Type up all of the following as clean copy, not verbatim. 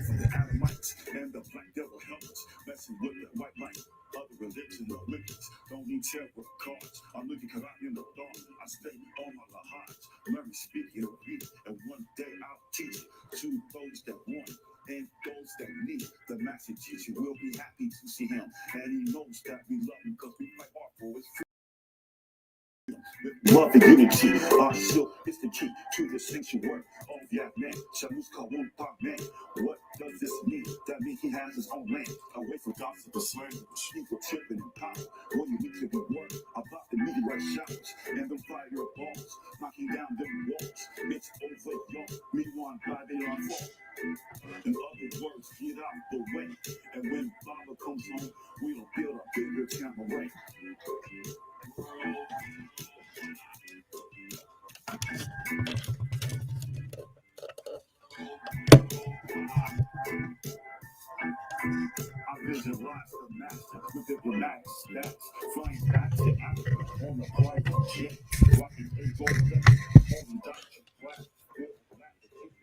for the Adamites and the black devil helmets, messing with the white light. Other religions are wicked, don't need tarot cards. I'm looking caught out in the dark. I stay on my lahaj, learn speaking of me, and one day I'll teach it to those that want it and those that need. The master teacher will be happy to see him, and he knows that we love him because we fight hard for his freedom. Love and unity, our shield is the key to the sanctuary of Yak Man. Shamus Kawun Pak Man. What does this mean? That means he has his own land, away from gossip and slander, evil, tripping and power. Well, you need to be worried about the meteorite showers and the fireballs knocking down them walls. It's over, y'all. Meanwhile, by the fall. In other words, get out the way. And when Baba comes home, we'll build a bigger camera. I visualize the master with diplomatic stats, flying back to Africa on the private jet, rocking a gold jet, holding Dr. Black,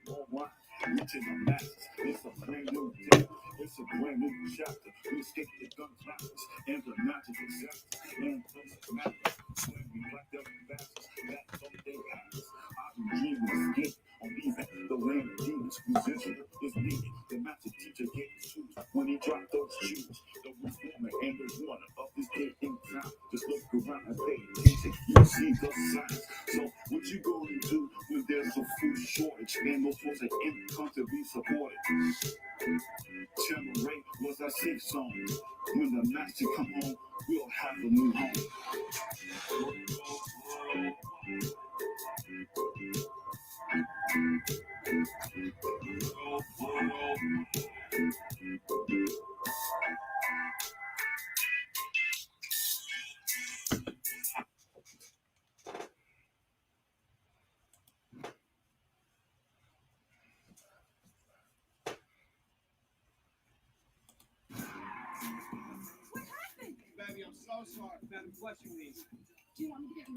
online, reaching the masses. It's a brand new day, it's a brand new chapter. We escape the gun classes and the magic disaster, and those matters. When we black devil bastards, that someday happens. I've been dreaming of escape on leaving the land of demons. Musician is needed. The master teacher gave shoes when he dropped those shoes. The reformer and the one of this day in town. Just look around and pay attention. You see the signs. So what you gonna do when there's a food shortage and no source of income to be supported? Channel Ray was our safe zone. When the master come home, we'll have a new home. Baby, I'm so sorry. I've been flushing these. Do you want me to get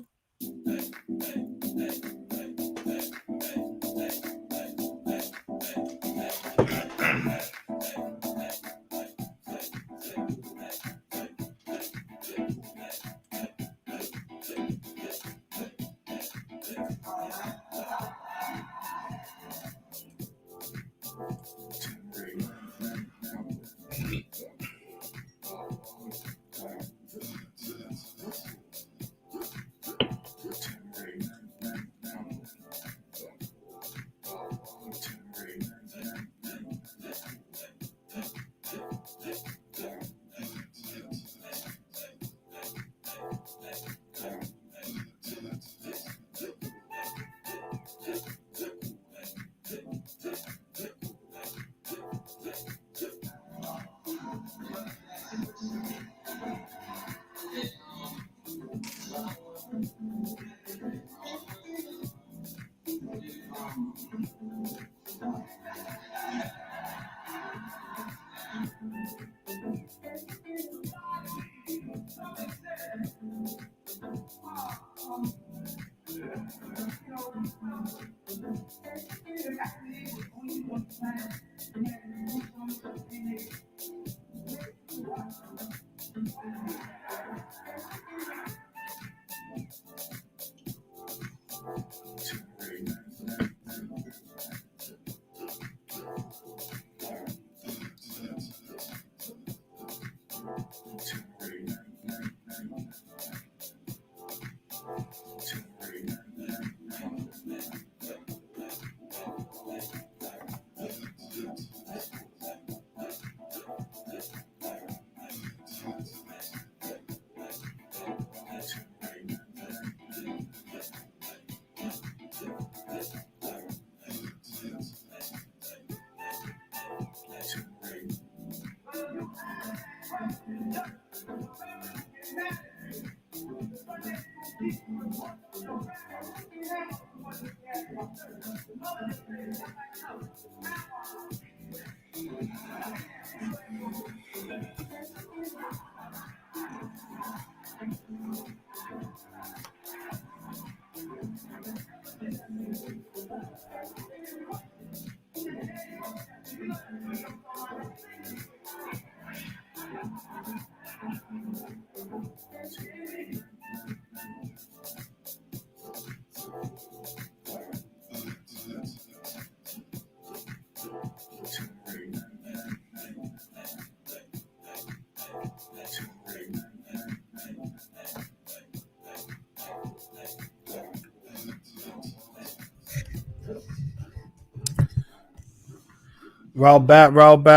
Roll back, Moisar.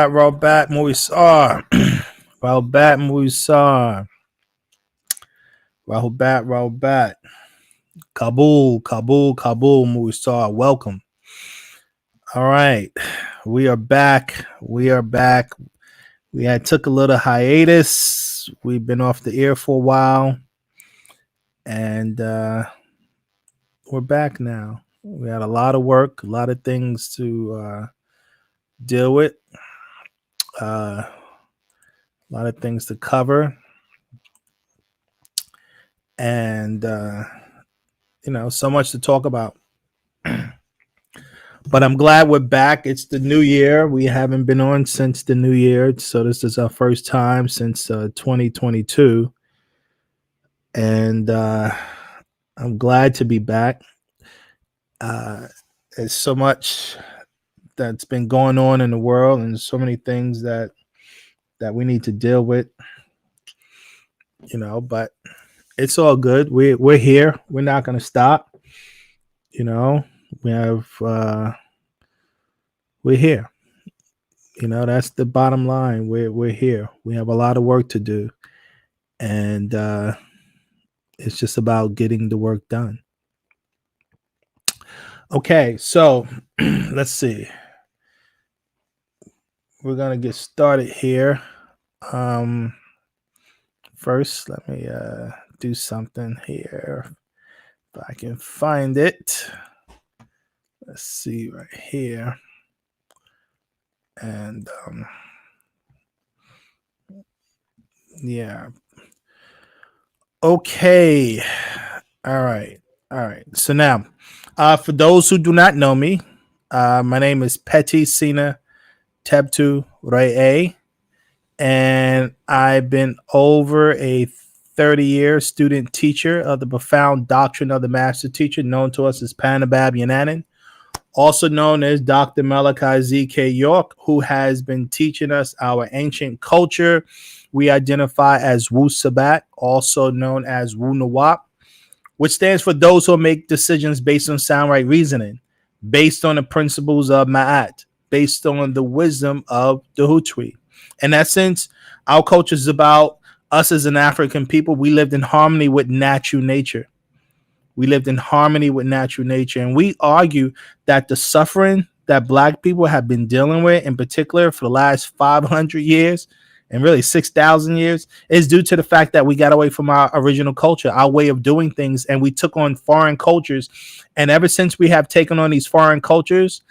Moisar. Roll back. Kabul, Moisar. Welcome. All right. We are back. We had took a little hiatus. We've been off the air for a while. And we're back now. We had a lot of work, a lot of things to deal with, a lot of things to cover. And so much to talk about. But I'm glad we're back. It's the new year. We haven't been on since the new year, so this is our first time since 2022, and I'm glad to be back. There's so much that's been going on in the world, and so many things that we need to deal with. But it's all good. We're here. We're not going to stop. We have we're here. That's the bottom line. We're here. We have a lot of work to do, and it's just about getting the work done. Okay, so let's see. We're gonna get started here. First, let me do something here. If I can find it. Let's see right here. And yeah. Okay. All right. So now, for those who do not know me, my name is Petty Sina Tebtu Ray, and I've been over a 30-year student teacher of the profound doctrine of the master teacher, known to us as Panabab Yananan, also known as Dr. Malachi Z.K. York, who has been teaching us our ancient culture. We identify as Wu-Sabat, also known as Wu-Nawap, which stands for those who make decisions based on sound right reasoning, based on the principles of Ma'at, based on the wisdom of the Hutwi. In essence, our culture is about us as an African people. We lived in harmony with natural nature. And we argue that the suffering that Black people have been dealing with, in particular for the last 500 years and really 6,000 years, is due to the fact that we got away from our original culture, our way of doing things, and we took on foreign cultures. And ever since we have taken on these foreign cultures,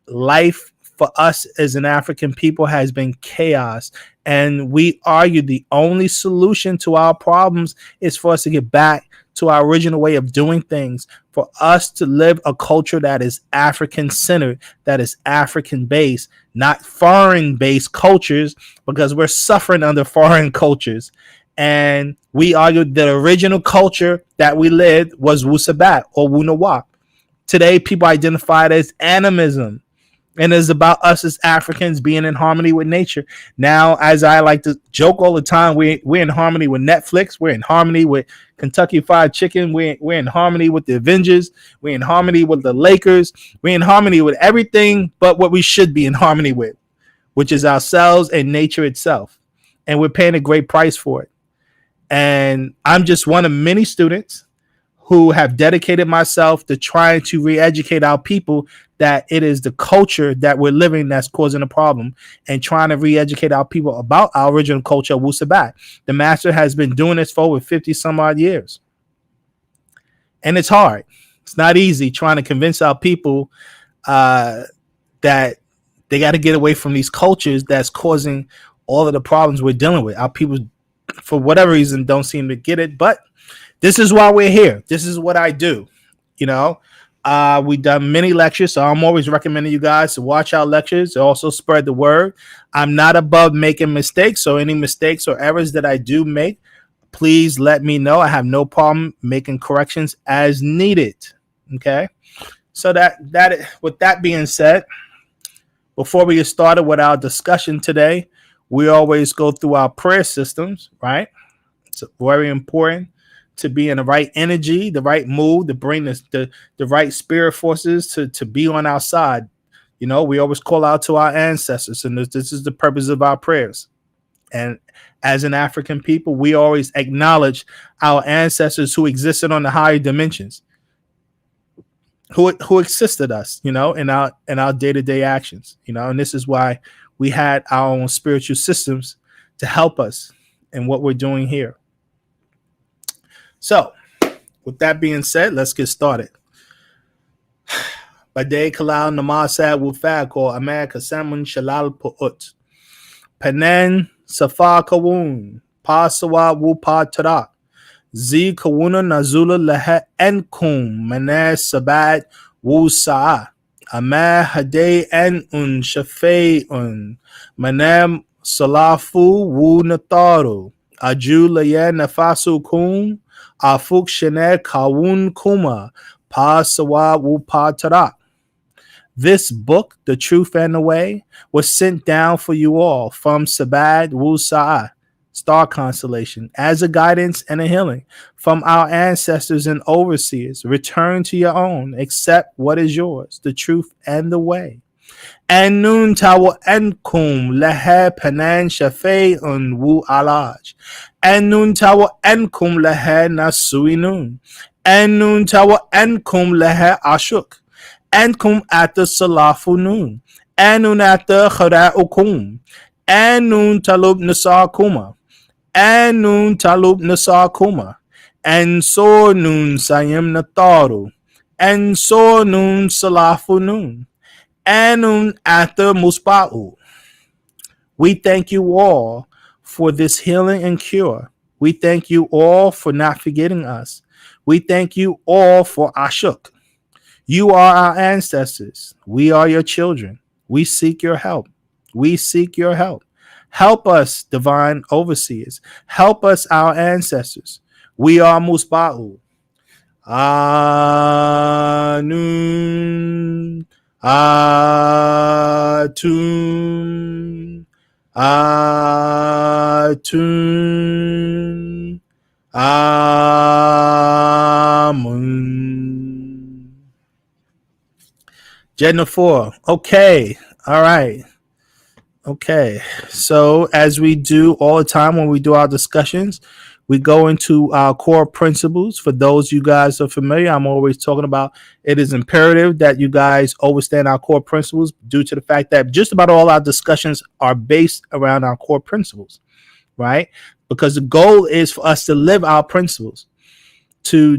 life for us as an African people has been chaos. And we argue the only solution to our problems is for us to get back to our original way of doing things, for us to live a culture that is African centered, that is African based, not foreign based cultures, because we're suffering under foreign cultures. And we argued the original culture that we lived was Wu-Sabat or Wu-Nawap. Today, people identify it as animism. And it's about us as Africans being in harmony with nature. Now, as I like to joke all the time, we're in harmony with Netflix. We're in harmony with Kentucky Fried Chicken. We're in harmony with the Avengers. We're in harmony with the Lakers. We're in harmony with everything but what we should be in harmony with, which is ourselves and nature itself. And we're paying a great price for it. And I'm just one of many students who have dedicated myself to trying to re-educate our people that it is the culture that we're living that's causing a problem, and trying to re-educate our people about our original culture, Wu-Sabat. The master has been doing this for over 50 some odd years. And it's hard. It's not easy trying to convince our people that they got to get away from these cultures that's causing all of the problems we're dealing with. Our people, for whatever reason, don't seem to get it, but this is why we're here. This is what I do. We've done many lectures, so I'm always recommending you guys to watch our lectures. Also spread the word. I'm not above making mistakes, so any mistakes or errors that I do make, please let me know. I have no problem making corrections as needed. Okay. So that with that being said, before we get started with our discussion today, we always go through our prayer systems, right? It's very important to be in the right energy, the right mood, to bring the right spirit forces to be on our side. You know, we always call out to our ancestors, and this is the purpose of our prayers. And as an African people, we always acknowledge our ancestors who existed on the higher dimensions, who assisted us, you know, in our day-to-day actions, you know. And this is why we had our own spiritual systems to help us in what we're doing here. So, with that being said, let's get started. Bade Kalal Namasad Wufad called America Samun Shalal Pu'ut. Panen Safa Kawun. Pasawa Wupa Tarak. Z Kawuna Nazula Lehe Enkum. Maner Sabat Wu-Sabat. Amar Hade En Un Shafe Un. Manem Salafu Wu Nataru. Aju Laye Nafasu Kum. Afuk Shene Kawun Kuma. Pasawa Wupa Tarak. This book, The Truth and the Way, was sent down for you all from Sabat Wu-Sabat, star constellation, as a guidance and a healing from our ancestors and overseers. Return to your own, accept what is yours, the truth and the way. And nun tawa enkum lehe panan shafe un wu alaj. And nun tawa enkum lehe nasui nun. And nun tawa enkum lehe ashuk. Enkum at the salafu nun. And nun at the khara ukum. And nun talub nasar kuma. And nun talub nasar kuma. And so nun sayim nataru. And so nun salafu nun. And after Muspa'u. We thank you all for this healing and cure. We thank you all for not forgetting us. We thank you all for Ashuk. You are our ancestors. We are your children. We seek your help. We seek your help. Help us, divine overseers. Help us, our ancestors. We are Muspa'u. Anun. Atun, Atun, Amun. Jennifer. Okay. All right. Okay. So as we do all the time when we do our discussions, we go into our core principles. For those you guys are familiar, I'm always talking about it is imperative that you guys understand our core principles due to the fact that just about all our discussions are based around our core principles, right? Because the goal is for us to live our principles, to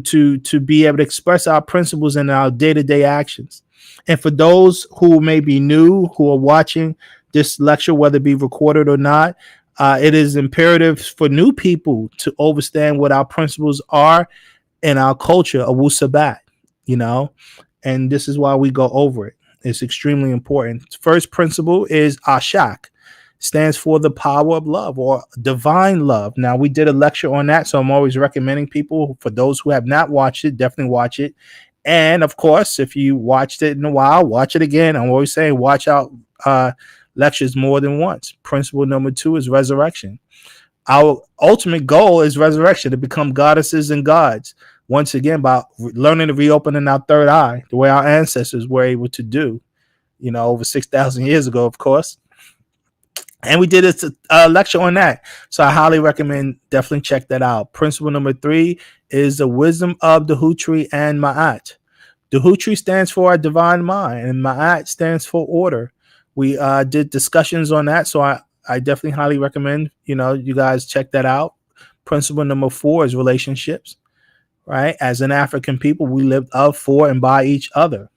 be able to express our principles in our day-to-day actions. And for those who may be new, who are watching this lecture, whether it be recorded or not, it is imperative for new people to understand what our principles are in our culture of Wu-Sabat, you know, and this is why we go over it. It's extremely important. First principle is Ashak, stands for the power of love or divine love. Now, we did a lecture on that, so I'm always recommending people, for those who have not watched it, definitely watch it. And of course, if you watched it in a while, watch it again. I'm always saying watch out lectures more than once. Principle number 2 is resurrection. Our ultimate goal is resurrection, to become goddesses and gods once again by learning to reopen in our third eye, the way our ancestors were able to do, you know, over 6,000 years ago, of course. And we did a lecture on that, so I highly recommend definitely check that out. Principle number 3 is the wisdom of the Hutri and Ma'at. The Hutri stands for a divine mind, and Ma'at stands for order. We did discussions on that, so I definitely highly recommend, you know, you guys check that out. Principle number 4 is relationships, right? As an African people, we lived of, for, and by each other.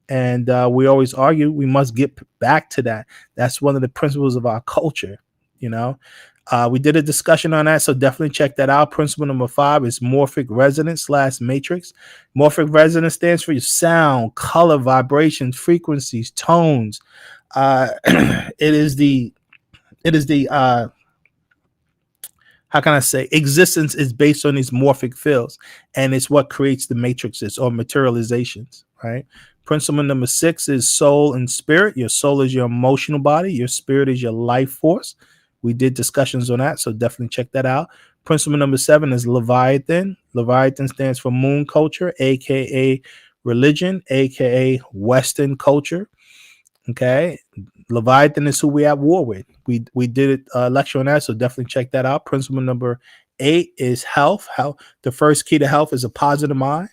And we always argue we must get back to that. That's one of the principles of our culture, you know. We did a discussion on that, so definitely check that out. Principle number 5 is morphic resonance / matrix. Morphic resonance stands for your sound, color, vibrations, frequencies, tones. It is the how can I say, existence is based on these morphic fields, and it's what creates the matrices or materializations, right? Principle number 6 is soul and spirit. Your soul is your emotional body. Your spirit is your life force. We did discussions on that, so definitely check that out. Principle number 7 is Leviathan. Leviathan stands for moon culture, aka religion, aka Western culture. Okay, Leviathan is who we at war with. We did a lecture on that, so definitely check that out. Principle number 8 is health. How the first key to health is a positive mind.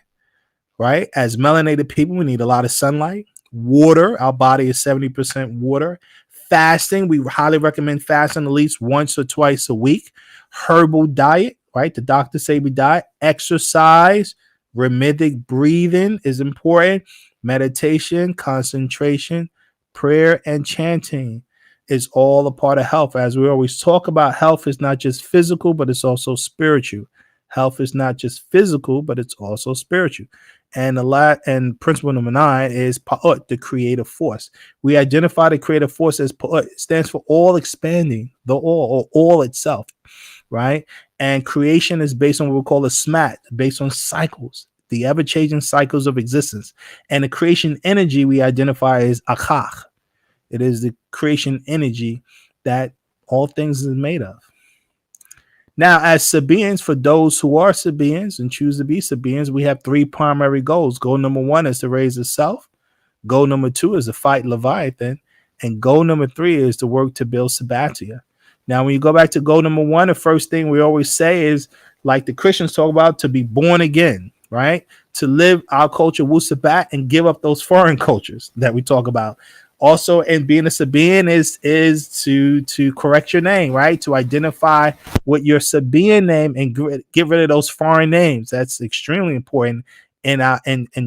Right, as melanated people, we need a lot of sunlight, water. Our body is 70% water. Fasting, we highly recommend fasting at least once or twice a week. Herbal diet, right? The doctors say we diet. Exercise, rhythmic breathing is important. Meditation, concentration, prayer, and chanting is all a part of health. As we always talk about, health is not just physical, but it's also spiritual. Health is not just physical, but it's also spiritual. And principle number 9 is Pa'ut, the creative force. We identify the creative force as Pa'ut. It stands for all expanding, the all, or all itself, right? And creation is based on what we call a smat, based on cycles, the ever-changing cycles of existence. And the creation energy we identify as Akach. It is the creation energy that all things is made of. Now, as Sabians, for those who are Sabians and choose to be Sabians, we have 3 primary goals. Goal number 1 is to raise the self. Goal number 2 is to fight Leviathan. And goal number 3 is to work to build Sabbatia. Now, when you go back to goal number 1, the first thing we always say is, like the Christians talk about, to be born again, right? To live our culture, Wu-Sabat, and give up those foreign cultures that we talk about. Also, in being a Sabian is to correct your name, right? To identify what your Sabian name and get rid of those foreign names. That's extremely important in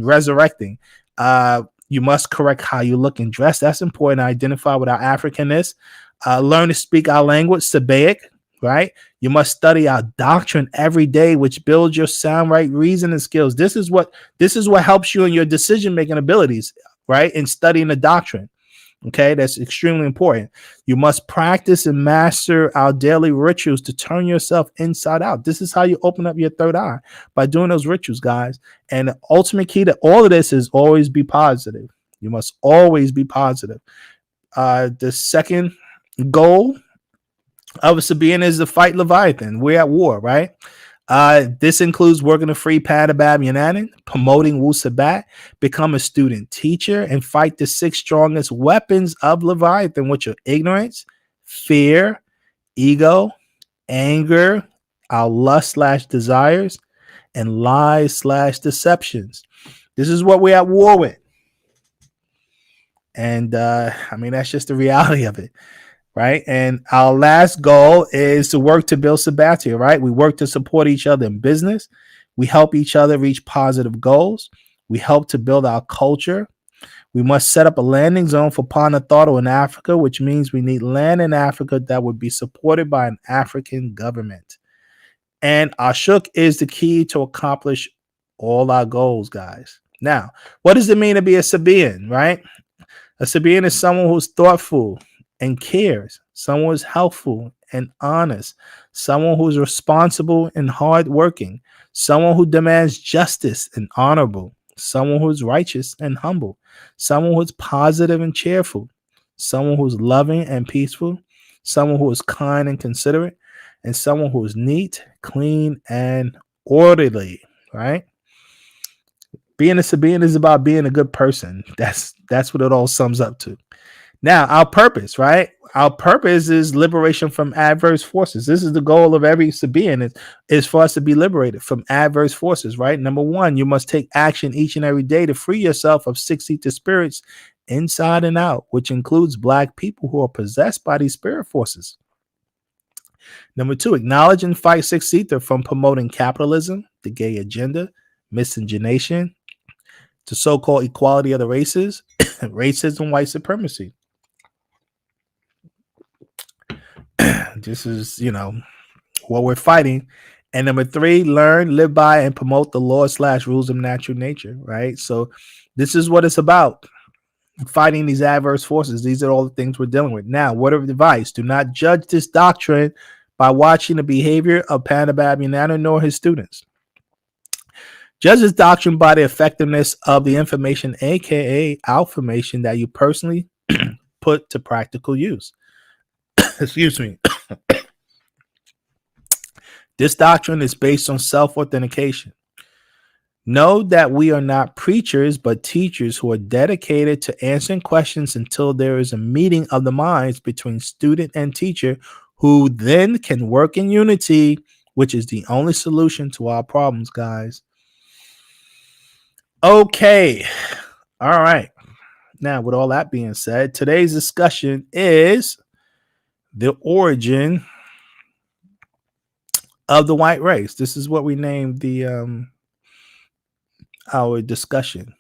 resurrecting. You must correct how you look and dress. That's important to identify what our Africanness. Learn to speak our language, Sabaic, right? You must study our doctrine every day, which builds your sound right reasoning skills. This is what helps you in your decision making abilities, right? In studying the doctrine. Okay, that's extremely important. You must practice and master our daily rituals to turn yourself inside out. This is how you open up your third eye, by doing those rituals, guys. And the ultimate key to all of this is always be positive. You must always be positive. The second goal of a Sabian is to fight Leviathan. We're at war, right? This includes working to free Panabab Yananan, promoting Wu-Sabat, become a student teacher, and fight the 6 strongest weapons of Leviathan, which are ignorance, fear, ego, anger, our lust/desires, and lies/deceptions. This is what we're at war with. And that's just the reality of it. Right. And our last goal is to work to build Sabbatia, right? We work to support each other in business. We help each other reach positive goals. We help to build our culture. We must set up a landing zone for Panatharu in Africa, which means we need land in Africa that would be supported by an African government. And Ashuk is the key to accomplish all our goals, guys. Now, what does it mean to be a Sabian, right? A Sabian is someone who's thoughtful and cares, someone who's helpful and honest, someone who's responsible and hardworking, someone who demands justice and honorable, someone who's righteous and humble, someone who's positive and cheerful, someone who's loving and peaceful, someone who is kind and considerate, and someone who is neat, clean, and orderly, right? Being a Sabian is about being a good person. That's what it all sums up to. Now, our purpose, right? Our purpose is liberation from adverse forces. This is the goal of every Sabian, is for us to be liberated from adverse forces, right? Number 1, you must take action each and every day to free yourself of 6 ether spirits inside and out, which includes Black people who are possessed by these spirit forces. Number 2, acknowledge and fight 6 ether from promoting capitalism, the gay agenda, miscegenation, to so-called equality of the races, racism, white supremacy. This is, what we're fighting. And number 3, learn, live by, and promote the laws/rules of natural nature, right? So this is what it's about, fighting these adverse forces. These are all the things we're dealing with. Now, word of advice: do not judge this doctrine by watching the behavior of Panabab Yanana nor his students. Judge this doctrine by the effectiveness of the information, aka information, that you personally put to practical use. Excuse me. This doctrine is based on self-authentication. Know that we are not preachers, but teachers who are dedicated to answering questions until there is a meeting of the minds between student and teacher, who then can work in unity, which is the only solution to our problems, guys. Okay. All right. Now, with all that being said, today's discussion is the origin of the white race. This is what we named the our discussion.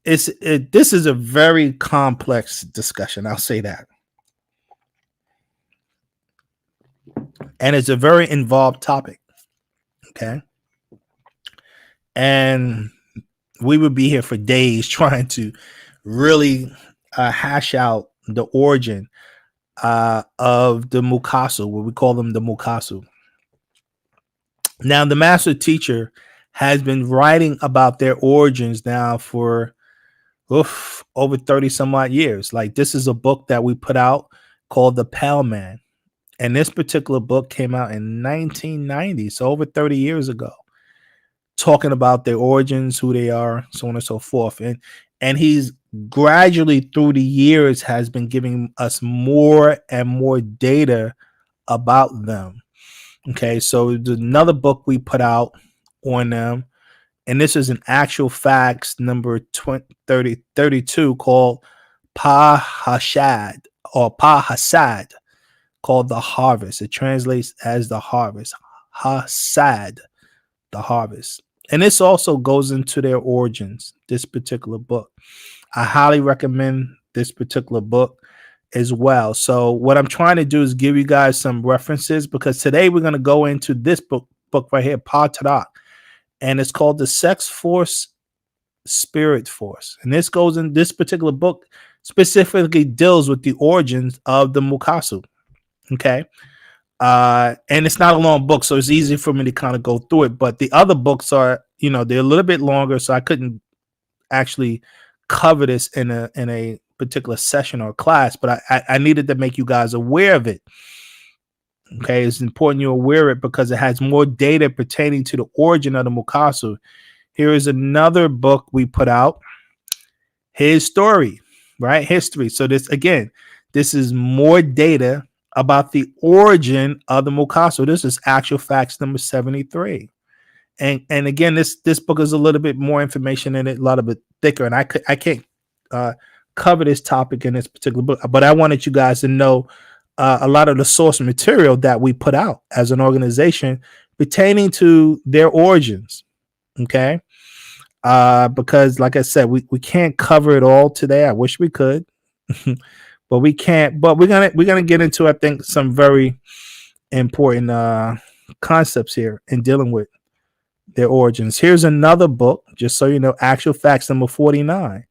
This is a very complex discussion. I'll say that, and it's a very involved topic. Okay, and we would be here for days trying to really hash out the origin of the Mukasu, what we call them the Mukasu. Now, the master teacher has been writing about their origins now for over 30 some odd years. Like, this is a book that we put out called The Pale Man. And this particular book came out in 1990, so over 30 years ago, talking about their origins, who they are, so on and so forth. And he's gradually through the years has been giving us more and more data about them. Okay, so there's another book we put out on them, and this is an actual facts number 32 called Pa-Hashad or Pa-Hasad, called The Harvest. It translates as the harvest. Hasad, the harvest. And this also goes into their origins, this particular book. I highly recommend this particular book as well. So what I'm trying to do is give you guys some references, because today we're going to go into this book right here, Pa-Tadak, and it's called The Sex Force, Spirit Force. And this particular book specifically deals with the origins of the Mukasu. Okay. And it's not a long book, so it's easy for me to kind of go through it. But the other books are, they're a little bit longer, so I couldn't actually cover this in a particular session or class, but I needed to make you guys aware of it. Okay, it's important you're aware of it because it has more data pertaining to the origin of the Mukasu. Here is another book we put out, His Story, right? History. So this is more data about the origin of the Mukasu. This is actual facts number 73. And again, this book is a little bit more information in it, a lot of it thicker, and I can't cover this topic in this particular book, but I wanted you guys to know a lot of the source material that we put out as an organization pertaining to their origins. Okay, because like I said, we can't cover it all today. I wish we could, but we can't. But we're gonna get into, I think, some very important concepts here in dealing with their origins. Here's another book, just so you know, actual facts number 49.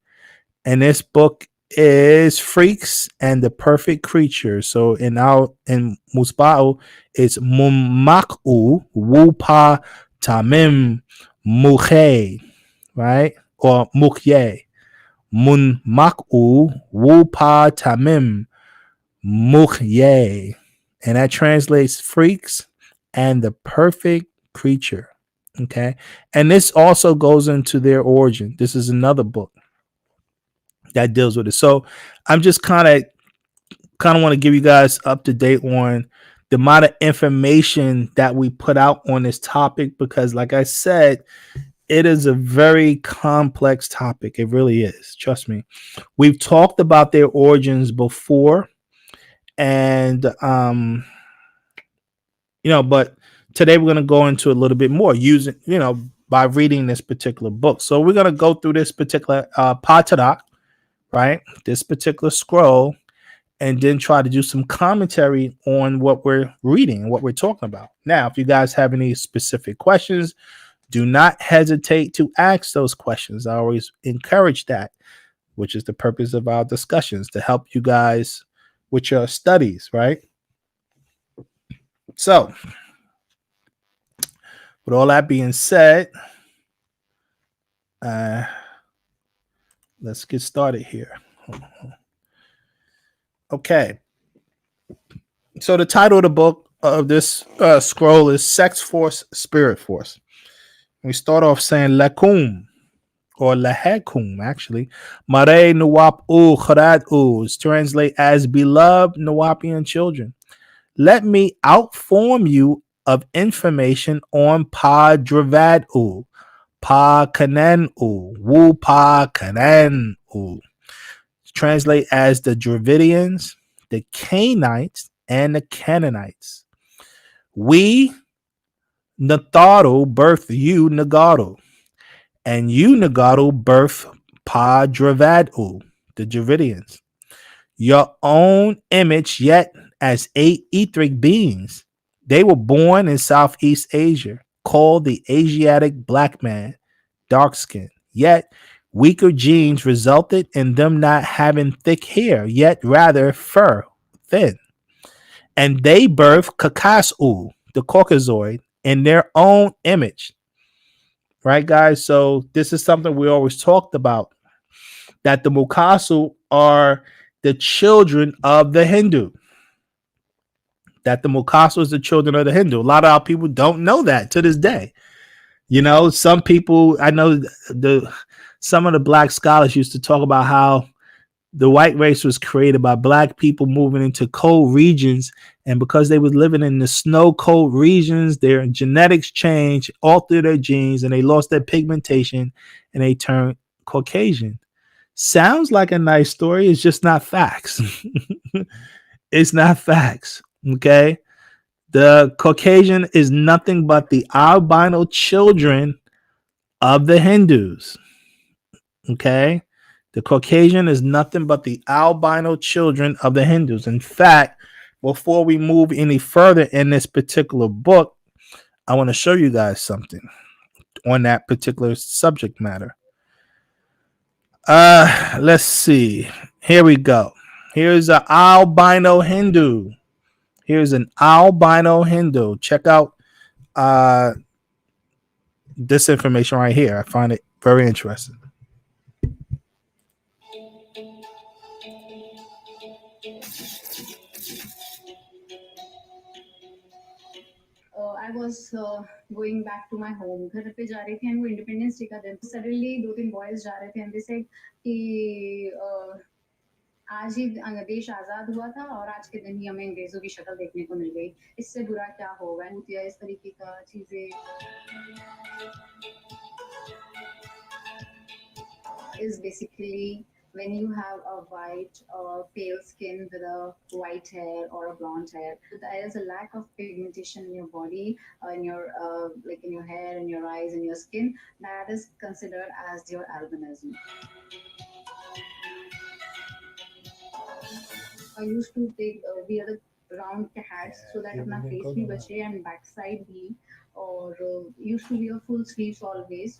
And this book is Freaks and the Perfect Creature. So in Musba'u, it's Mumak'u Wupa Tamim Mukhe, right? Or Mukye. Munmak'u Wupa Tamim Mukye. And that translates Freaks and the Perfect Creature. Okay. And this also goes into their origin. This is another book that deals with it. So I'm just kind of want to give you guys up to date on the amount of information that we put out on this topic, because like I said, it is a very complex topic. It really is. Trust me. We've talked about their origins before, and but today we're going to go into a little bit more using, by reading this particular book. So we're going to go through this particular Pa-Tadak, right? This particular scroll, and then try to do some commentary on what we're reading and what we're talking about. Now, if you guys have any specific questions, do not hesitate to ask those questions. I always encourage that, which is the purpose of our discussions, to help you guys with your studies, right? So, with all that being said, let's get started here. Okay. So the title of the book of this scroll is Sex Force, Spirit Force. We start off saying lakum or lahakum, actually. Mare nuwap u kharad u translate as beloved Nuwapian children. Let me outform you of information on Pa Dravad u, Pa Kanen u, Wu Pa Kanen u. Translate as the Dravidians, the Canaanites, and the Canaanites. We, Natharu, birth you, Nagaru, and you, Nagaru, birth Pa Dravadu, the Dravidians. Your own image, yet as 8 etheric beings. They were born in Southeast Asia, called the Asiatic black man, dark skin. Yet weaker genes resulted in them not having thick hair, yet rather fur, thin. And they birthed Kakasu, the Caucasoid, in their own image. Right, guys? So this is something we always talked about, that the Mukasu are the children of the Hindu. That the Mukasu is the children of the Hindu. A lot of our people don't know that to this day. You know, some people, I know some of the black scholars used to talk about how the white race was created by black people moving into cold regions, and because they was living in the snow cold regions, their genetics changed, altered their genes, and they lost their pigmentation and they turned Caucasian. Sounds like a nice story. It's just not facts. It's not facts. Okay. The Caucasian is nothing but the albino children of the Hindus. Okay. The Caucasian is nothing but the albino children of the Hindus. In fact, before we move any further in this particular book, I want to show you guys something on that particular subject matter. Let's see. Here we go. Here's an albino Hindu. Here's an albino Hindu. Check out this information right here. I find it very interesting. I was going back to my home. घर पे जा रही थी and वो independence day का दिन. Suddenly 2-3 boys जा रहे थे and they said कि आज ही देश आजाद हुआ था और आज के दिन ही हमें अंग्रेजों की शक्ल देखने को मिल गई. इससे बुरा क्या होगा? इस तरीके का चीजें is basically when you have a white or pale skin with a white hair or a blonde hair, there is a lack of pigmentation in your body, in your like in your hair, in your eyes, in your skin. That is considered as your albinism. I used to take wear the round hats so that अपना face भी बचे and backside भी, और used to wear full sleeves always.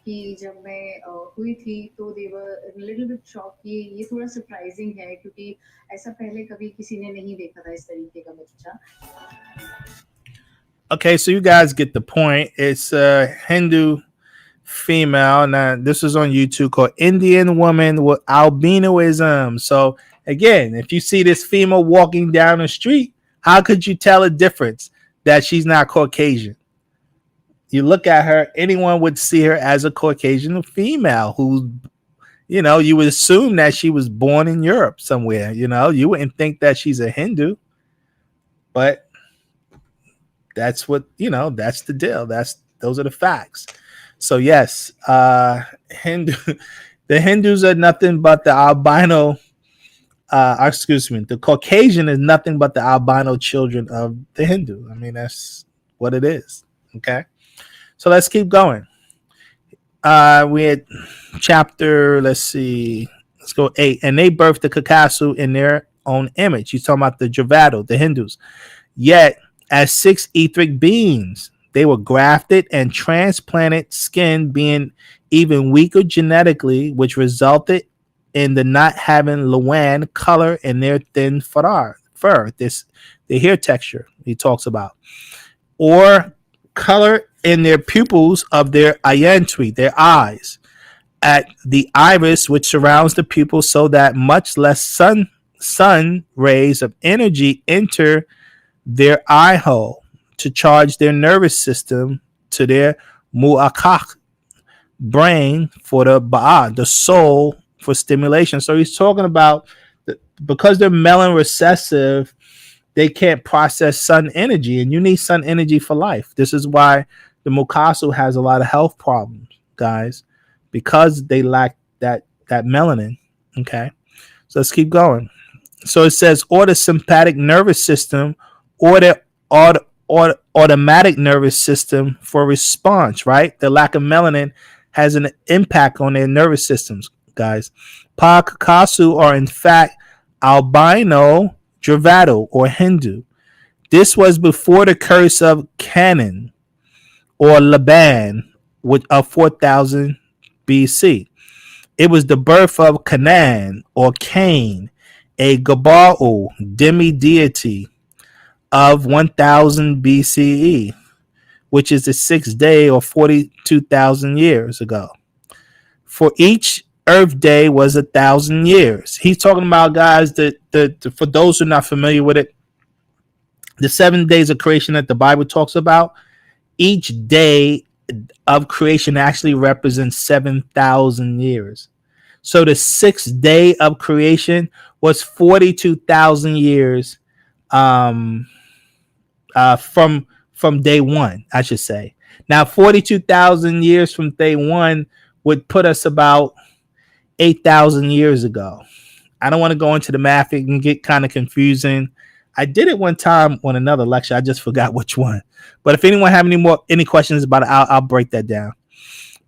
कि जब मैं हुई थी तो they were a little bit shocked. ये थोड़ा surprising है क्योंकि ऐसा पहले कभी किसी ने नहीं देखा था इस तरीके का बच्चा. Okay, so you guys get the point. It's a Hindu female. Now, this is on YouTube, called Indian Woman with Albinoism. So, again, if you see this female walking down the street, how could you tell a difference that she's not Caucasian? You look at her, anyone would see her as a Caucasian female who, you know, you would assume that she was born in Europe somewhere. You know, you wouldn't think that she's a Hindu, but that's what, you know, that's the deal. Those are the facts. So yes, the Hindus are nothing but the albino, the Caucasian is nothing but the albino children of the Hindu. I mean, that's what it is. Okay. So let's keep going. We had chapter, let's see, let's go 8. And they birthed the Kakasu in their own image. He's talking about the Javadu, the Hindus. Yet, as 6 etheric beings, they were grafted and transplanted, skin being even weaker genetically, which resulted in the not having Luan color in their thin fur, the hair texture he talks about, or color in their pupils of their ayantui, their eyes, at the iris which surrounds the pupil, so that much less sun rays of energy enter their eye hole to charge their nervous system to their mu'akak brain for the ba'a, the soul for stimulation. So he's talking about because they're melanin recessive, they can't process sun energy, and you need sun energy for life. This is why the Mukasu has a lot of health problems, guys, because they lack that melanin. Okay, so let's keep going. So it says, or the sympathetic nervous system, or the automatic nervous system for response. Right, the lack of melanin has an impact on their nervous systems, guys. Pakakasu are in fact albino Dravado or Hindu. This was before the curse of Canaan or Laban of 4000 BC. It was the birth of Canaan or Cain, a Gabaal demi-deity of 1000 BCE, which is the sixth day or 42,000 years ago. For each Earth day was 1,000 years. He's talking about, guys, for those who are not familiar with it, the 7 days of creation that the Bible talks about, each day of creation actually represents 7,000 years. So the sixth day of creation was 42,000 years from day one, I should say. Now, 42,000 years from day one would put us about 8,000 years ago. I don't want to go into the math. It can get kind of confusing. I did it one time on another lecture. I just forgot which one. But if anyone have any questions about it, I'll break that down.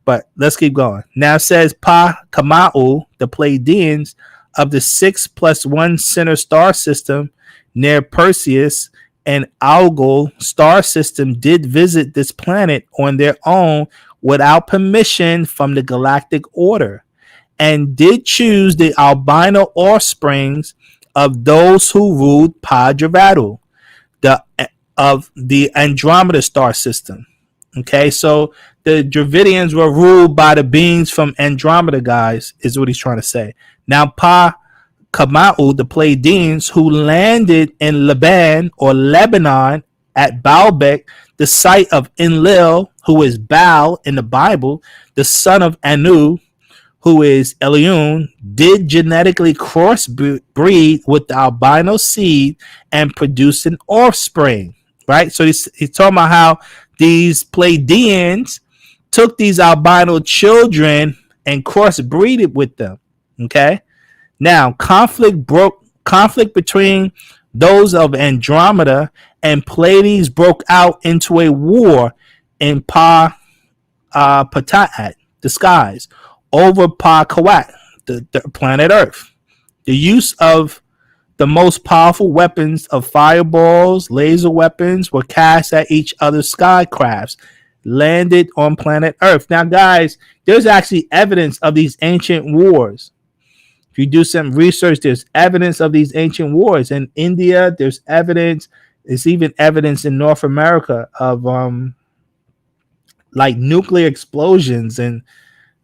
But let's keep going. Now it says Pa Kama'u, the Pleiadians of the 6+1 center star system near Perseus and Algol star system did visit this planet on their own without permission from the galactic order, and did choose the albino offsprings of those who ruled Padravadu, of the Andromeda star system. Okay, so the Dravidians were ruled by the beings from Andromeda, guys, is what he's trying to say. Now, Pa Kama'u, the Pleiadians, who landed in Lebanon or Lebanon at Baalbek, the site of Enlil, who is Baal in the Bible, the son of Anu, who is Eliun, did genetically crossbreed with the albino seed and produce an offspring, right? So he's talking about how these Pleiadians took these albino children and crossbreeded with them, okay? Now, conflict between those of Andromeda and Pleiades broke out into a war in Pata'at, the skies, over Pa-Kawat, the planet Earth. The use of the most powerful weapons of fireballs, laser weapons were cast at each other's skycrafts, landed on planet Earth. Now, guys, there's actually evidence of these ancient wars. If you do some research, there's evidence of these ancient wars. In India, there's evidence. There's even evidence in North America of like nuclear explosions and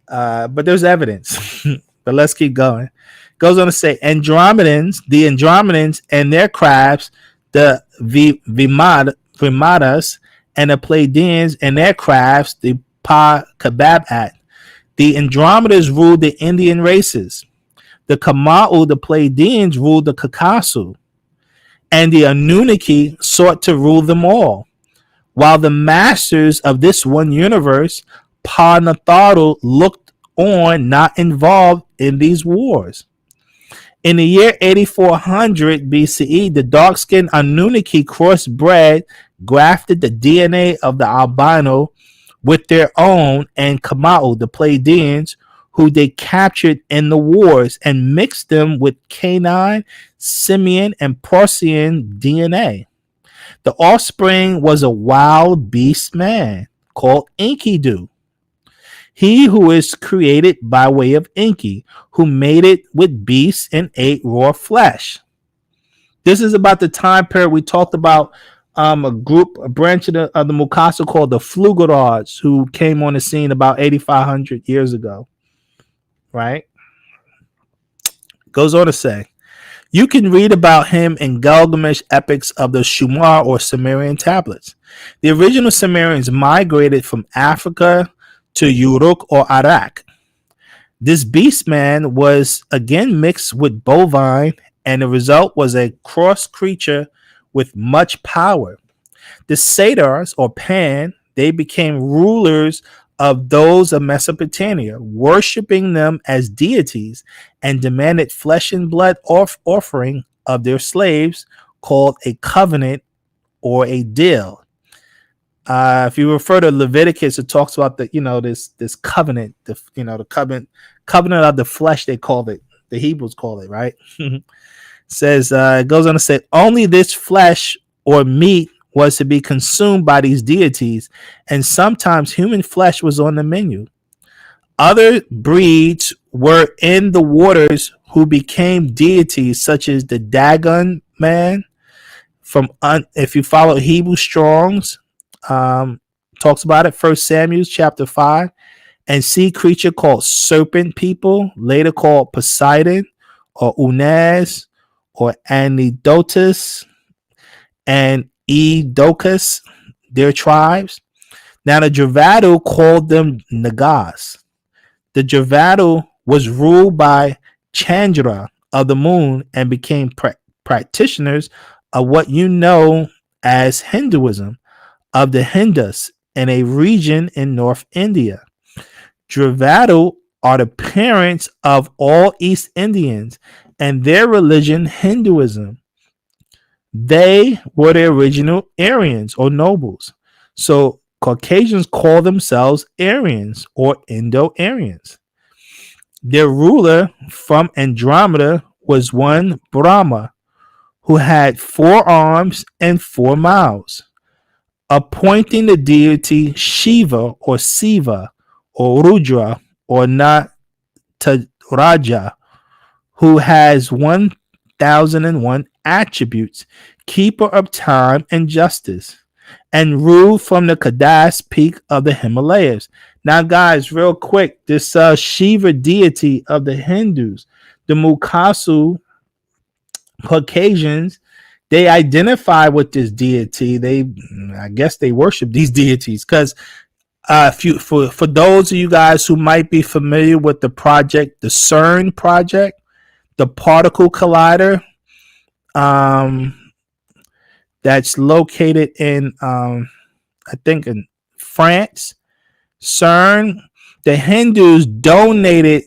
but there's evidence. But let's keep going. Goes on to say the Andromedans and their crafts, the Vimadas, and the Pleiadians and their crafts, the Pa-Kababat. The Andromedas ruled the Indian races. The Kama'u, the Pleiadians, ruled the Kakasu. And the Anunnaki sought to rule them all. While the masters of this one universe, Pa-Natharu, looked on, not involved in these wars. In the year 8400 BCE, the dark-skinned Anunnaki crossbred, grafted the DNA of the albino with their own, and Kama'u, the Pleiadians, who they captured in the wars, and mixed them with canine, simian, and Porcian DNA. The offspring was a wild beast man called Enkidu. He who is created by way of Enki, who mated with beasts and ate raw flesh. This is about the time period we talked about. A branch of the Mukasu called the Flugeldards, who came on the scene about 8,500 years ago. Right? Goes on to say, You can read about him in Gilgamesh epics of the Shumar or Sumerian tablets. The original Sumerians migrated from Africa to Uruk or Iraq. This beast man was again mixed with bovine, and the result was a cross creature with much power. The satyrs or Pan, they became rulers of those of Mesopotamia, worshiping them as deities, and demanded flesh and blood offering of their slaves, called a covenant or a deal. If you refer to Leviticus, it talks about this covenant, the covenant of the flesh. They called it. The Hebrews call it, right. Says it goes on to say, only this flesh or meat was to be consumed by these deities, and sometimes human flesh was on the menu. Other breeds were in the waters who became deities, such as the Dagon man. If you follow Hebrew Strongs, talks about it. 1 Samuel chapter 5, and sea creature called serpent people, later called Poseidon or Unaz or Anidotus and Edocus, their tribes. Now the Javadu called them Nagas. The Javadu was ruled by Chandra of the moon and became practitioners of what you know as Hinduism, of the Hindus in a region in North India. Javadu are the parents of all East Indians and their religion, Hinduism. They were the original Aryans or nobles. So Caucasians call themselves Aryans or Indo-Aryans. Their ruler from Andromeda was one Brahma, who had 4 arms and 4 mouths, appointing the deity Shiva or Siva or Rudra or Nataraja, who has 1,001 attributes, keeper of time and justice, and ruled from the Kailash peak of the Himalayas. Now, guys, real quick, this Shiva deity of the Hindus, the Mukasu Caucasians, they identify with this deity. I guess they worship these deities because for those of you guys who might be familiar with the project, the CERN project, the particle collider, that's located in I think in France, CERN. The Hindus donated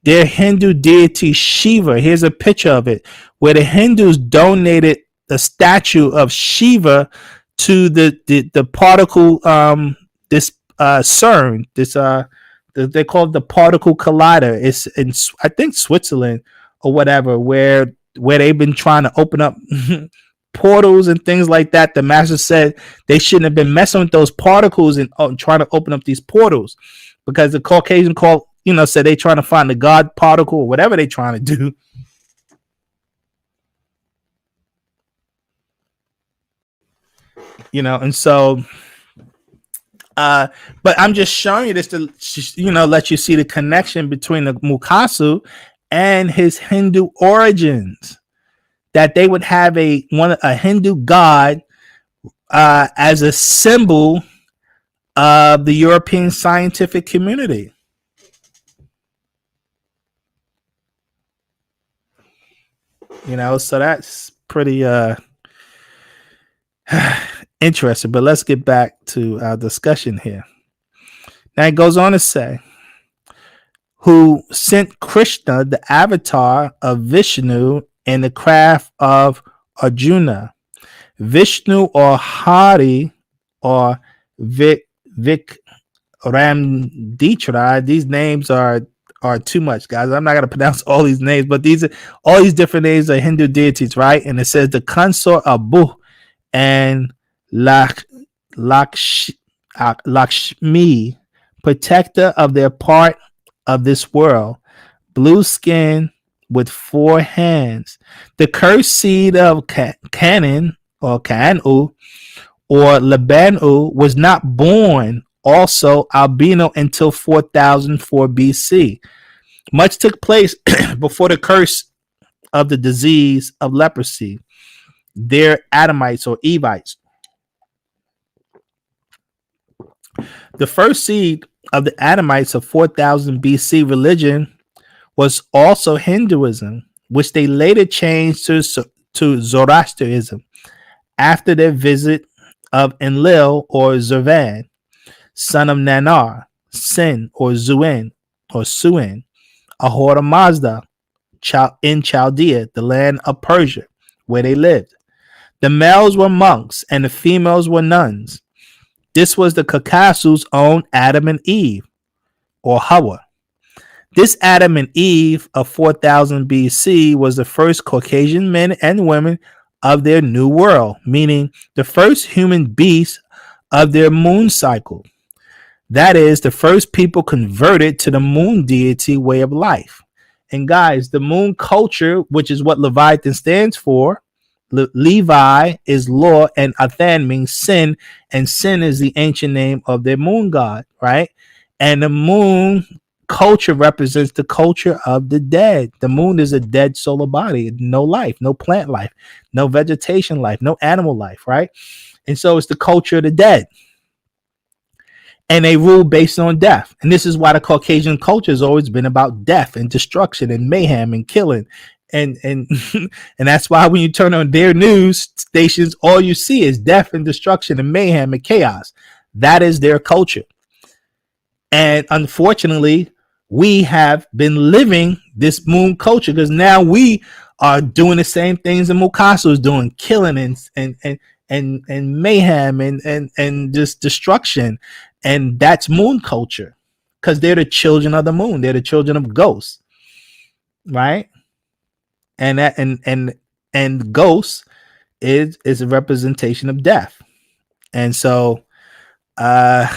their Hindu deity Shiva. Here's a picture of it, where the Hindus donated the statue of Shiva to the particle this CERN. They call it the particle collider. It's in, I think, Switzerland or whatever, where they've been trying to open up portals and things like that. The master said they shouldn't have been messing with those particles and trying to open up these portals, because the Caucasian said they trying to find the God particle or whatever they trying to do. And so but I'm just showing you this to let you see the connection between the Mukasu and his Hindu origins, that they would have a Hindu god as a symbol of the European scientific community. So that's pretty interesting. But let's get back to our discussion here. Now it goes on to say, who sent Krishna, the avatar of Vishnu, in the craft of Arjuna. Vishnu or Hari or Vikramditra. These names are too much, guys. I'm not going to pronounce all these names, but all these different names are Hindu deities, right? And it says the consort of Bu and Lakshmi, protector of their part of this world, blue skin with 4 hands. The cursed seed of Canaan or Kanu or Labanu was not born, also albino, until 4004 BC. Much took place before the curse of the disease of leprosy. They're Adamites or Evites. The first seed of the Adamites of 4000 BC religion was also Hinduism, which they later changed to Zoroastrianism after their visit of Enlil or Zervan, son of Nanar, Sin or Zuen or Suin, Ahura Mazda in Chaldea, the land of Persia, where they lived. The males were monks and the females were nuns. This was the Caucasus' own Adam and Eve, or Hawa. This Adam and Eve of 4000 BC was the first Caucasian men and women of their new world, meaning the first human beasts of their moon cycle. That is, the first people converted to the moon deity way of life. And guys, the moon culture, which is what Leviathan stands for, Levi is law, and Athan means sin, and sin is the ancient name of their moon god, right? And the moon culture represents the culture of the dead. The moon is a dead solar body, no life, no plant life, no vegetation life, no animal life, right? And so it's the culture of the dead. And they rule based on death. And this is why the Caucasian culture has always been about death and destruction and mayhem and killing. And and that's why when you turn on their news stations, all you see is death and destruction and mayhem and chaos. That is their culture. And unfortunately, we have been living this moon culture because now we are doing the same things that Mukasu is doing, killing and mayhem and just destruction. And that's moon culture because they're the children of the moon. They're the children of ghosts, right? And that and ghosts is a representation of death. And so I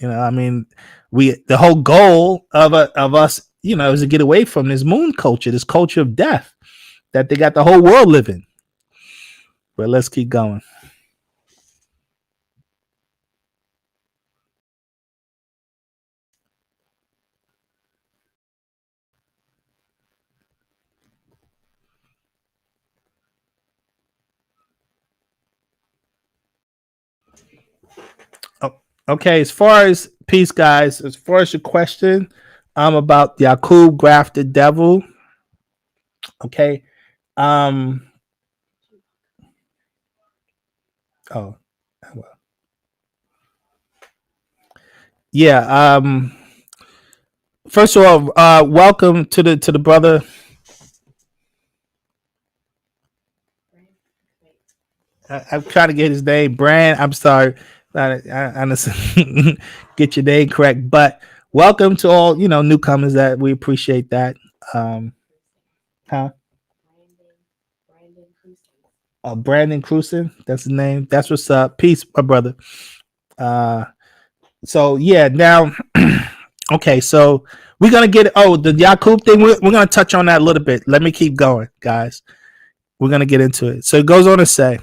mean, the whole goal of us, is to get away from this moon culture, this culture of death that they got the whole world living. But let's keep going. Okay, as far as peace, guys, as far as your question about Yakub grafted devil, okay. Oh, well. Yeah. First of all, welcome to the brother. I'm trying to get his name, Brand. I'm sorry. I honestly get your name correct, but welcome to all newcomers. That we appreciate that. Brandon Cruisen, that's his name. That's what's up. Peace, my brother. So yeah, now okay, so we're gonna get the Yakub thing. We're gonna touch on that a little bit. Let me keep going, guys. We're gonna get into it. So it goes on to say.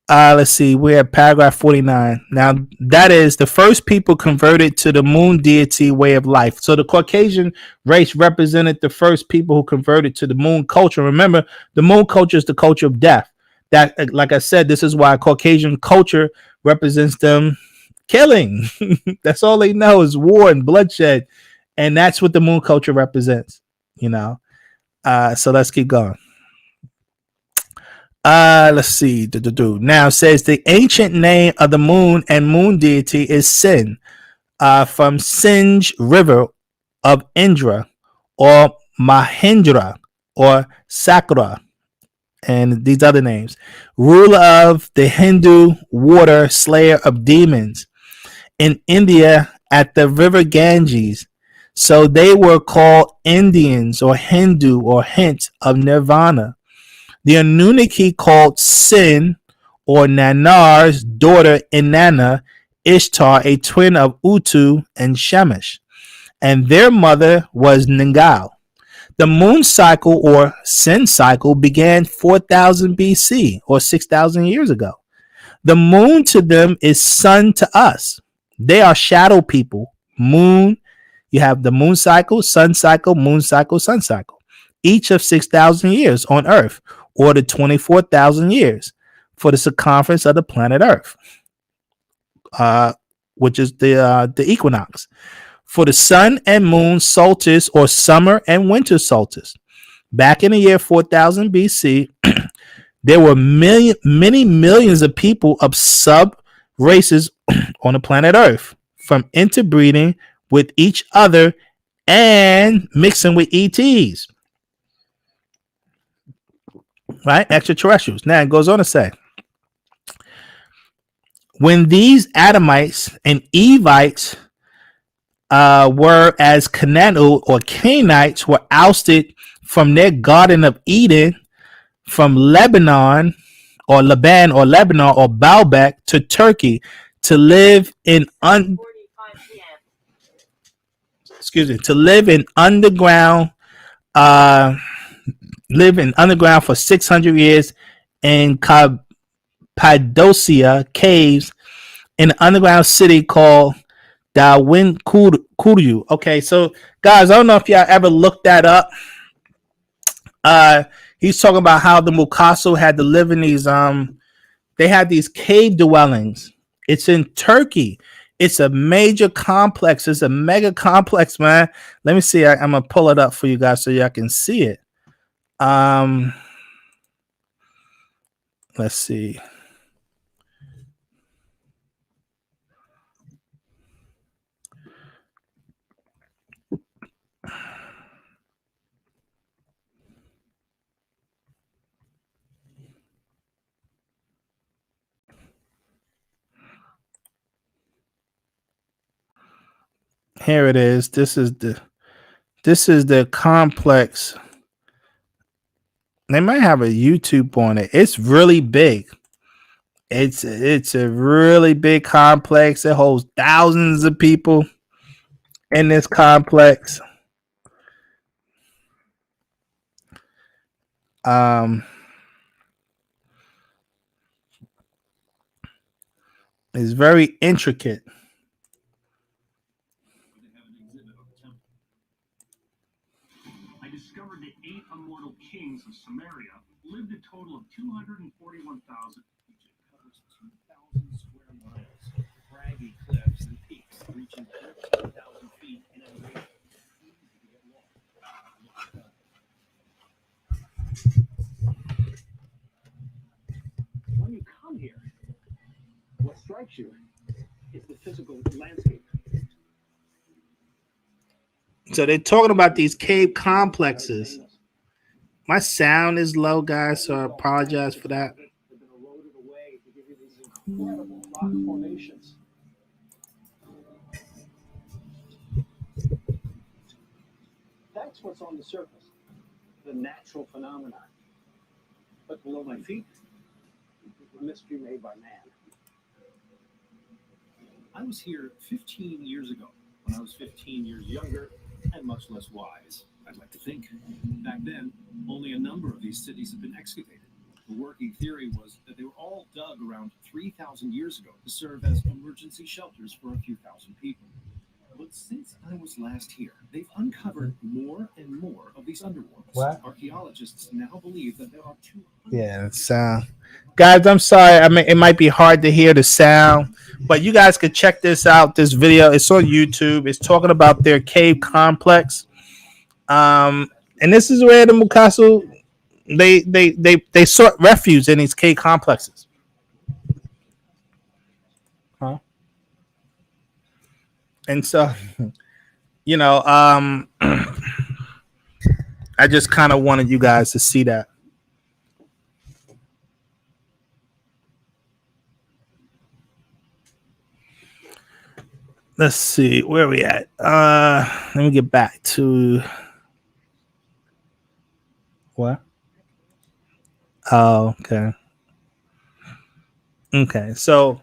Let's see. We're at paragraph 49. Now, that is the first people converted to the moon deity way of life. So the Caucasian race represented the first people who converted to the moon culture. Remember, the moon culture is the culture of death. That, like I said, this is why Caucasian culture represents them killing. That's all they know is war and bloodshed. And that's what the moon culture represents, So let's keep going. Let's see. Now it says the ancient name of the moon and moon deity is Sin, from Sinj River of Indra, or Mahendra, or Sakra, and these other names. Ruler of the Hindu water, slayer of demons. In India at the river Ganges. So they were called Indians or Hindu or hint of Nirvana. The Anunnaki called Sin or Nanar's daughter Inanna, Ishtar, a twin of Utu and Shemesh, and their mother was Ningal. The moon cycle or Sin cycle began 4000 BC or 6,000 years ago. The moon to them is sun to us. They are shadow people. Moon, you have the moon cycle, sun cycle, sun cycle. each of 6,000 years on Earth, or the 24,000 years for the circumference of the planet Earth, which is the equinox. For the sun and moon solstice, or summer and winter solstice. Back in the year 4000 BC, there were many millions of people of sub races on the planet Earth, from interbreeding with each other and mixing with ETs, right? Extraterrestrials. Now it goes on to say, when these Adamites and Evites were as Canaanite or Canaanites were ousted from their Garden of Eden, from Lebanon or Baalbek to Turkey, to live in underground for 600 years in Cappadocia caves, in an underground city called Dawin Kuryu. Okay, so guys, I don't know if y'all ever looked that up. He's talking about how the Mukasu had to live in these they had these cave dwellings. It's in Turkey. It's a major complex. It's a mega complex, man. Let me see. I'm gonna pull it up for you guys so y'all can see it. Let's see. Here it is. This is the complex. They might have a YouTube on it. It's really big. It's a really big complex. It holds thousands of people in this complex. It's very intricate. I discovered the 8 immortal kings of Samaria lived a total of 241,000. Egypt covers 2,000 square miles, craggy cliffs and peaks reaching 13,000 feet in elevation. Easy to get lost. When you come here, what strikes you is the physical landscape. So they're talking about these cave complexes. My sound is low, guys, so I apologize for that. They've been eroded away to give you these incredible rock formations. That's what's on the surface, the natural phenomenon. But below my feet, the mystery made by man. I was here 15 years ago, when I was 15 years younger and much less wise, I'd like to think. Back then, only a number of these cities had been excavated. The working theory was that they were all dug around 3,000 years ago to serve as emergency shelters for a few thousand people. But since I was last here, they've uncovered more and more of these underworlds. What? Archaeologists now believe that there are 200. Yeah, it's guys, I'm sorry. I mean, it might be hard to hear the sound, but you guys could check this out. This video, it's on YouTube. It's talking about their cave complex. And this is where the Mukasu they sought refuge in these cave complexes. Huh? And so, you know, I just kind of wanted you guys to see that. Let's see where we at. Let me get back to what? Oh, okay. Okay, so,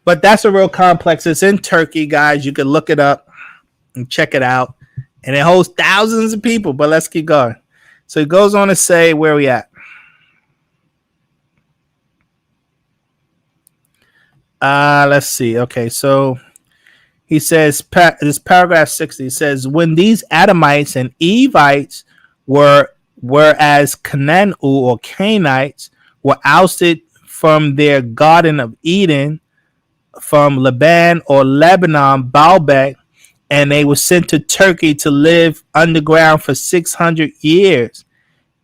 but that's a real complex. It's in Turkey, guys. You can look it up and check it out. And it holds thousands of people, but let's keep going. So it goes on to say where we at. Let's see. Okay, so he says, this paragraph 60 says, when these Adamites and Evites were whereas Canaan or Canaanites were ousted from their Garden of Eden from Laban or Lebanon, Baalbek, and they were sent to Turkey to live underground for 600 years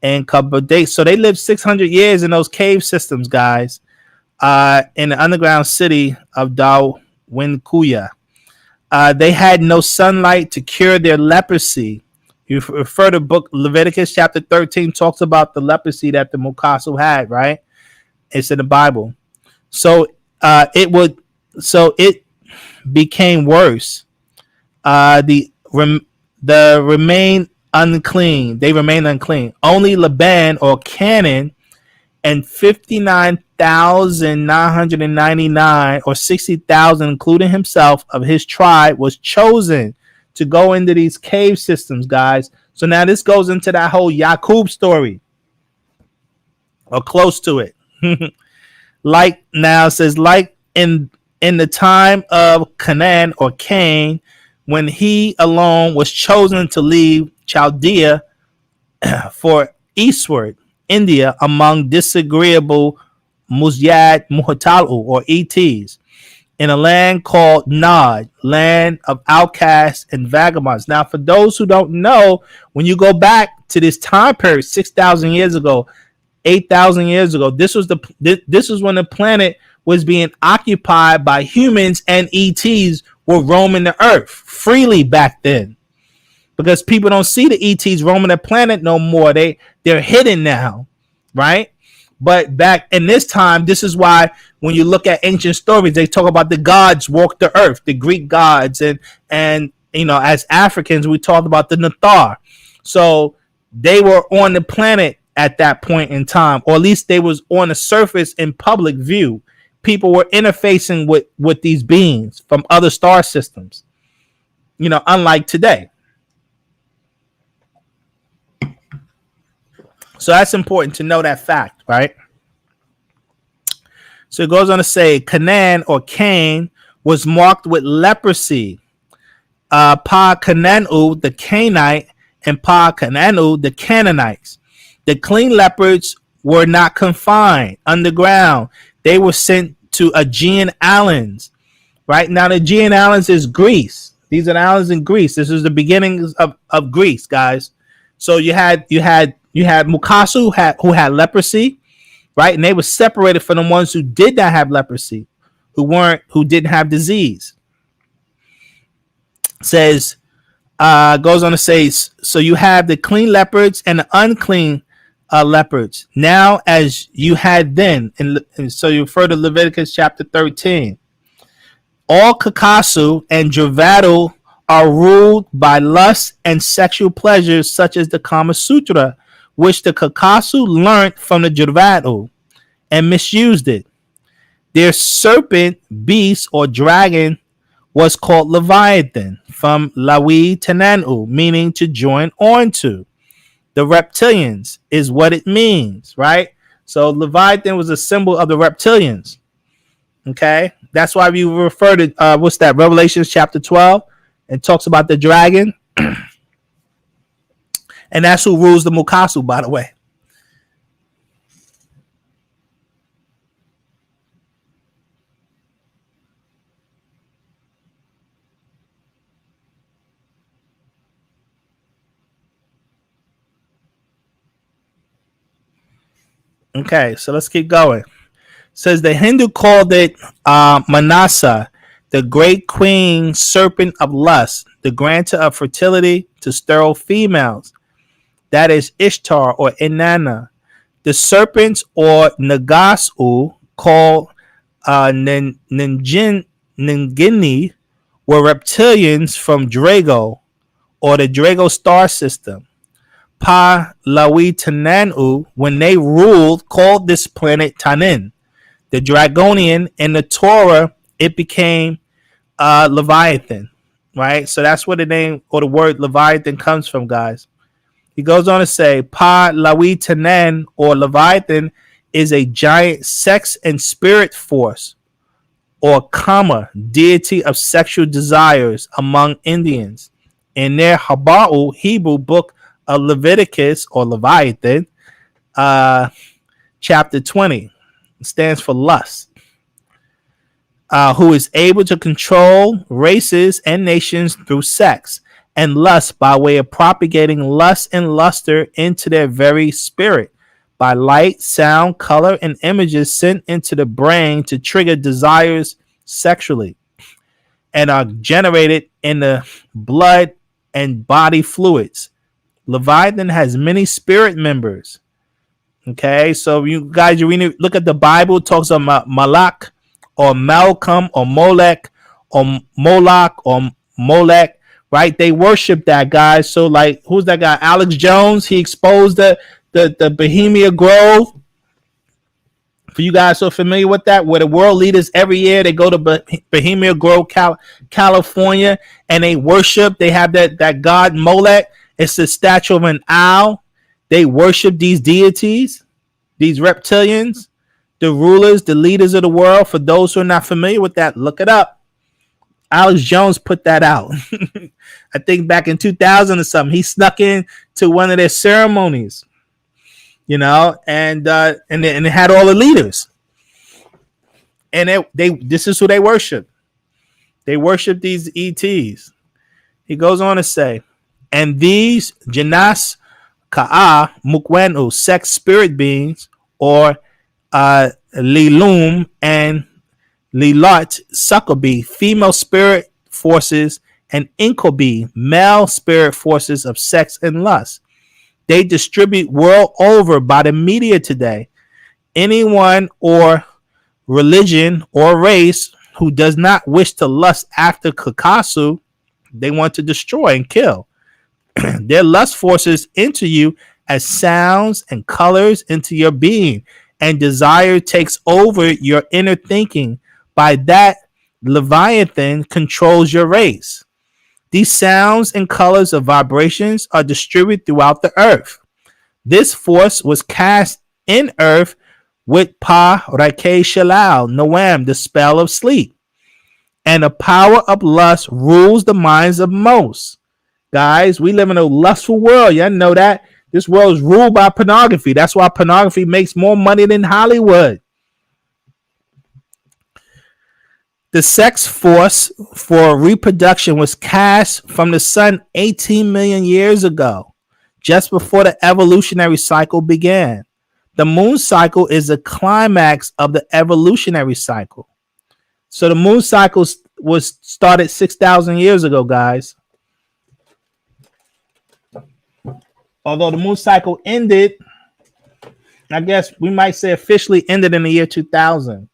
and Cappadocia. So they lived 600 years in those cave systems, guys, in the underground city of Dawinkuya. They had no sunlight to cure their leprosy. You refer to book Leviticus chapter 13 talks about the leprosy that the Mukasu had, right? It's in the Bible. So it became worse. The remain unclean. They remain unclean. Only Laban or Canaan and 59,999 or 60,000, including himself, of his tribe was chosen to go into these cave systems, guys. So now this goes into that whole Yaqub story, or close to it. Like now it says, like in the time of Canaan or Cain, when he alone was chosen to leave Chaldea for eastward India among disagreeable Muzyad Muhatalu or ETs in a land called Nod, land of outcasts and vagabonds. Now, for those who don't know, when you go back to this time period, 6,000 years ago, 8,000 years ago, this was when the planet was being occupied by humans, and ETs were roaming the earth freely back then. Because people don't see the ETs roaming the planet no more. They're hidden now, right? But back in this time, this is why when you look at ancient stories, they talk about the gods walk the earth, the Greek gods, and you know, as Africans, we talked about the Nathar. So they were on the planet at that point in time, or at least they was on the surface in public view. People were interfacing with these beings from other star systems, you know, unlike today. So that's important to know that fact, right? So it goes on to say Canaan or Cain was marked with leprosy. Pa Canaanu, the Canaanite, and Pa Canaanu, the Canaanites. The clean leopards were not confined underground. They were sent to Aegean islands. Right now, the Aegean islands is Greece. These are the islands in Greece. This is the beginnings of Greece, guys. So you had Mukasu who had leprosy, right? And they were separated from the ones who did not have leprosy, who didn't have disease. Says goes on to say, so you have the clean leopards and the unclean leopards. Now, as you had then, and so you refer to Leviticus chapter 13. All Kakasu and Javadu are ruled by lust and sexual pleasures, such as the Kama Sutra, which the Kakasu learned from the Javadu and misused it. Their serpent, beast, or dragon was called Leviathan, from Lawi Tenanu, meaning to join on to. The reptilians is what it means, right? So Leviathan was a symbol of the reptilians. Okay, that's why we refer to what's that? Revelation chapter 12, and talks about the dragon, and that's who rules the Mukasu, by the way. Okay, so let's keep going. Says the Hindu called it Manasa, the great queen serpent of lust, the grantor of fertility to sterile females. That is Ishtar or Inanna. The serpents or Nagasu, called Ningini, were reptilians from Drago or the Drago star system. Pa Lawi Tananu, when they ruled, called this planet Tanin. The Dragonian in the Torah, it became Leviathan, right? So that's where the name or the word Leviathan comes from, guys. He goes on to say, Pa Lawi Tanan or Leviathan is a giant sex and spirit force, or Kama, deity of sexual desires among Indians. In their Haba'u Hebrew book of Leviticus or Leviathan, chapter 20. It stands for lust. Who is able to control races and nations through sex and lust by way of propagating lust and luster into their very spirit by light, sound, color, and images sent into the brain to trigger desires sexually and are generated in the blood and body fluids. Leviathan has many spirit members. Okay, so you guys, you really look at the Bible, it talks about Malak or Malcolm or Molech or Moloch or Molech, right? They worship that, guys. So, like, who's that guy? Alex Jones. He exposed the Bohemia Grove. For you guys so familiar with that, where the world leaders every year they go to Bohemia Grove, California, and they worship. They have that god Molech. It's the statue of an owl. They worship these deities, these reptilians, the rulers, the leaders of the world. For those who are not familiar with that, look it up. Alex Jones put that out. I think back in 2000 or something. He snuck in to one of their ceremonies, you know, and it had all the leaders. And this is who they worship. They worship these ETs. He goes on to say, and these Janas Ka'a Mukwenu, sex spirit beings, or Lilum and Lilat Succobi, female spirit forces, and Inkobi, male spirit forces of sex and lust. They distribute world over by the media today. Anyone or religion or race who does not wish to lust after Kakasu, they want to destroy and kill. Their lust forces into you as sounds and colors into your being, and desire takes over your inner thinking. By that, Leviathan controls your race. These sounds and colors of vibrations are distributed throughout the earth. This force was cast in earth with Pa Rake Shalal Noam, the spell of sleep. And the power of lust rules the minds of most. Guys, we live in a lustful world. Y'all know that. This world is ruled by pornography. That's why pornography makes more money than Hollywood. The sex force for reproduction was cast from the sun 18 million years ago, just before the evolutionary cycle began. The moon cycle is the climax of the evolutionary cycle. So the moon cycle was started 6,000 years ago, guys. Although the moon cycle ended, I guess we might say officially ended in the year 2000.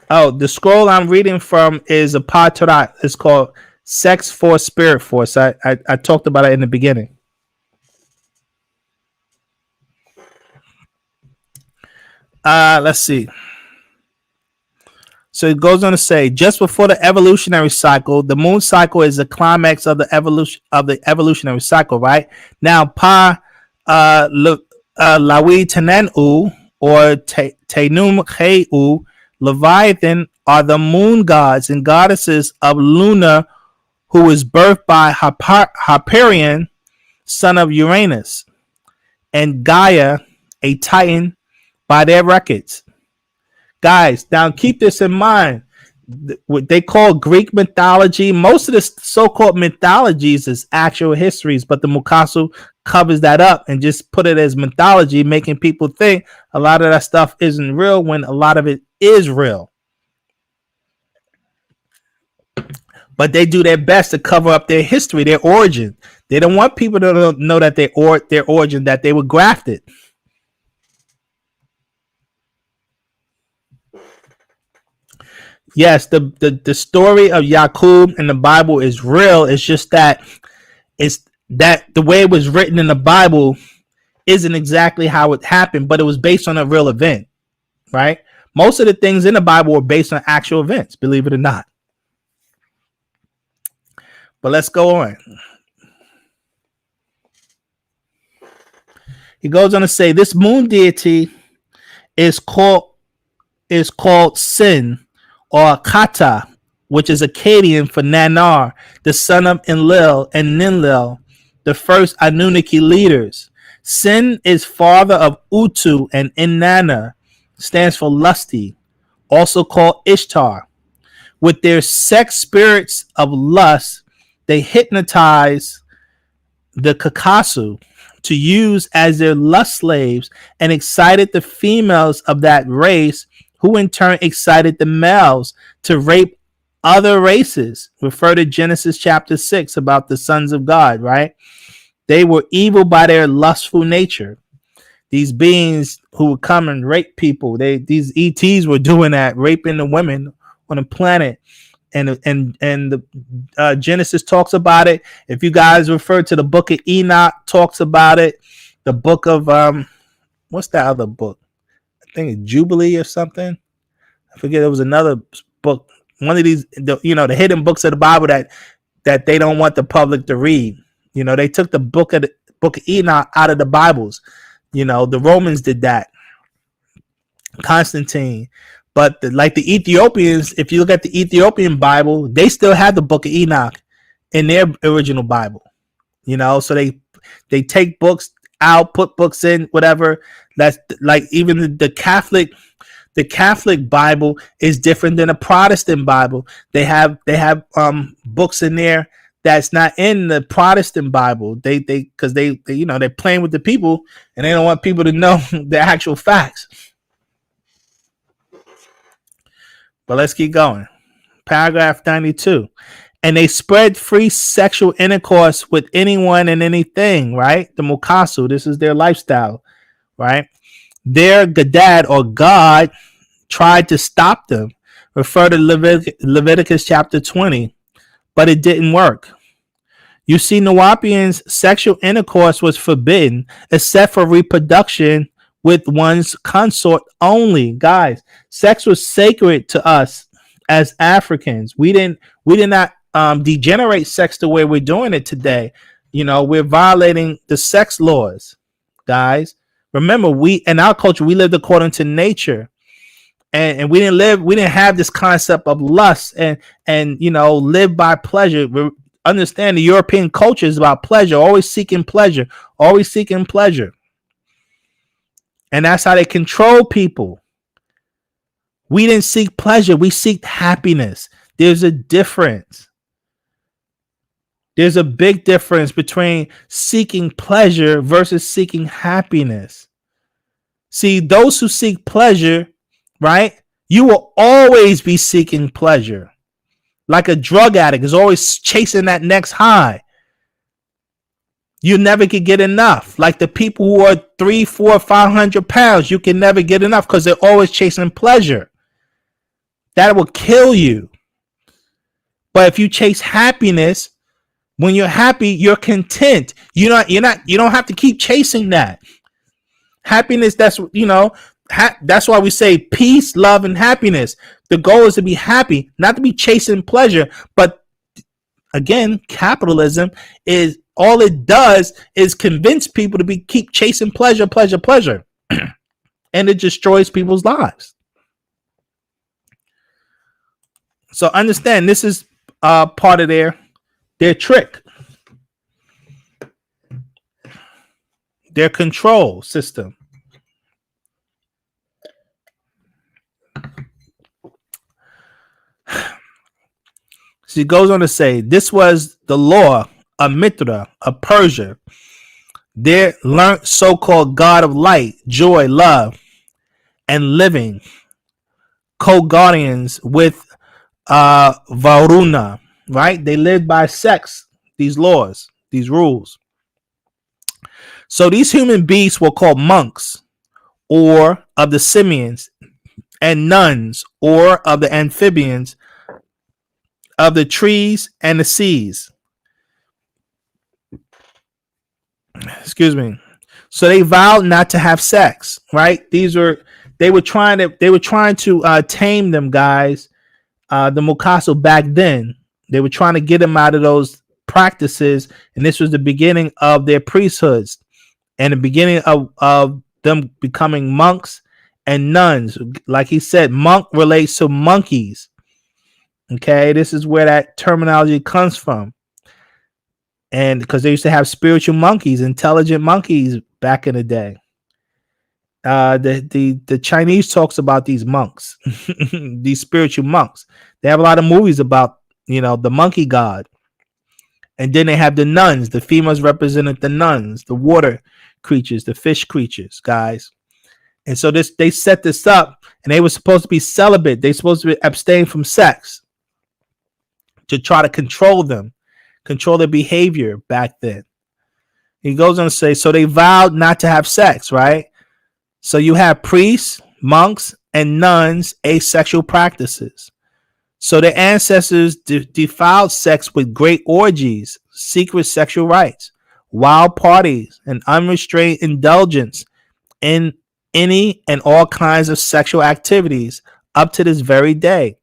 Oh, the scroll I'm reading from is a Patarat. It's called Sex Force, Spirit Force. I talked about it in the beginning. Let's see. So it goes on to say, just before the evolutionary cycle, the moon cycle is the climax of the evolutionary cycle, right? Now, Pa Lawi Tenenu or Tenum Heu, Leviathan are the moon gods and goddesses of Luna, who was birthed by Hyperion, son of Uranus, and Gaia, a Titan, by their records. Guys, now keep this in mind. What they call Greek mythology, most of the so-called mythologies is actual histories, but the Mukasu covers that up and just put it as mythology, making people think a lot of that stuff isn't real when a lot of it is real. But they do their best to cover up their history, their origin. They don't want people to know that their origin, that they were grafted. Yes, the story of Yaqub in the Bible is real. It's just that the way it was written in the Bible isn't exactly how it happened, but it was based on a real event, right? Most of the things in the Bible were based on actual events, believe it or not. But let's go on. He goes on to say, this moon deity is called Sin, or Kata, which is Akkadian for Nanar, the son of Enlil and Ninlil, the first Anunnaki leaders. Sin is father of Utu, and Inanna stands for lusty, also called Ishtar. With their sex spirits of lust, they hypnotize the Kakasu to use as their lust slaves and excited the females of that race, who in turn excited the males to rape other races. Refer to Genesis chapter 6 about the sons of God, right? They were evil by their lustful nature. These beings who would come and rape people, these ETs were doing that, raping the women on the planet. And the Genesis talks about it. If you guys refer to the book of Enoch, talks about it. The book of what's that other book? I think it's Jubilee or something. I forget. There was another book. One of these, the hidden books of the Bible that they don't want the public to read. They took the book of Enoch out of the Bibles. The Romans did that. Constantine. But like the Ethiopians, if you look at the Ethiopian Bible, they still have the book of Enoch in their original Bible. So they take books out, put books in, whatever. That's like even the Catholic Bible is different than a Protestant Bible. They have books in there that's not in the Protestant Bible. Because they're playing with the people and they don't want people to know the actual facts. But let's keep going. Paragraph 92. And they spread free sexual intercourse with anyone and anything, right? The Mukasu, this is their lifestyle, right? Their Gadad or God tried to stop them. Refer to Leviticus chapter 20, but it didn't work. You see, Nuwapians' sexual intercourse was forbidden except for reproduction with one's consort only. Guys, sex was sacred to us as Africans. We did not degenerate sex the way we're doing it today. We're violating the sex laws, guys. Remember, in our culture, we lived according to nature. And we didn't have this concept of lust and live by pleasure. Understand the European culture is about pleasure, always seeking pleasure. And that's how they control people. We didn't seek pleasure. We seeked happiness. There's a difference. There's a big difference between seeking pleasure versus seeking happiness. See, those who seek pleasure, right? You will always be seeking pleasure. Like a drug addict is always chasing that next high. You never can get enough. Like the people who are 300, 400, 500 pounds, you can never get enough because they're always chasing pleasure. That will kill you. But if you chase happiness, when you're happy, you're content. You don't have to keep chasing that. Happiness, that's why we say peace, love, and happiness. The goal is to be happy, not to be chasing pleasure. But again, capitalism is all it does is convince people to keep chasing pleasure, and it destroys people's lives. So understand, this is part of their trick, their control system. So he goes on to say, this was the law of Mithra of Persia. There learned so-called God of light, joy, love, and living, co-guardians with Varuna, right? They lived by sex, these laws, these rules. So these human beings were called monks, or of the simians, and nuns, or of the amphibians, of the trees and the seas. Excuse me. So they vowed not to have sex, right? They were trying to tame them, guys. The Mukaso back then, they were trying to get them out of those practices, and this was the beginning of their priesthoods and the beginning of them becoming monks and nuns. Like he said, monk relates to monkeys. Okay, this is where that terminology comes from. And because they used to have spiritual monkeys, intelligent monkeys back in the day. The Chinese talks about these monks, these spiritual monks. They have a lot of movies about, the monkey god. And then they have the nuns. The females represented the nuns, the water creatures, the fish creatures, guys. And so they set this up, and they were supposed to be celibate. They supposed to abstain from sex to try to control them, control their behavior back then. He goes on to say, so they vowed not to have sex, right? So you have priests, monks, and nuns, asexual practices. So the ancestors defiled sex with great orgies, secret sexual rites, wild parties, and unrestrained indulgence in any and all kinds of sexual activities up to this very day,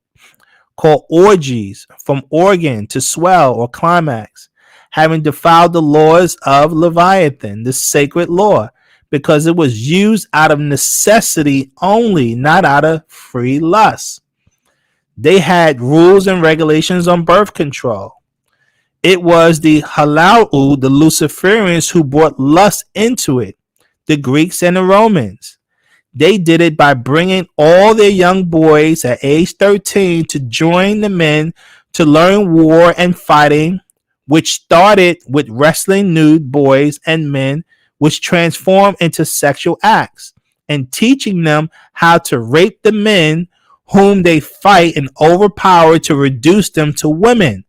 called orgies, from organ to swell or climax, having defiled the laws of Leviathan, the sacred law, because it was used out of necessity only, not out of free lust. They had rules and regulations on birth control. It was the Halalu, the Luciferians, who brought lust into it, the Greeks and the Romans. They did it by bringing all their young boys at age 13 to join the men to learn war and fighting, which started with wrestling nude boys and men, which transformed into sexual acts, and teaching them how to rape the men whom they fight and overpower to reduce them to women,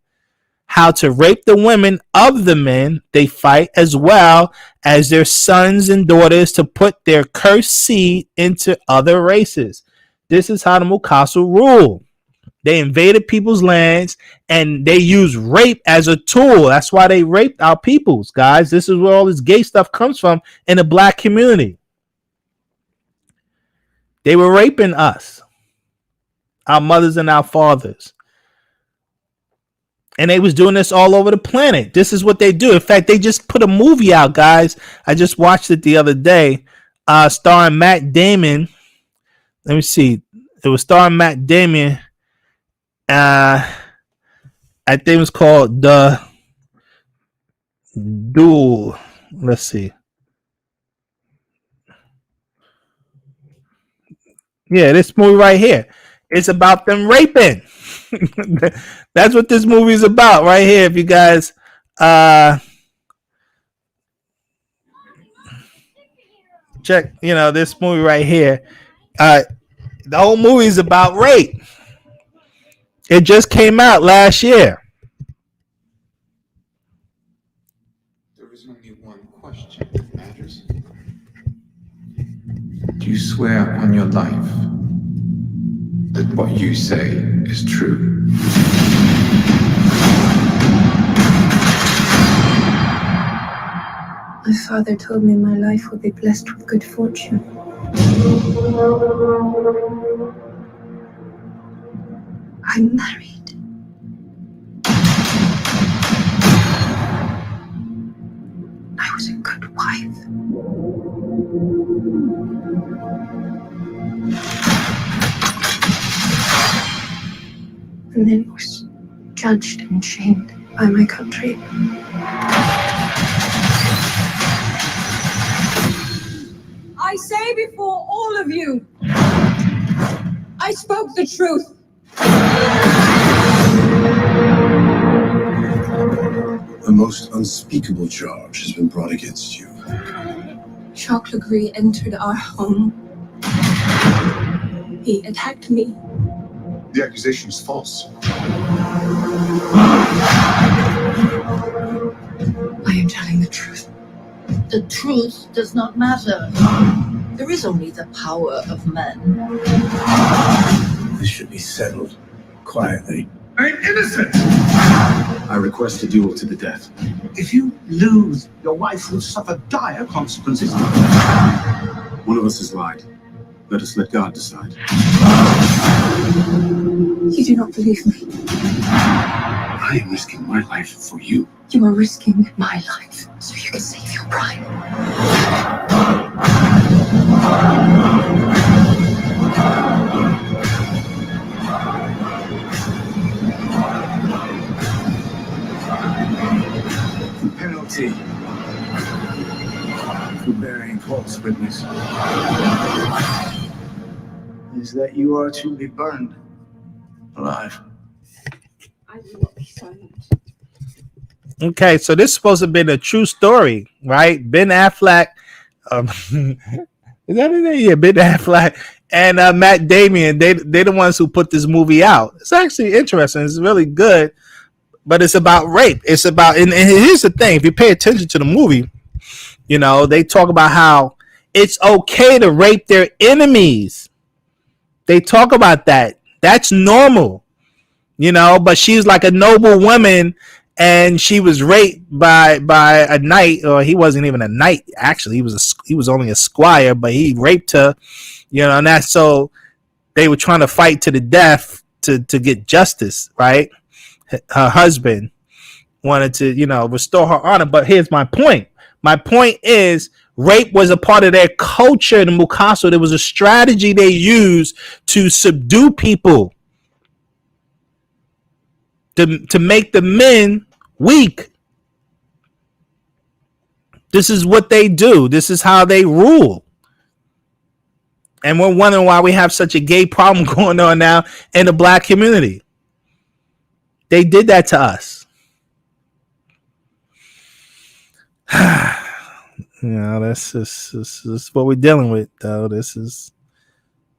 how to rape the women of the men they fight, as well as their sons and daughters, to put their cursed seed into other races. This is how the Mukasu ruled. They invaded people's lands and they used rape as a tool. That's why they raped our peoples, guys. This is where all this gay stuff comes from in the black community. They were raping us, our mothers and our fathers. And they was doing this all over the planet. This is what they do. In fact, they just put a movie out, guys. I just watched it the other day, starring Matt Damon. Let me see. It was starring Matt Damon. I think it was called The Duel. Let's see. Yeah, this movie right here. It's about them raping. That's what this movie is about right here. If you guys check, this movie right here. The whole movie is about rape. It just came out last year. There is only one question that matters. Do you swear on your life that what you say is true? My father told me my life would be blessed with good fortune. I'm married. I was a good wife. And then was judged and shamed by my country. I say before all of you, I spoke the truth. A most unspeakable charge has been brought against you. Jacques Legris entered our home. He attacked me. The accusation is false. I am telling the truth. The truth does not matter. There is only the power of men. This should be settled quietly. I'm innocent! I request a duel to the death. If you lose, your wife will suffer dire consequences. One of us has lied. Let us let God decide. You do not believe me. I am risking my life for you. You are risking my life so you can save your pride. guilty for bearing false witness is that you are to be burned alive. I will not be silent. Okay, so this is supposed to have been a true story, right? Ben Affleck, is that his name? Yeah, Ben Affleck and Matt Damon. They're the ones who put this movie out. It's actually interesting. It's really good, but it's about rape. It's about, and here's the thing: if you pay attention to the movie, you know they talk about how it's okay to rape their enemies. They talk about that. That's normal, you know. But she's like a noble woman. And she was raped by a knight, or he wasn't even a knight. Actually, he was only a squire, but he raped her, you know. And that's so they were trying to fight to the death to get justice, right? Her husband wanted to, you know, restore her honor. But here's my point. My point is, rape was a part of their culture in Mukaso. There was a strategy they used to subdue people. To make the men weak. This is what they do. This is how they rule. And we're wondering why we have such a gay problem going on now in the black community. They did that to us. You know, this is what we're dealing with, though. This is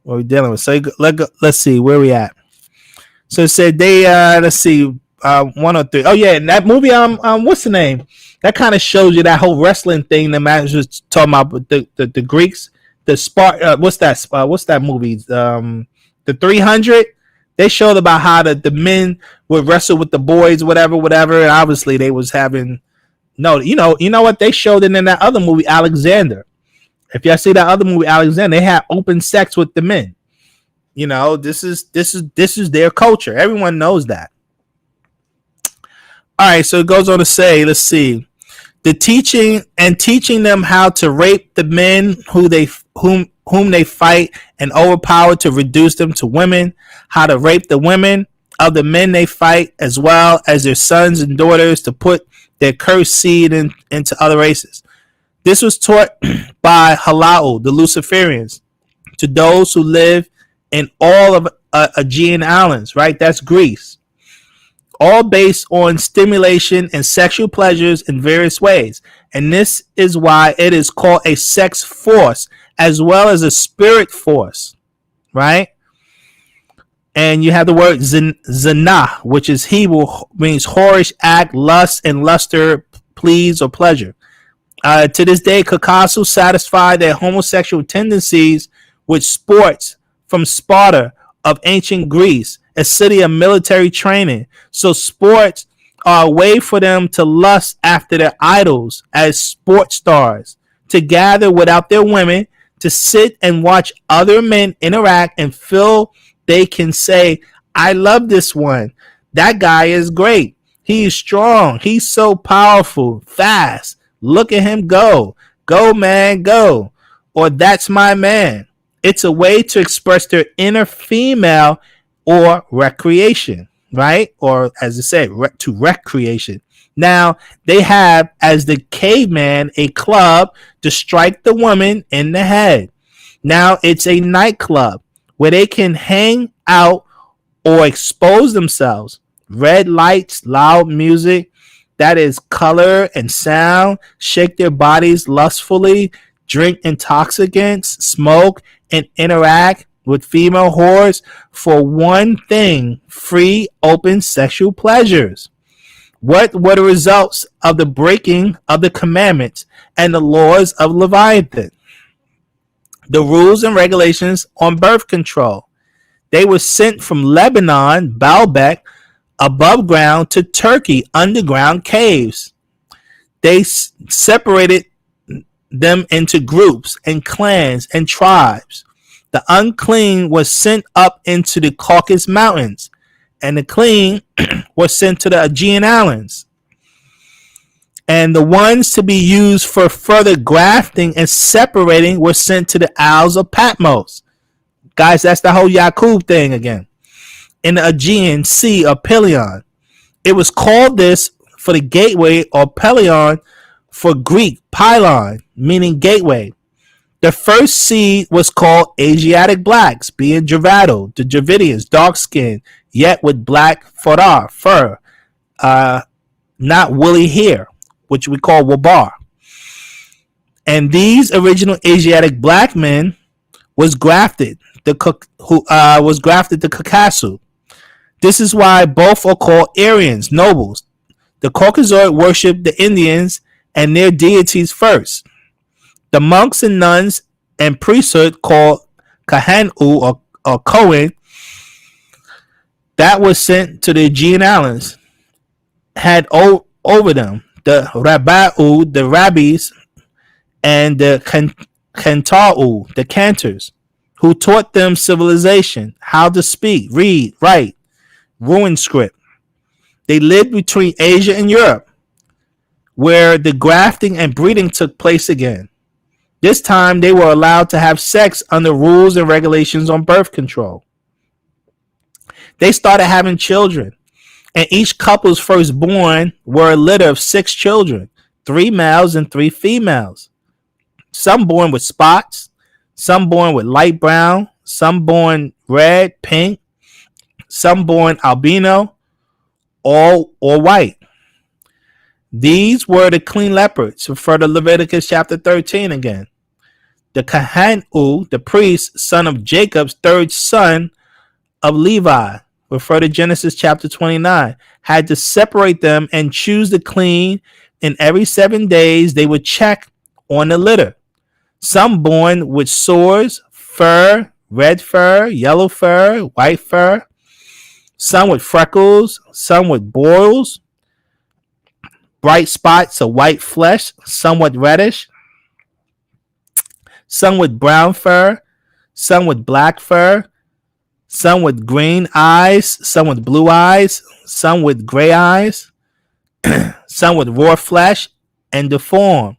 what we're dealing with. So let's see where we at. So it said they let's see 103. Oh yeah, and that movie what's the name? That kind of shows you that whole wrestling thing that Matt was talking about with the Greeks, the what's that movie? The 300. They showed about how the men would wrestle with the boys, whatever, and obviously they was having you know what they showed in that other movie, Alexander. If y'all see that other movie, Alexander, they had open sex with the men. You know, this is their culture. Everyone knows that. All right, so it goes on to say, let's see, teaching them how to rape the men whom they fight and overpower to reduce them to women, how to rape the women of the men they fight, as well as their sons and daughters, to put their cursed seed into other races. This was taught by Halal, the Luciferians, to those who live in all of Aegean islands, right? That's Greece. All based on stimulation and sexual pleasures in various ways. And this is why it is called a sex force as well as a spirit force, right? And you have the word zina, which is Hebrew, means whorish act, lust, and luster, please, or pleasure. To this day, Kakasu satisfy their homosexual tendencies with sports from Sparta of ancient Greece, a city of military training. So sports are a way for them to lust after their idols as sports stars, to gather without their women, to sit and watch other men interact and feel they can say, I love this one. That guy is great. He is strong. He's so powerful, fast. Look at him go. Go, man, go. Or that's my man. It's a way to express their inner female or recreation, right? Or as I said, to recreation. Now, they have, as the caveman, a club to strike the woman in the head. Now, it's a nightclub where they can hang out or expose themselves. Red lights, loud music, that is color and sound, shake their bodies lustfully, drink intoxicants, smoke, and interact with female whores for one thing: free, open sexual pleasures. What were the results of the breaking of the commandments and the laws of Leviathan? The rules and regulations on birth control. They were sent from Lebanon, Baalbek, above ground, to Turkey, underground caves. They separated them into groups and clans and tribes. The unclean was sent up into the Caucasus Mountains, and the clean was sent to the Aegean Islands. And the ones to be used for further grafting and separating were sent to the Isles of Patmos. Guys, that's the whole Yakub thing again. In the Aegean Sea of Pelion. It was called this for the gateway or Pelion for Greek pylon, meaning gateway. The first seed was called Asiatic blacks, being Dravado, the Dravidians, dark skin, yet with black fur, not woolly hair, which we call Wabar. And these original Asiatic black men was grafted to Caucasus. This is why both are called Aryans, nobles. The Caucasoid worshipped the Indians and their deities first. The monks and nuns and priesthood called Kahanu or Cohen that was sent to the Aegean Islands had over them the Rabba'u, the rabbis, and the Kanta'u, the cantors, who taught them civilization, how to speak, read, write, rune script. They lived between Asia and Europe, where the grafting and breeding took place again. This time, they were allowed to have sex under rules and regulations on birth control. They started having children, and each couple's firstborn were a litter of 6 children, 3 males and 3 females. Some born with spots, some born with light brown, some born red, pink, some born albino, or white. These were the clean leopards, refer to Leviticus chapter 13 again. The Kahanu, the priest, son of Jacob's third son of Levi, refer to Genesis chapter 29, had to separate them and choose the clean, and every 7 days they would check on the litter. Some born with sores, fur, red fur, yellow fur, white fur, some with freckles, some with boils, bright spots of white flesh, somewhat reddish, some with brown fur, some with black fur, some with green eyes, some with blue eyes, some with gray eyes, some with raw flesh and deformed.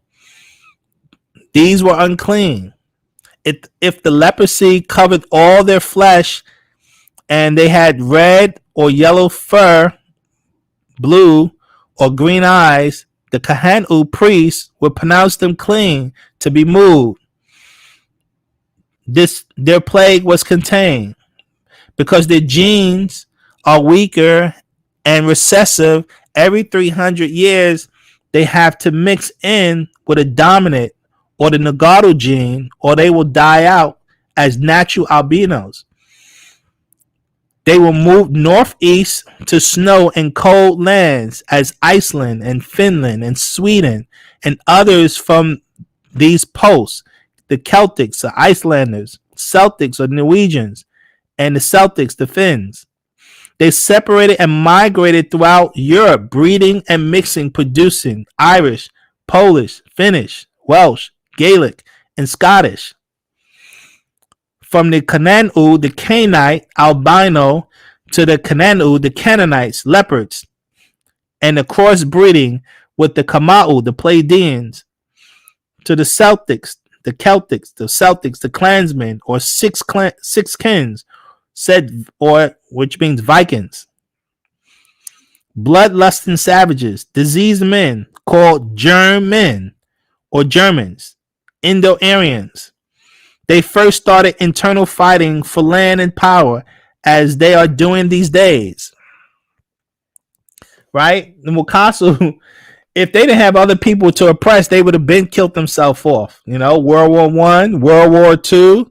These were unclean. If the leprosy covered all their flesh and they had red or yellow fur, blue or green eyes, the Kahanu priest would pronounce them clean to be moved. Their plague was contained because their genes are weaker and recessive. Every 300 years, they have to mix in with a dominant or the Nagado gene, or they will die out as natural albinos. They will move northeast to snow and cold lands as Iceland and Finland and Sweden and others from these posts. The Celtics are Icelanders, Celtics are Norwegians, and the Celtics, the Finns. They separated and migrated throughout Europe, breeding and mixing, producing Irish, Polish, Finnish, Welsh, Gaelic, and Scottish. From the Kananu, the Canaanite, albino, to the Kananu, the Canaanites, leopards, and the crossbreeding with the Kamau, the Pleiadians, to the Celtics, the clansmen, or six kins, said, or which means Vikings. Bloodlusting savages, diseased men called germ men or Germans, Indo-Aryans. They first started internal fighting for land and power as they are doing these days. Right? The Mukasu, if they didn't have other people to oppress, they would have been killed themselves off. You know, World War I, World War II.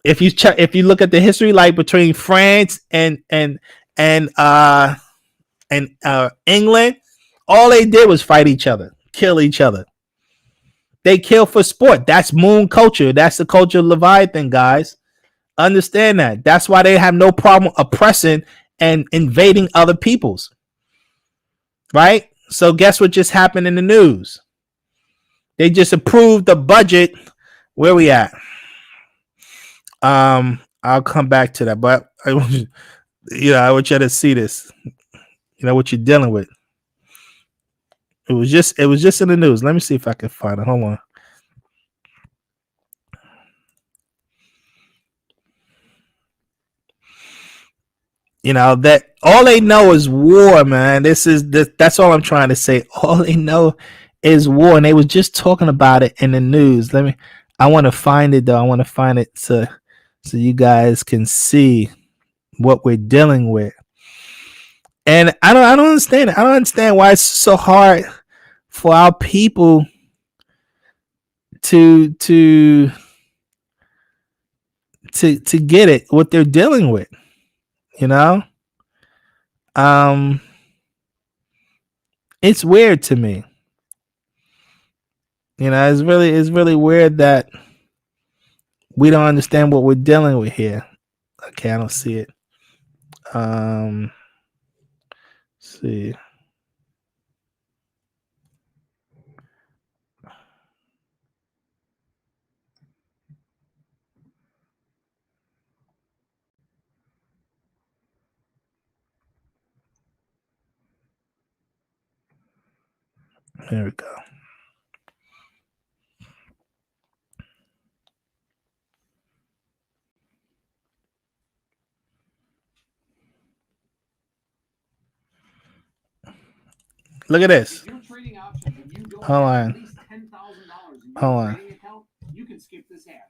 If you look at the history, like between France and England, all they did was fight each other, kill each other. They kill for sport. That's moon culture. That's the culture of Leviathan, guys. Understand that. That's why they have no problem oppressing and invading other peoples. Right? So guess what just happened in the news? They just approved the budget. Where we at? I'll come back to that, but I want you to see this. You know what you're dealing with. It was just in the news. Let me see if I can find it. Hold on. You know that all they know is war, man. That's all I'm trying to say. All they know is war, and they was just talking about it in the news. I want to find it though. I want to find it so you guys can see what we're dealing with. And I don't understand it. I don't understand why it's so hard for our people to get it, what they're dealing with, you know. It's weird to me, you know. It's really weird that we don't understand what we're dealing with here. Okay, I don't see it. Let's see. There we go. Look at this. Hold on. Hold on. You can skip this ad.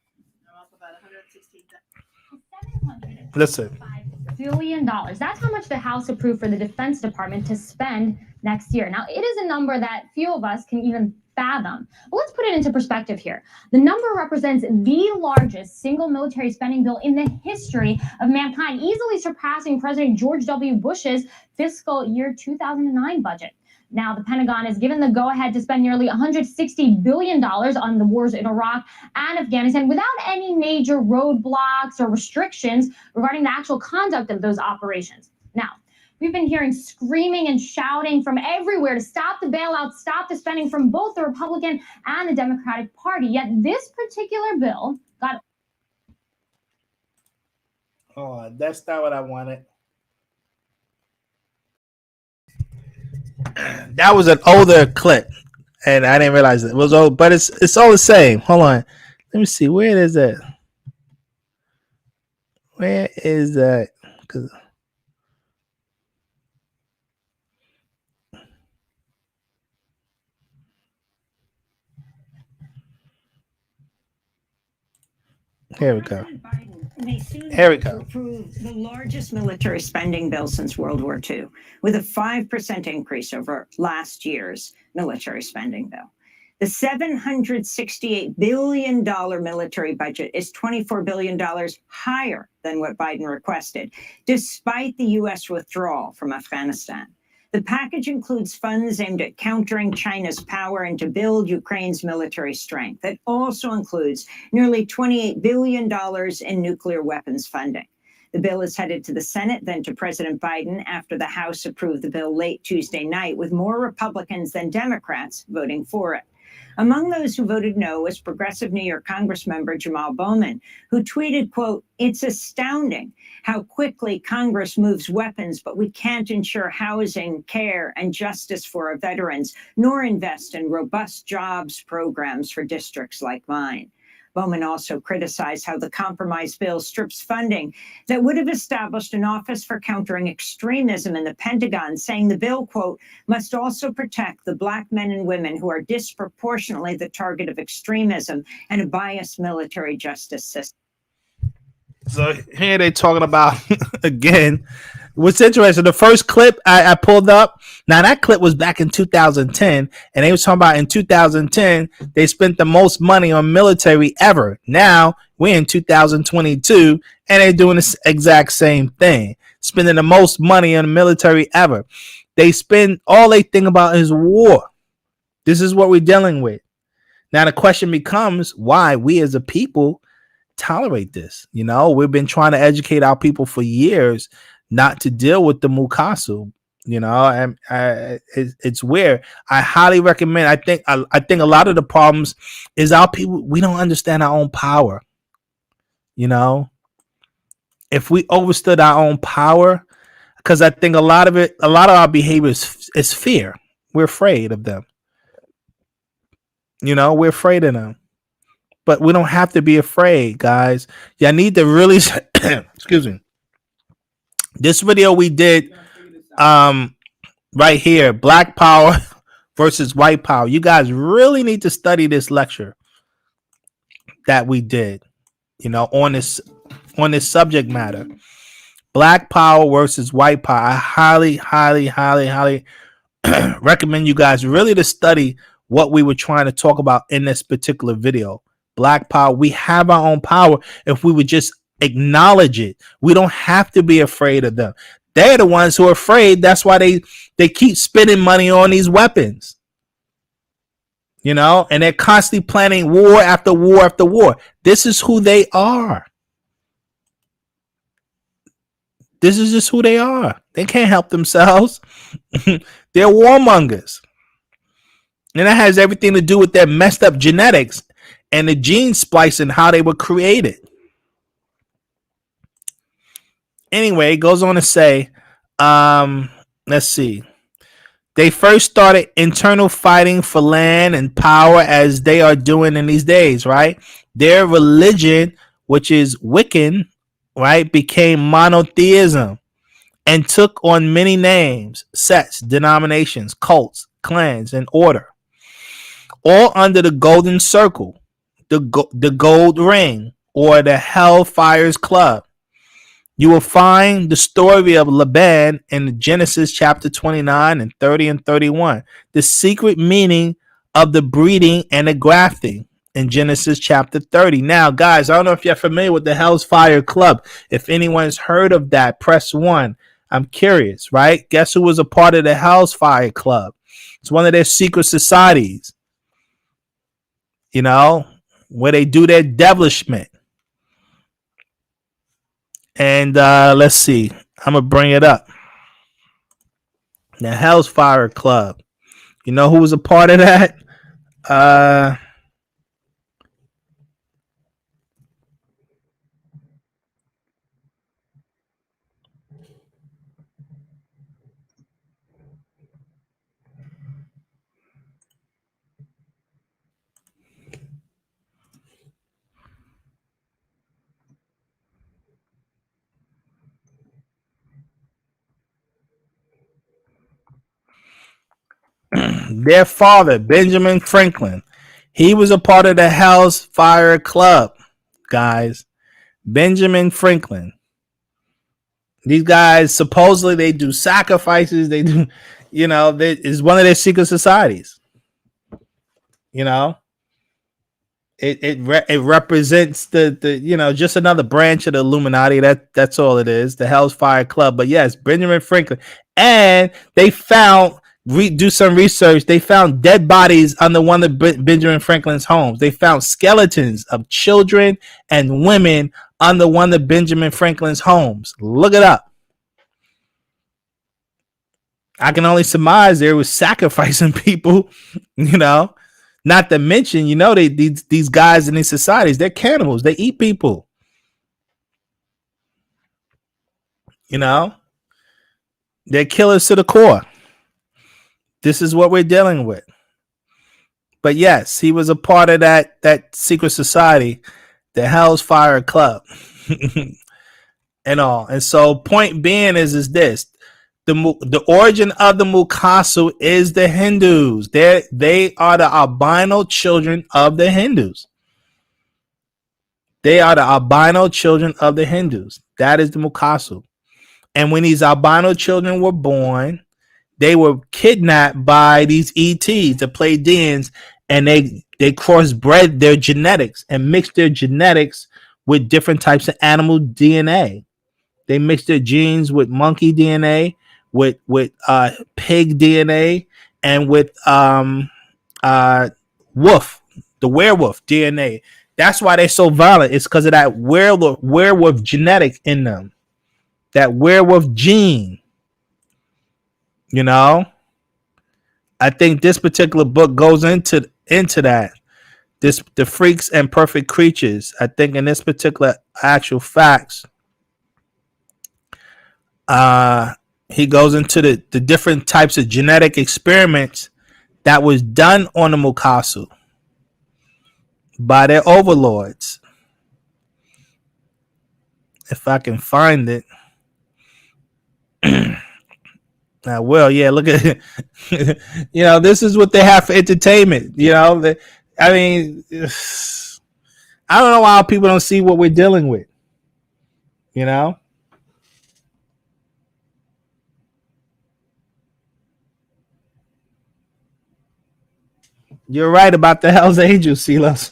Listen. $5 billion. That's how much the House approved for the Defense Department to spend next year. Now, it is a number that few of us can even fathom. But let's put it into perspective here. The number represents the largest single military spending bill in the history of mankind, easily surpassing President George W. Bush's fiscal year 2009 budget. Now, the Pentagon has given the go-ahead to spend nearly $160 billion on the wars in Iraq and Afghanistan without any major roadblocks or restrictions regarding the actual conduct of those operations. Now, we've been hearing screaming and shouting from everywhere to stop the bailout, stop the spending from both the Republican and the Democratic Party. Yet this particular bill got... Oh, that's not what I wanted. That was an older clip, and I didn't realize it was old, but it's all the same. Hold on, let me see, where is that? Where is that? Here we go. Here we go. Approve the largest military spending bill since World War II, with a 5% increase over last year's military spending bill. The $768 billion military budget is $24 billion higher than what Biden requested, despite the U.S. withdrawal from Afghanistan. The package includes funds aimed at countering China's power and to build Ukraine's military strength. It also includes nearly $28 billion in nuclear weapons funding. The bill is headed to the Senate, then to President Biden after the House approved the bill late Tuesday night, with more Republicans than Democrats voting for it. Among those who voted no was progressive New York Congressmember Jamal Bowman, who tweeted, quote, "It's astounding how quickly Congress moves weapons, but we can't ensure housing, care, and justice for our veterans, nor invest in robust jobs programs for districts like mine." Bowman also criticized how the compromise bill strips funding that would have established an office for countering extremism in the Pentagon, saying the bill, quote, "must also protect the Black men and women who are disproportionately the target of extremism and a biased military justice system." So here they talking about, again, what's interesting, the first clip I pulled up, now that clip was back in 2010, and they was talking about in 2010, they spent the most money on military ever. Now we're in 2022, and they're doing the exact same thing, spending the most money on the military ever. They spend, all they think about is war. This is what we're dealing with. Now the question becomes, why we as a people tolerate this? You know, we've been trying to educate our people for years not to deal with the Mukasu, you know, and it's weird. I highly recommend. I think a lot of the problems is our people, we don't understand our own power. You know, if we understood our own power, because I think a lot of our behavior is fear. We're afraid of them. You know, we're afraid of them. But we don't have to be afraid, guys. Y'all need to really, excuse me. This video we did right here, Black Power versus white power. You guys really need to study this lecture that we did, on this subject matter. Black power versus white power. I highly, highly, highly, highly recommend you guys really to study what we were trying to talk about in this particular video. Black power. We have our own power if we would just acknowledge it. We don't have to be afraid of them. They're the ones who are afraid. That's why they keep spending money on these weapons. And they're constantly planning war after war after war. This is who they are. This is just who they are. They can't help themselves. They're warmongers. And that has everything to do with their messed up genetics and the gene splicing, how they were created. Anyway, it goes on to say, let's see. They first started internal fighting for land and power as they are doing in these days, right? Their religion, which is Wiccan, right, became monotheism and took on many names, sects, denominations, cults, clans, and order, all under the golden circle, the gold ring, or the Hellfire's Club. You will find the story of Laban in Genesis chapter 29 and 30 and 31. The secret meaning of the breeding and the grafting in Genesis chapter 30. Now, guys, I don't know if you're familiar with the Hellfire Club. If anyone's heard of that, press 1. I'm curious, right? Guess who was a part of the Hellfire Club? It's one of their secret societies, where they do their devilishment. And let's see. I'm going to bring it up. The Hellfire Club. You know who was a part of that? Their father, Benjamin Franklin. He was a part of the Hellfire Club, guys. Benjamin Franklin. These guys, supposedly, they do sacrifices. They do, it's one of their secret societies. It represents the just another branch of the Illuminati. That's all it is, the Hellfire Club. But yes, Benjamin Franklin. And they found, do some research, they found dead bodies under one of Benjamin Franklin's homes. They found skeletons of children and women under one of Benjamin Franklin's homes. Look it up. I can only surmise they was sacrificing people, Not to mention, these guys in these societies, they're cannibals. They eat people. They're killers to the core. This is what we're dealing with. But yes, he was a part of that secret society, the Hellfire Club, and all. And so, point being is this: the origin of the Mukasu is the Hindus. They are the albino children of the Hindus. They are the albino children of the Hindus. That is the Mukasu. And when these albino children were born, they were kidnapped by these ETs, the Pleiadians, and they crossbred their genetics and mixed their genetics with different types of animal DNA. They mixed their genes with monkey DNA, with pig DNA, and with wolf, the werewolf DNA. That's why they're so violent. It's because of that werewolf genetic in them, that werewolf gene. I think this particular book goes into that. The Freaks and Perfect Creatures. I think in this particular actual facts, he goes into the different types of genetic experiments that was done on the Mukasu by their overlords. If I can find it. Well, yeah, look at this is what they have for entertainment. I mean, I don't know why people don't see what we're dealing with. You know, you're right about the Hell's Angels, Silas.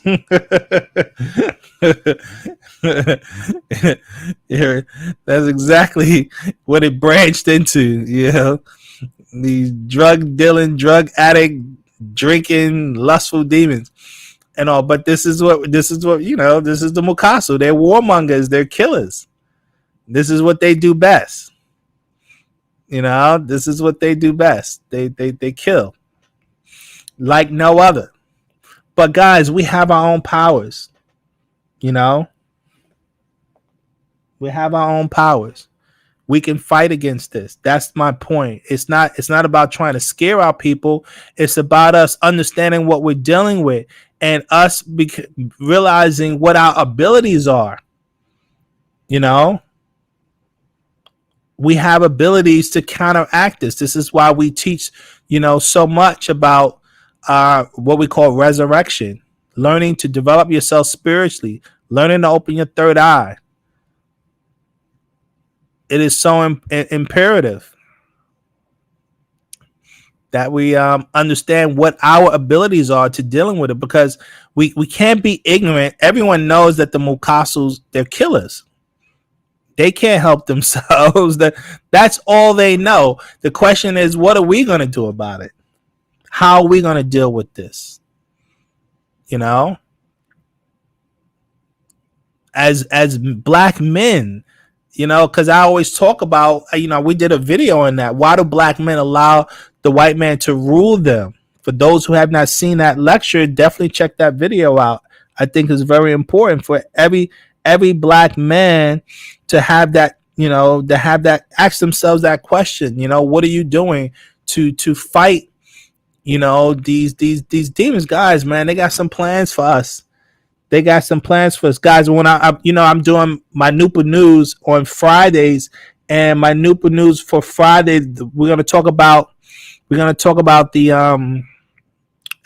Yeah, that's exactly what it branched into. These drug dealing, drug addict, drinking, lustful demons and all. But this is what this is the Mukasu. They're warmongers. They're killers. This is what they do best. This is what they do best. They kill like no other. But guys, we have our own powers. We have our own powers. We can fight against this. That's my point. It's not about trying to scare our people. It's about us understanding what we're dealing with and us realizing what our abilities are. We have abilities to counteract this. This is why we teach, so much about what we call resurrection, learning to develop yourself spiritually, learning to open your third eye. It is so imperative that we understand what our abilities are to dealing with it, because we can't be ignorant. Everyone knows that the Mukasus, they're killers. They can't help themselves. That's all they know. The question is, what are we going to do about it? How are we going to deal with this? As black men, because I always talk about, we did a video on that. Why do black men allow the white man to rule them? For those who have not seen that lecture, definitely check that video out. I think it's very important for every black man to have that, ask themselves that question. What are you doing to fight, these demons? Guys, man, they got some plans for us. Guys. When I'm doing my NoopooH News on Fridays, and my NoopooH News for Friday, we're gonna talk about the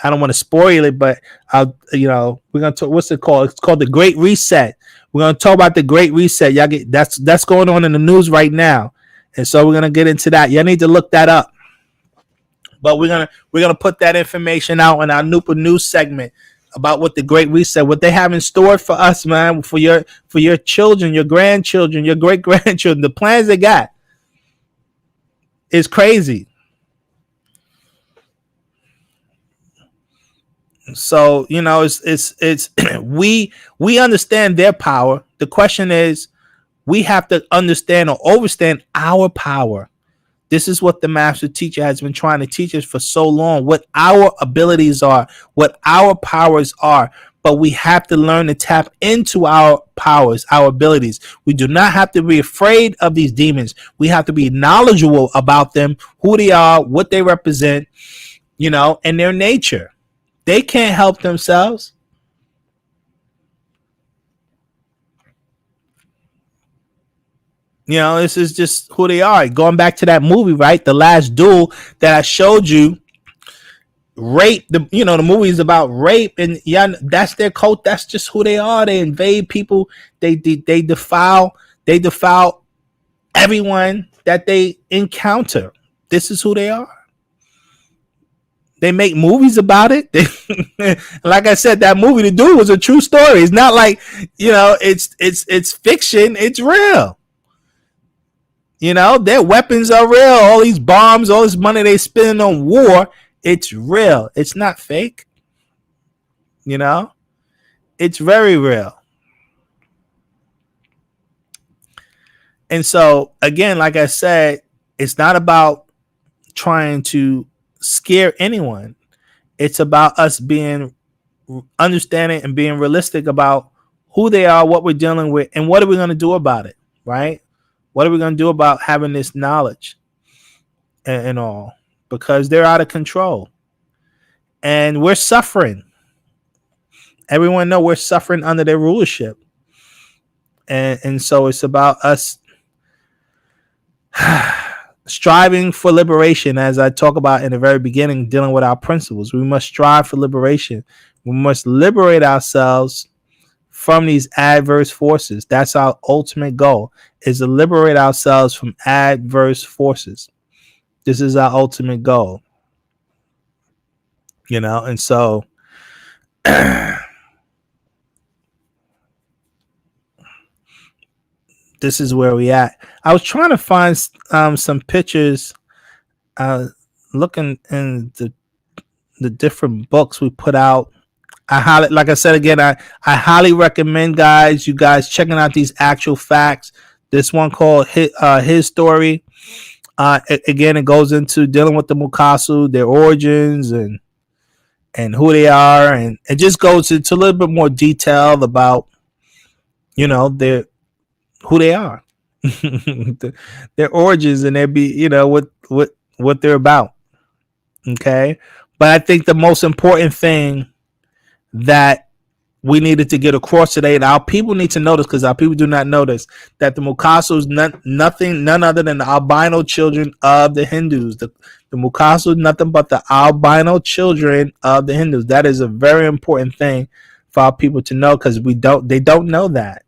I don't want to spoil it, but we're gonna talk. What's it called? It's called the Great Reset. We're gonna talk about the Great Reset. Y'all get that's going on in the news right now, and so we're gonna get into that. Y'all need to look that up. But we're gonna put that information out in our NoopooH News segment about what the Great Reset, what they have in store for us, man, for your children, your grandchildren, your great grandchildren. The plans they got is crazy. So it's we understand their power. The question is, we have to understand or understand our power. This is what the master teacher has been trying to teach us for so long, what our abilities are, what our powers are. But we have to learn to tap into our powers, our abilities. We do not have to be afraid of these demons. We have to be knowledgeable about them, who they are, what they represent, and their nature. They can't help themselves. This is just who they are. Going back to that movie, right? The Last Duel that I showed you. Rape. The movie is about rape, and that's their cult. That's just who they are. They invade people. They defile everyone that they encounter. This is who they are. They make movies about it. Like I said, that movie, The Dude, was a true story. It's not like, it's fiction. It's real. Their weapons are real. All these bombs, all this money they spend on war, it's real. It's not fake. It's very real. And so, again, like I said, it's not about trying to scare anyone. It's about us being understanding and being realistic about who they are, what we're dealing with, and what are we going to do about it, right? What are we going to do about having this knowledge and all? Because they're out of control. And we're suffering. Everyone knows we're suffering under their rulership. And so it's about us striving for liberation, as I talk about in the very beginning, dealing with our principles. We must strive for liberation. We must liberate ourselves from these adverse forces. That's our ultimate goal, is to liberate ourselves from adverse forces. This is our ultimate goal. And so this is where we at. I was trying to find some pictures, looking in the different books we put out. Like I said again, I highly recommend you guys checking out these actual facts. This one called His Story. Again, it goes into dealing with the Mukasu, their origins, and who they are, and it just goes into a little bit more detail about who they are, their origins, and what they're about. Okay, but I think the most important thing that we needed to get across today, and our people need to notice, because our people do not notice, that the Mukasu is none other than the albino children of the Hindus. The Mukasu is nothing but the albino children of the Hindus. That is a very important thing for our people to know, because they don't know that,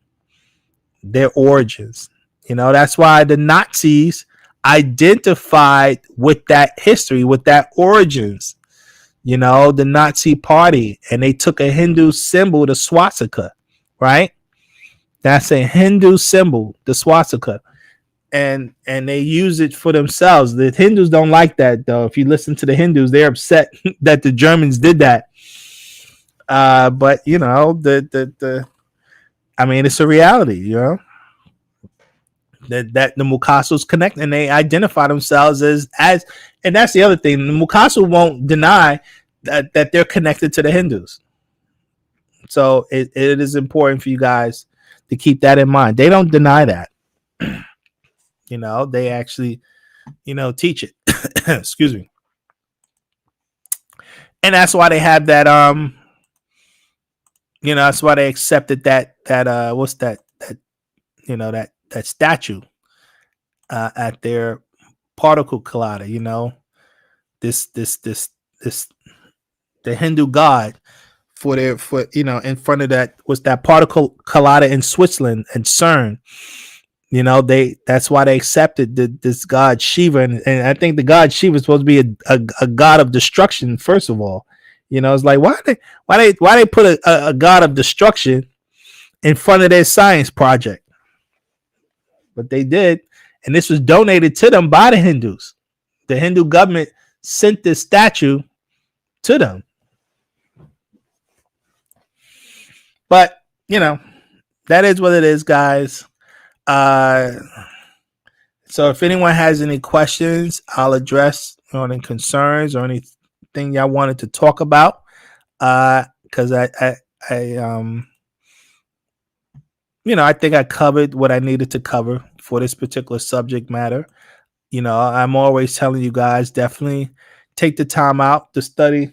their origins. That's why the Nazis identified with that history, with that origins. The Nazi party, and they took a Hindu symbol, the swastika, right? That's a Hindu symbol, the swastika, and they use it for themselves. The Hindus don't like that, though. If you listen to the Hindus, they're upset that the Germans did that. But I mean, it's a reality, that the Mukasus connect, and they identify themselves as, and that's the other thing. The Mukasu won't deny that they're connected to the Hindus. So it is important for you guys to keep that in mind. They don't deny that. They actually, teach it. Excuse me. And that's why they have that. That's why they accepted that what's that that statue at their particle collider. This the Hindu god for in front of that was that particle collider in Switzerland and CERN. That's why they accepted this god Shiva, and I think the god Shiva is supposed to be a god of destruction. First of all, it's like why they put a god of destruction in front of their science project, but they did, and this was donated to them by the Hindus. The Hindu government sent this statue to them. But that is what it is, guys. So if anyone has any questions, I'll address any concerns or anything y'all wanted to talk about. Because I think I covered what I needed to cover for this particular subject matter. I'm always telling you guys, definitely take the time out to study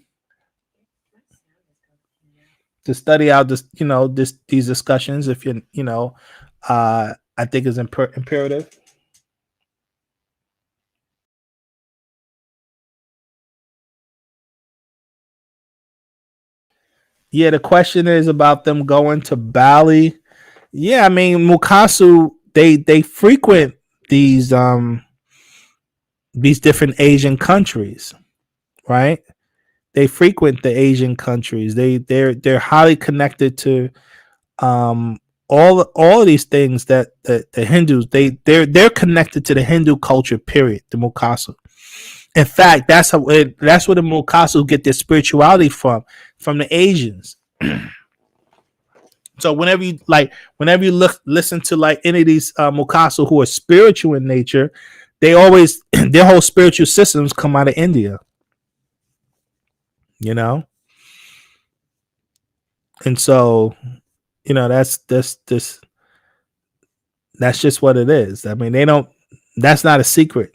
out this, these discussions. If I think is imperative. Yeah, the question is about them going to Bali. Yeah, I mean, Mukasu, they frequent these different Asian countries, right? They frequent the Asian countries. They're highly connected to all of these things that the Hindus, they're connected to the Hindu culture, period, the Mukasu. In fact, that's where the Mukasu get their spirituality from the Asians. So whenever you listen to any of these Mukasu who are spiritual in nature, they always their whole spiritual systems come out of India. And so that's just what it is. I mean, that's not a secret.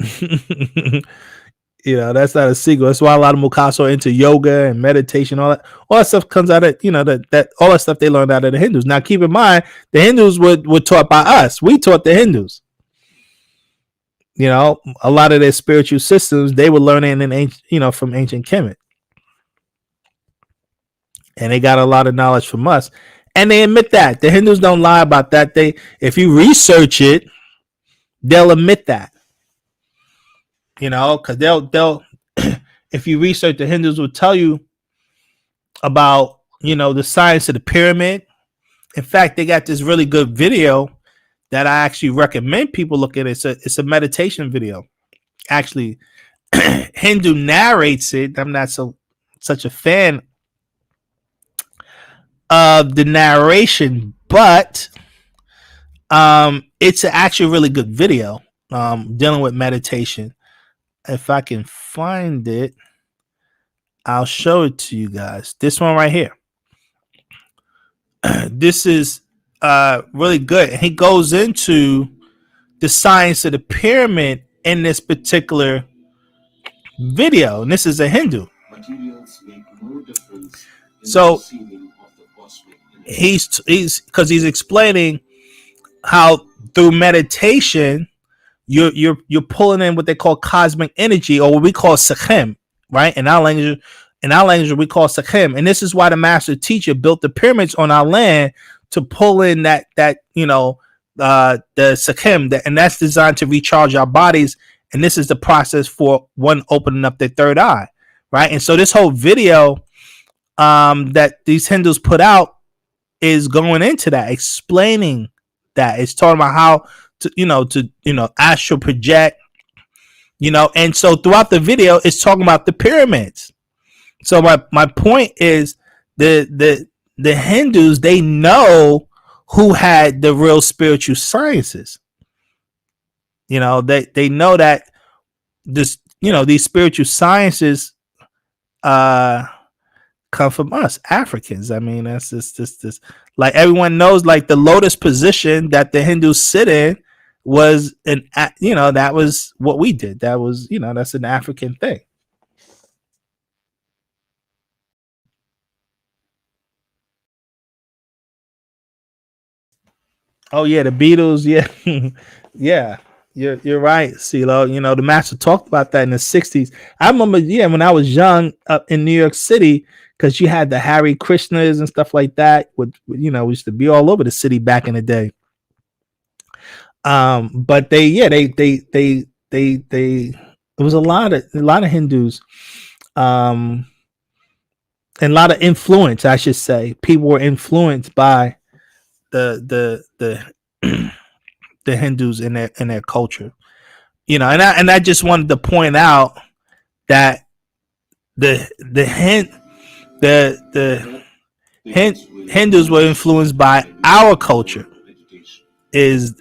That's not a secret. That's why a lot of Mukasu are into yoga and meditation. All that stuff comes out of that all that stuff they learned out of the Hindus. Now keep in mind, the Hindus were taught by us. We taught the Hindus. You know, a lot of their spiritual systems they were learning in ancient, from ancient Kemet, and they got a lot of knowledge from us. And they admit that the Hindus don't lie about that. If you research it, they'll admit that. Because they'll if you research, the Hindus will tell you about the science of the pyramid. In fact, they got this really good video that I actually recommend people look at. It's a meditation video. Actually, Hindu narrates it. I'm not such a fan of the narration, but it's actually a really good video dealing with meditation. If I can find it, I'll show it to you guys. This one right here. This is really good. He goes into the science of the pyramid in this particular video, and this is a Hindu. So he's explaining how through meditation you're pulling in what they call cosmic energy, or what we call sakhem, right? In our language we call sakhem, and this is why the master teacher built the pyramids on our land to pull in that the sakhem, and that's designed to recharge our bodies. And this is the process for one opening up their third eye, right? And so this whole video that these Hindus put out is going into that, explaining that. It's talking about how to astral project, and so throughout the video it's talking about the pyramids. So my point is the Hindus, they know who had the real spiritual sciences. They know that this these spiritual sciences come from us Africans. I mean, that's just like everyone knows, like the lotus position that the Hindus sit in was that was what we did. That was that's an African thing. Oh yeah, the Beatles. Yeah, yeah. You're right, CeeLo. The master talked about that in the 60s. I remember, when I was young up in New York City, because you had the Hare Krishnas and stuff like that. We used to be all over the city back in the day. But there was a lot of Hindus, and a lot of influence, I should say. People were influenced by the Hindus in their culture, and I just wanted to point out that the Hindus were influenced by our culture is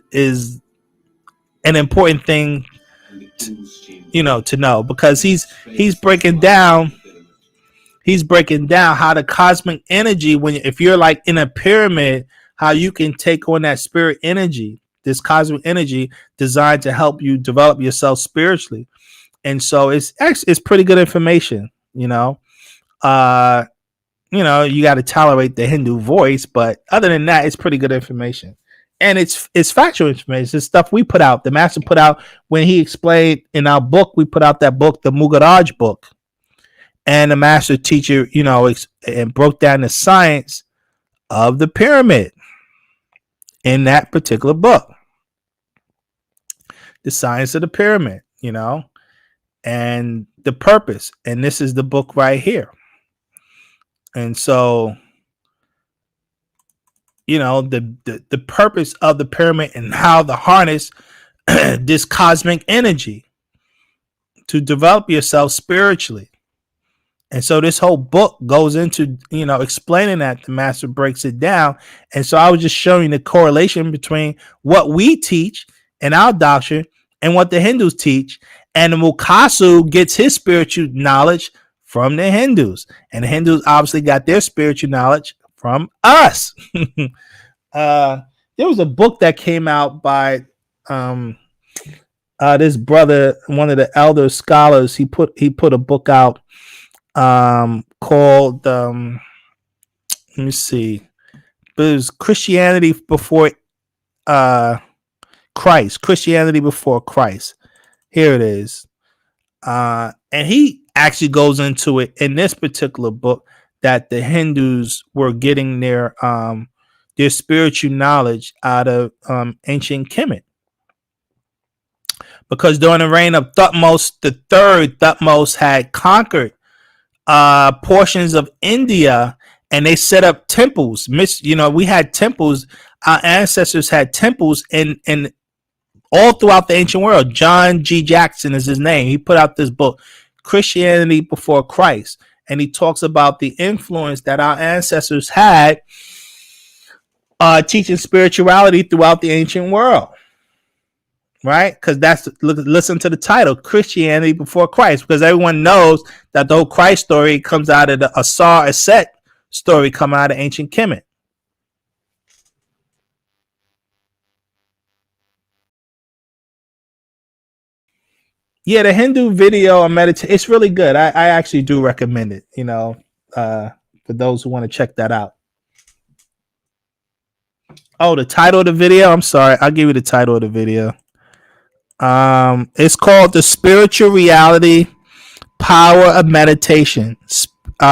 an important thing to know, because he's breaking down how the cosmic energy, if you're like in a pyramid, how you can take on that spirit energy, this cosmic energy designed to help you develop yourself spiritually. And so it's pretty good information. You got to tolerate the Hindu voice, but other than that, it's pretty good information. And it's factual information. It's stuff we put out. The master put out when he explained in our book. We put out that book, the Mugaraj book, and the master teacher, and broke down the science of the pyramid in that particular book, the science of the pyramid, and the purpose. And this is the book right here. And so, the purpose of the pyramid and how to harness this cosmic energy to develop yourself spiritually. And so this whole book goes into, explaining that. The master breaks it down. And so I was just showing the correlation between what we teach in our doctrine and what the Hindus teach. And the Mukasu gets his spiritual knowledge from the Hindus. And the Hindus obviously got their spiritual knowledge from us. There was a book that came out by this brother, one of the elder scholars. He put a book out called let me see, it was Christianity Before Christ. Here it is. And he actually goes into it in this particular book that the Hindus were getting their spiritual knowledge out of ancient Kemet. Because during the reign of Thutmose the third, Thutmose had conquered portions of India, and they set up temples. We had temples. Our ancestors had temples in all throughout the ancient world. John G. Jackson is his name. He put out this book, Christianity Before Christ, and he talks about the influence that our ancestors had teaching spirituality throughout the ancient world. Right? Because listen to the title, Christianity Before Christ, because everyone knows that the whole Christ story comes out of the Asar Aset story coming out of ancient Kemet. Yeah, the Hindu video on meditation, it's really good. I actually do recommend it, for those who want to check that out. Oh, the title of the video? I'm sorry. I'll give you the title of the video. It's called The Spiritual Reality Power of Meditation.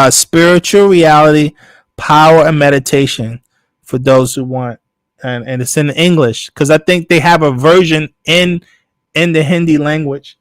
Spiritual Reality Power of Meditation, for those who want. And it's in English, because I think they have a version in the Hindi language.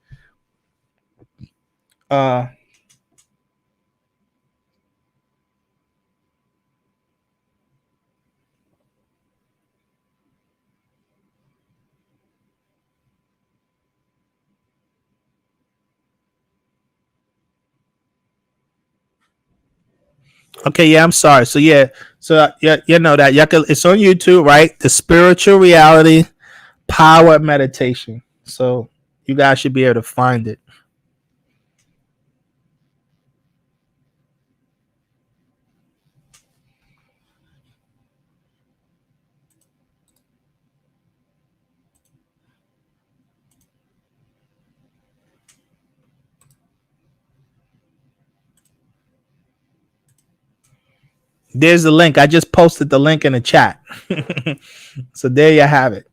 Okay, yeah, I'm sorry. So yeah, you know that it's on YouTube, right? The Spiritual Reality Power of Meditation. So you guys should be able to find it. There's the link. I just posted the link in the chat. So there you have it.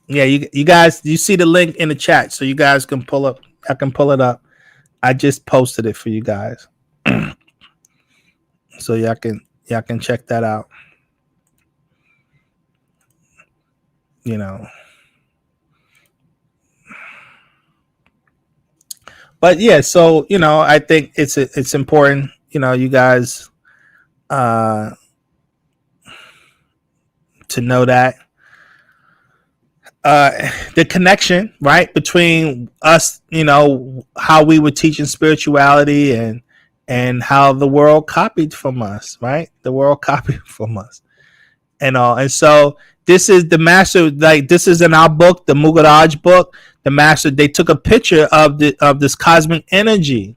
Yeah, you guys, you see the link in the chat, so you guys can pull up. I can pull it up. I just posted it for you guys, so y'all can check that out. But yeah, so I think it's important. You guys to know that the connection, right, between us, how we were teaching spirituality and how the world copied from us, right? The world copied from us and all. And so this is the master, like this is in our book, the Mugaraj book. The master, they took a picture of this cosmic energy,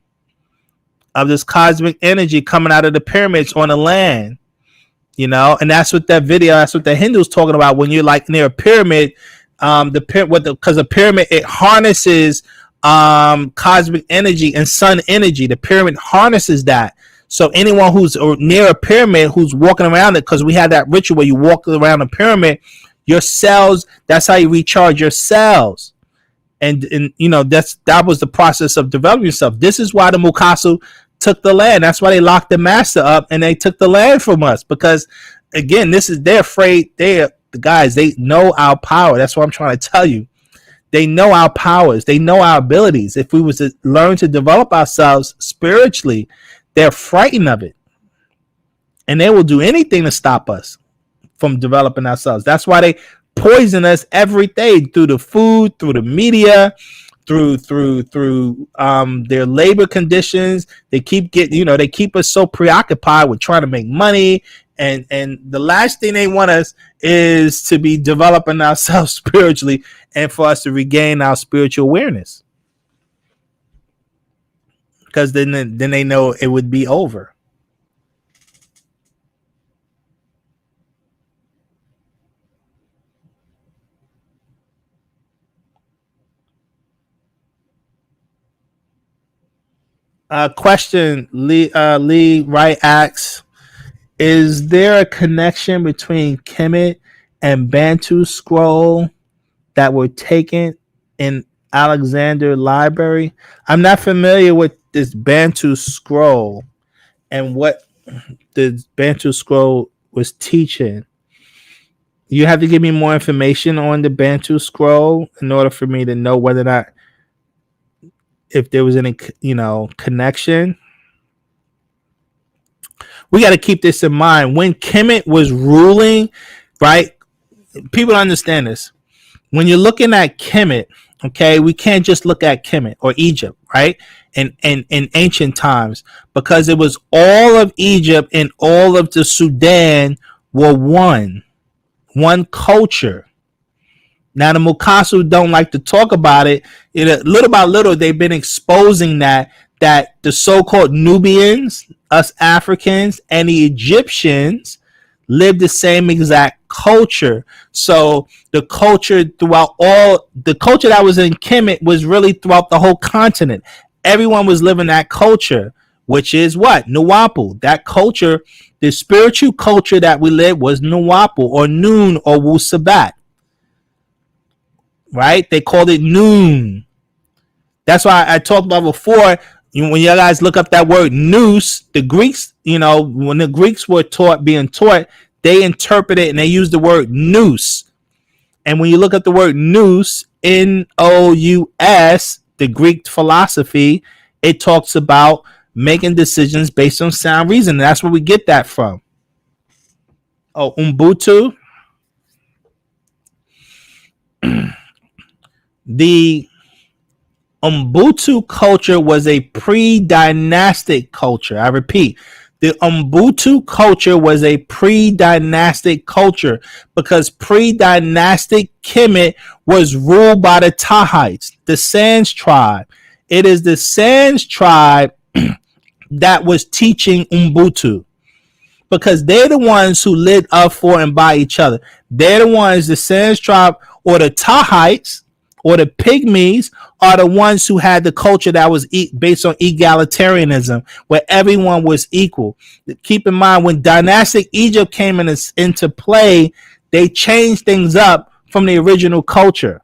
coming out of the pyramids on the land. And that's what that's what the Hindus talking about when you're like near a pyramid. Because the pyramid, it harnesses cosmic energy and sun energy. The pyramid harnesses that. So anyone who's near a pyramid, who's walking around it, because we have that ritual where you walk around a pyramid, your cells, that's how you recharge your cells. And that was the process of developing yourself. This is why the Mukasu took the land. That's why they locked the master up and they took the land from us, because again, they're afraid. The guys, they know our power. That's what I'm trying to tell you. They know our powers. They know our abilities. If we was to learn to develop ourselves spiritually, they're frightened of it, and they will do anything to stop us from developing ourselves. That's why they poison us every day through the food, through the media, through their labor conditions. They keep they keep us so preoccupied with trying to make money, and the last thing they want us is to be developing ourselves spiritually and for us to regain our spiritual awareness, because then they know it would be over. Question Lee Wright asks, is there a connection between Kemet and Bantu scroll that were taken in Alexander Library? I'm not familiar with this Bantu scroll and what the Bantu scroll was teaching. You have to give me more information on the Bantu scroll in order for me to know whether or not if there was any connection. We got to keep this in mind. When Kemet was ruling, right? People understand this. When you're looking at Kemet, okay, we can't just look at Kemet or Egypt, right? In ancient times, because it was all of Egypt and all of the Sudan were one culture. Now the Mukasu don't like to talk about it. Little by little, they've been exposing that the so-called Nubians, us Africans, and the Egyptians lived the same exact culture. So the culture that was in Kemet was really throughout the whole continent. Everyone was living that culture, which is what? Nuwapu. That culture, the spiritual culture that we lived was Nuwapu or Noon or Wu-Sabat. Right? They called it Noon. That's why I talked about before. When you guys look up that word nous, the Greeks, when the Greeks were being taught, they interpreted and they used the word nous. And when you look at the word nous, Nous, the Greek philosophy, it talks about making decisions based on sound reason. And that's where we get that from. Oh, Ubuntu. The Ubuntu culture was a pre-dynastic culture. I repeat, the Ubuntu culture was a pre-dynastic culture because pre-dynastic Kemet was ruled by the Tahites, the Sans tribe. It is the Sans tribe that was teaching Ubuntu because they're the ones who lived up for and by each other. They're the ones, the Sans tribe or the Tahites or the Pygmies are the ones who had the culture that was based on egalitarianism, where everyone was equal. Keep in mind, when dynastic Egypt came into play, they changed things up from the original culture.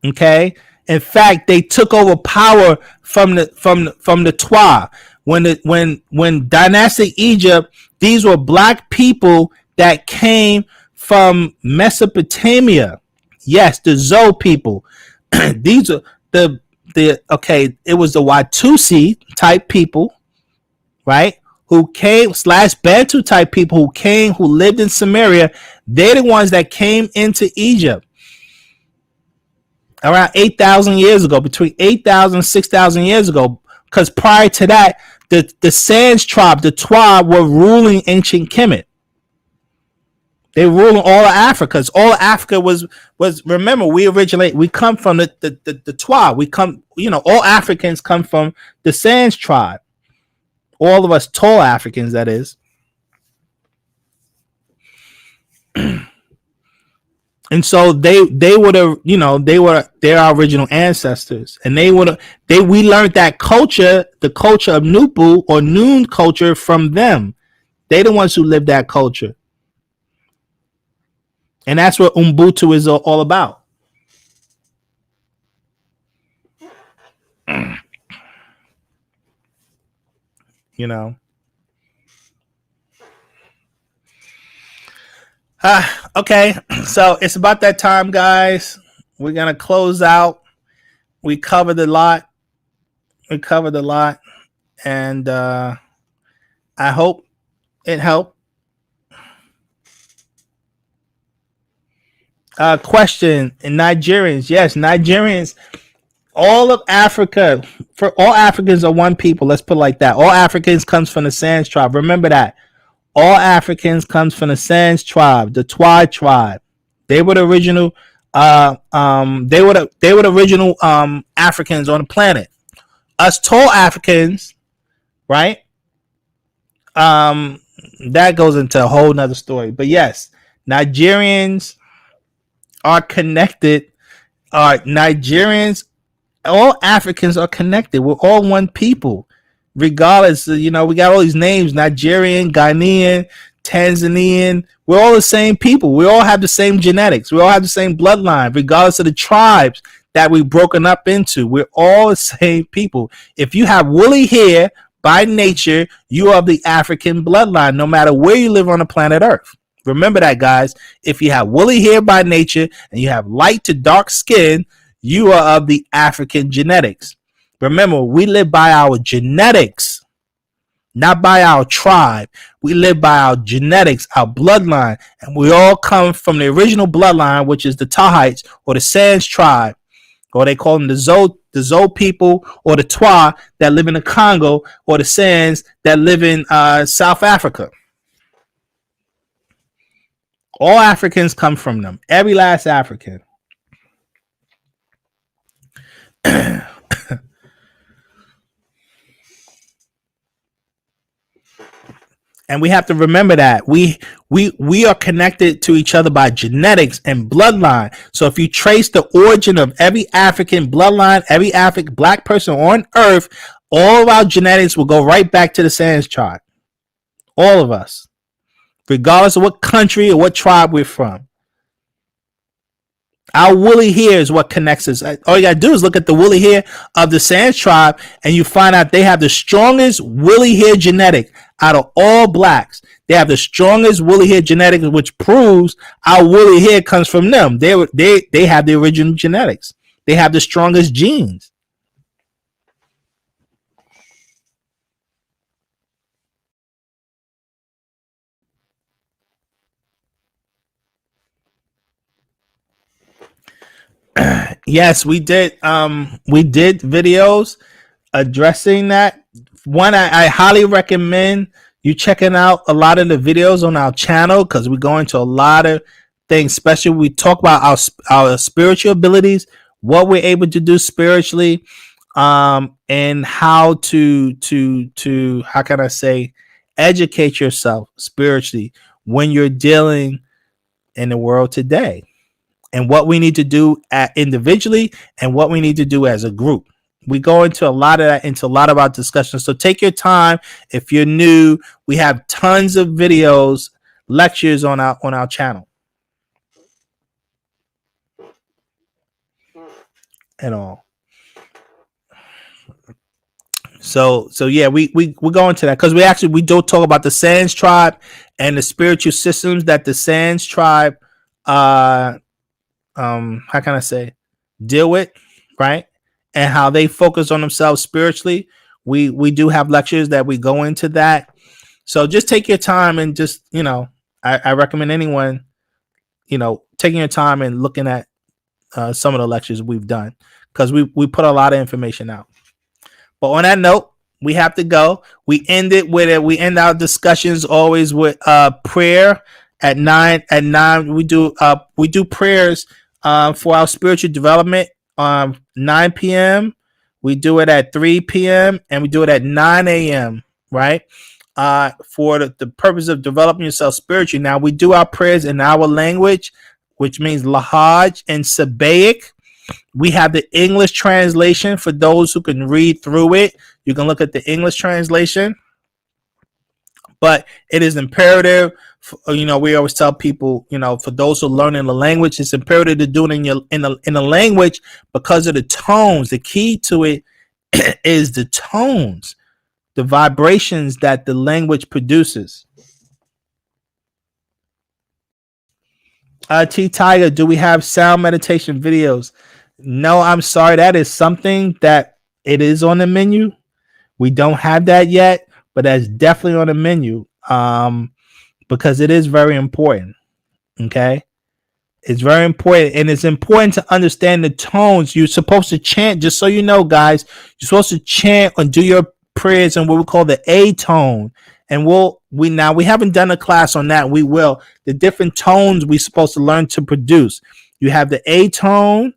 Okay? In fact, they took over power from the Twa. When dynastic Egypt, these were black people that came from Mesopotamia. Yes, the Zoe people. These are it was the Watusi type people, right? Who came / Bantu type people who lived in Samaria. They're the ones that came into Egypt around 8,000 years ago, between 8,000 and 6,000 years ago. Because prior to that, the Sans tribe, the Twa, were ruling ancient Kemet. They were ruling all of Africa. All of Africa was remember, we come from the Twa. We come, all Africans come from the Sans tribe. All of us tall Africans, that is. And so they're our original ancestors. And we learned that culture, the culture of Nupu or Noon culture from them. They're the ones who lived that culture. And that's what Ubuntu is all about. Okay, so it's about that time, guys. We're gonna close out. We covered a lot. And I hope it helped. Question in Nigerians. Yes, Nigerians. All of Africa, for all Africans are one people. Let's put it like that. All Africans comes from the Sans tribe. Remember that. All Africans comes from the Sans tribe, the Twa tribe. They were the original. They were the original Africans on the planet. Us tall Africans, right? That goes into a whole nother story. But yes, Nigerians are connected. Nigerians all Africans are connected. We're all one people, regardless. We got all these names: Nigerian, Ghanaian, Tanzanian. We're all the same people. We all have the same genetics. We all have the same bloodline, regardless of the tribes that we've broken up into. We're all the same people. If you have woolly hair by nature, you are of the African bloodline, no matter where you live on the planet Earth. Remember that, guys. If you have woolly hair by nature and you have light to dark skin, you are of the African genetics. Remember, we live by our genetics, not by our tribe. We live by our genetics, our bloodline, and we all come from the original bloodline, which is the Tahites or the Sans tribe, or they call them the Zo people, or the Twa that live in the Congo, or the Sans that live in South Africa. All Africans come from them. Every last African. And we have to remember that we are connected to each other by genetics and bloodline. So if you trace the origin of every African bloodline, every African black person on earth, all of our genetics will go right back to the Sans tribe. All of us, regardless of what country or what tribe we're from. Our woolly hair is what connects us. All you gotta do is look at the woolly hair of the Sans tribe, and you find out they have the strongest woolly hair genetic out of all blacks. They have the strongest woolly hair genetic, which proves our woolly hair comes from them. They have the original genetics. They have the strongest genes. Yes, we did. We did videos addressing that. One, I highly recommend you checking out a lot of the videos on our channel, because we go into a lot of things, especially we talk about our spiritual abilities, what we're able to do spiritually, and how to how can I say, educate yourself spiritually when you're dealing in the world today, and what we need to do individually and what we need to do as a group. We go into a lot of that, into a lot of our discussions. So take your time. If you're new, we have tons of videos, lectures on our channel. And all. So yeah, we go into that because we do talk about the Sans tribe and the spiritual systems that the Sans tribe how can I say, deal with, right? And how they focus on themselves spiritually. We do have lectures that we go into that. So just take your time and just, I recommend anyone, taking your time and looking at some of the lectures we've done, because we put a lot of information out. But on that note, we have to go. We end our discussions always with prayer at 9. At 9, we do prayers for our spiritual development 9 p.m. We do it at 3 p.m. and we do it at 9 a.m. right? For the purpose of developing yourself spiritually. Now we do our prayers in our language, which means Lahaj and Sabaic. We have the English translation for those who can read through it. You can look at the English translation. But it is imperative, we always tell people, for those who learn in the language, it's imperative to do it in the language because of the tones. The key to it is the tones, the vibrations that the language produces. T Tiger, do we have sound meditation videos? No, I'm sorry. That is something that it is on the menu. We don't have that yet, but that's definitely on the menu because it is very important. Okay. It's very important, and it's important to understand the tones. You're supposed to chant, just so you know, guys, you're supposed to chant and do your prayers in what we call the A tone. And we haven't done a class on that. We will. The different tones we're supposed to learn to produce. You have the A tone,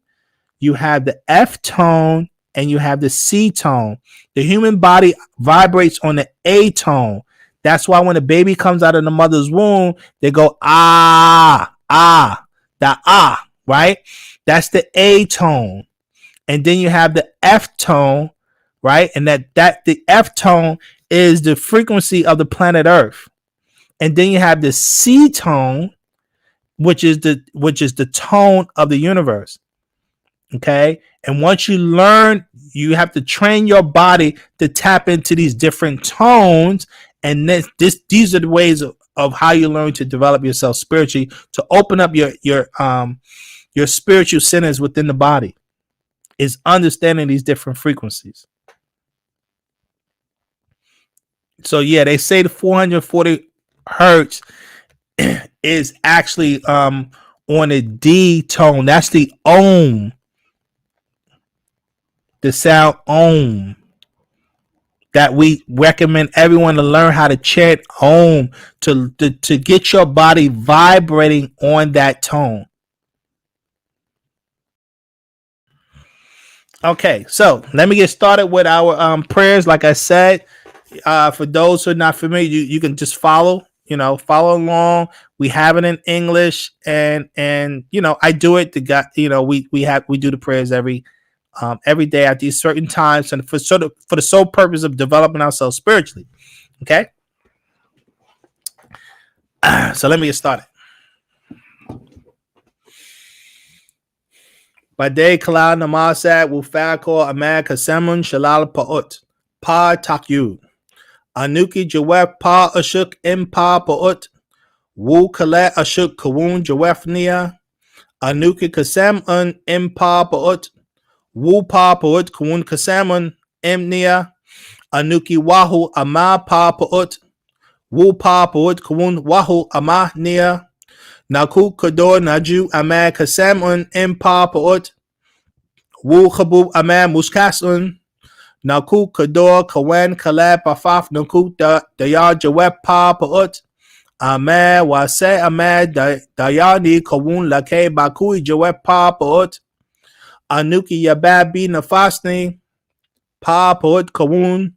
you have the F tone, and you have the C tone. The human body vibrates on the A tone. That's why when a baby comes out of the mother's womb, they go ah, ah, the ah, right? That's the A tone. and then you have the F tone, right? And that the F tone is the frequency of the planet Earth. And then you have the C tone, which is the tone of the universe. Okay. And once you learn, you have to train your body to tap into these different tones. And these are the ways of how you learn to develop yourself spiritually, to open up your spiritual centers within the body, is understanding these different frequencies. So yeah, they say the 440 hertz is actually on a D tone. That's the ohm. The sound ohm, that we recommend everyone to learn how to chant ohm to get your body vibrating on that tone. Okay, so let me get started with our prayers. Like I said, for those who are not familiar, you can just follow along. We have it in English, and I do it. We do the prayers every day at these certain times, and for the sole purpose of developing ourselves spiritually. Okay, so let me get started. Bade Kalal Namasat Wufako Ahmad Kasemun Shalal Pa'ut Pa Takyu Anuki Jawef Pa Ashuk Pa Pa'ut Wu Kale Ashuk Kawun Jawefnia Anuki Kasem Pa Pa'ut Wu Pa Pa'ut Kawun Kasemun Imnia Anuki Wahu Ama Pa Pa'ut Wu Pa Pa'ut Kawun Wahu Ama Nia Naku Kador Naju Ama Kasemun Pa Pa'ut Wu Khabub Ama Muskasun Naku Kador Kawan Kalab Afaf Naku Daya Jaweb Pa Pa'ut Ama Wase Ama Dayani Kawun Lake Bakui Jaweb Pa Pa'ut Anuki Yababi Nafasni Pa Pa'ut Kawun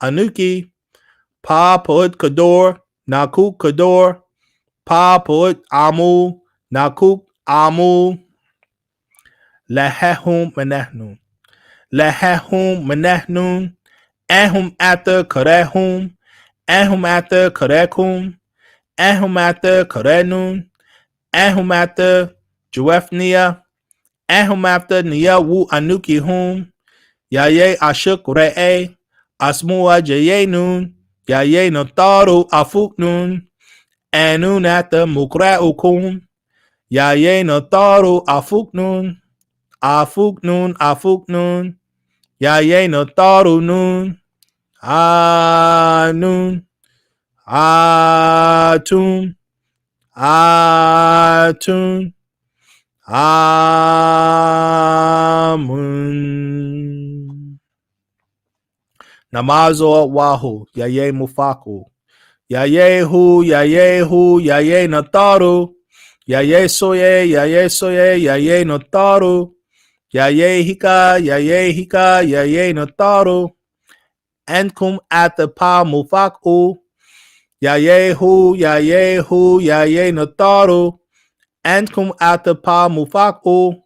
Anuki Pa Pa'ut Kador Naku Kador Pa Pa'ut Amu Naku Amu Lahahum Manahnun Lahahum Manahnun Ahum Ata Karahum Ahum Ata Karakum Ahum Ata Karanun Ahum Ata Juefnia Ahum Ata Nia Wu Anuki Hum Yaye Ashuk Re'e Asmua Jayenun Yaye Notaru Afuknun Anun Ata Mukra Ukum Yaye Notaru Afuknun Afuknun Afuknun Yaye Notaru Nun Anun Atun Atun Amun Namazo Wahu Yaye Mufaku Yayehu Yayehu Yaye Notaru Yaye Soye Yaye Notaru Yaye Hika Yaye Notaru Ankum Ata Pa Mufaku Yayehu Yaye Notaru Ankum Ata Pa Mufaku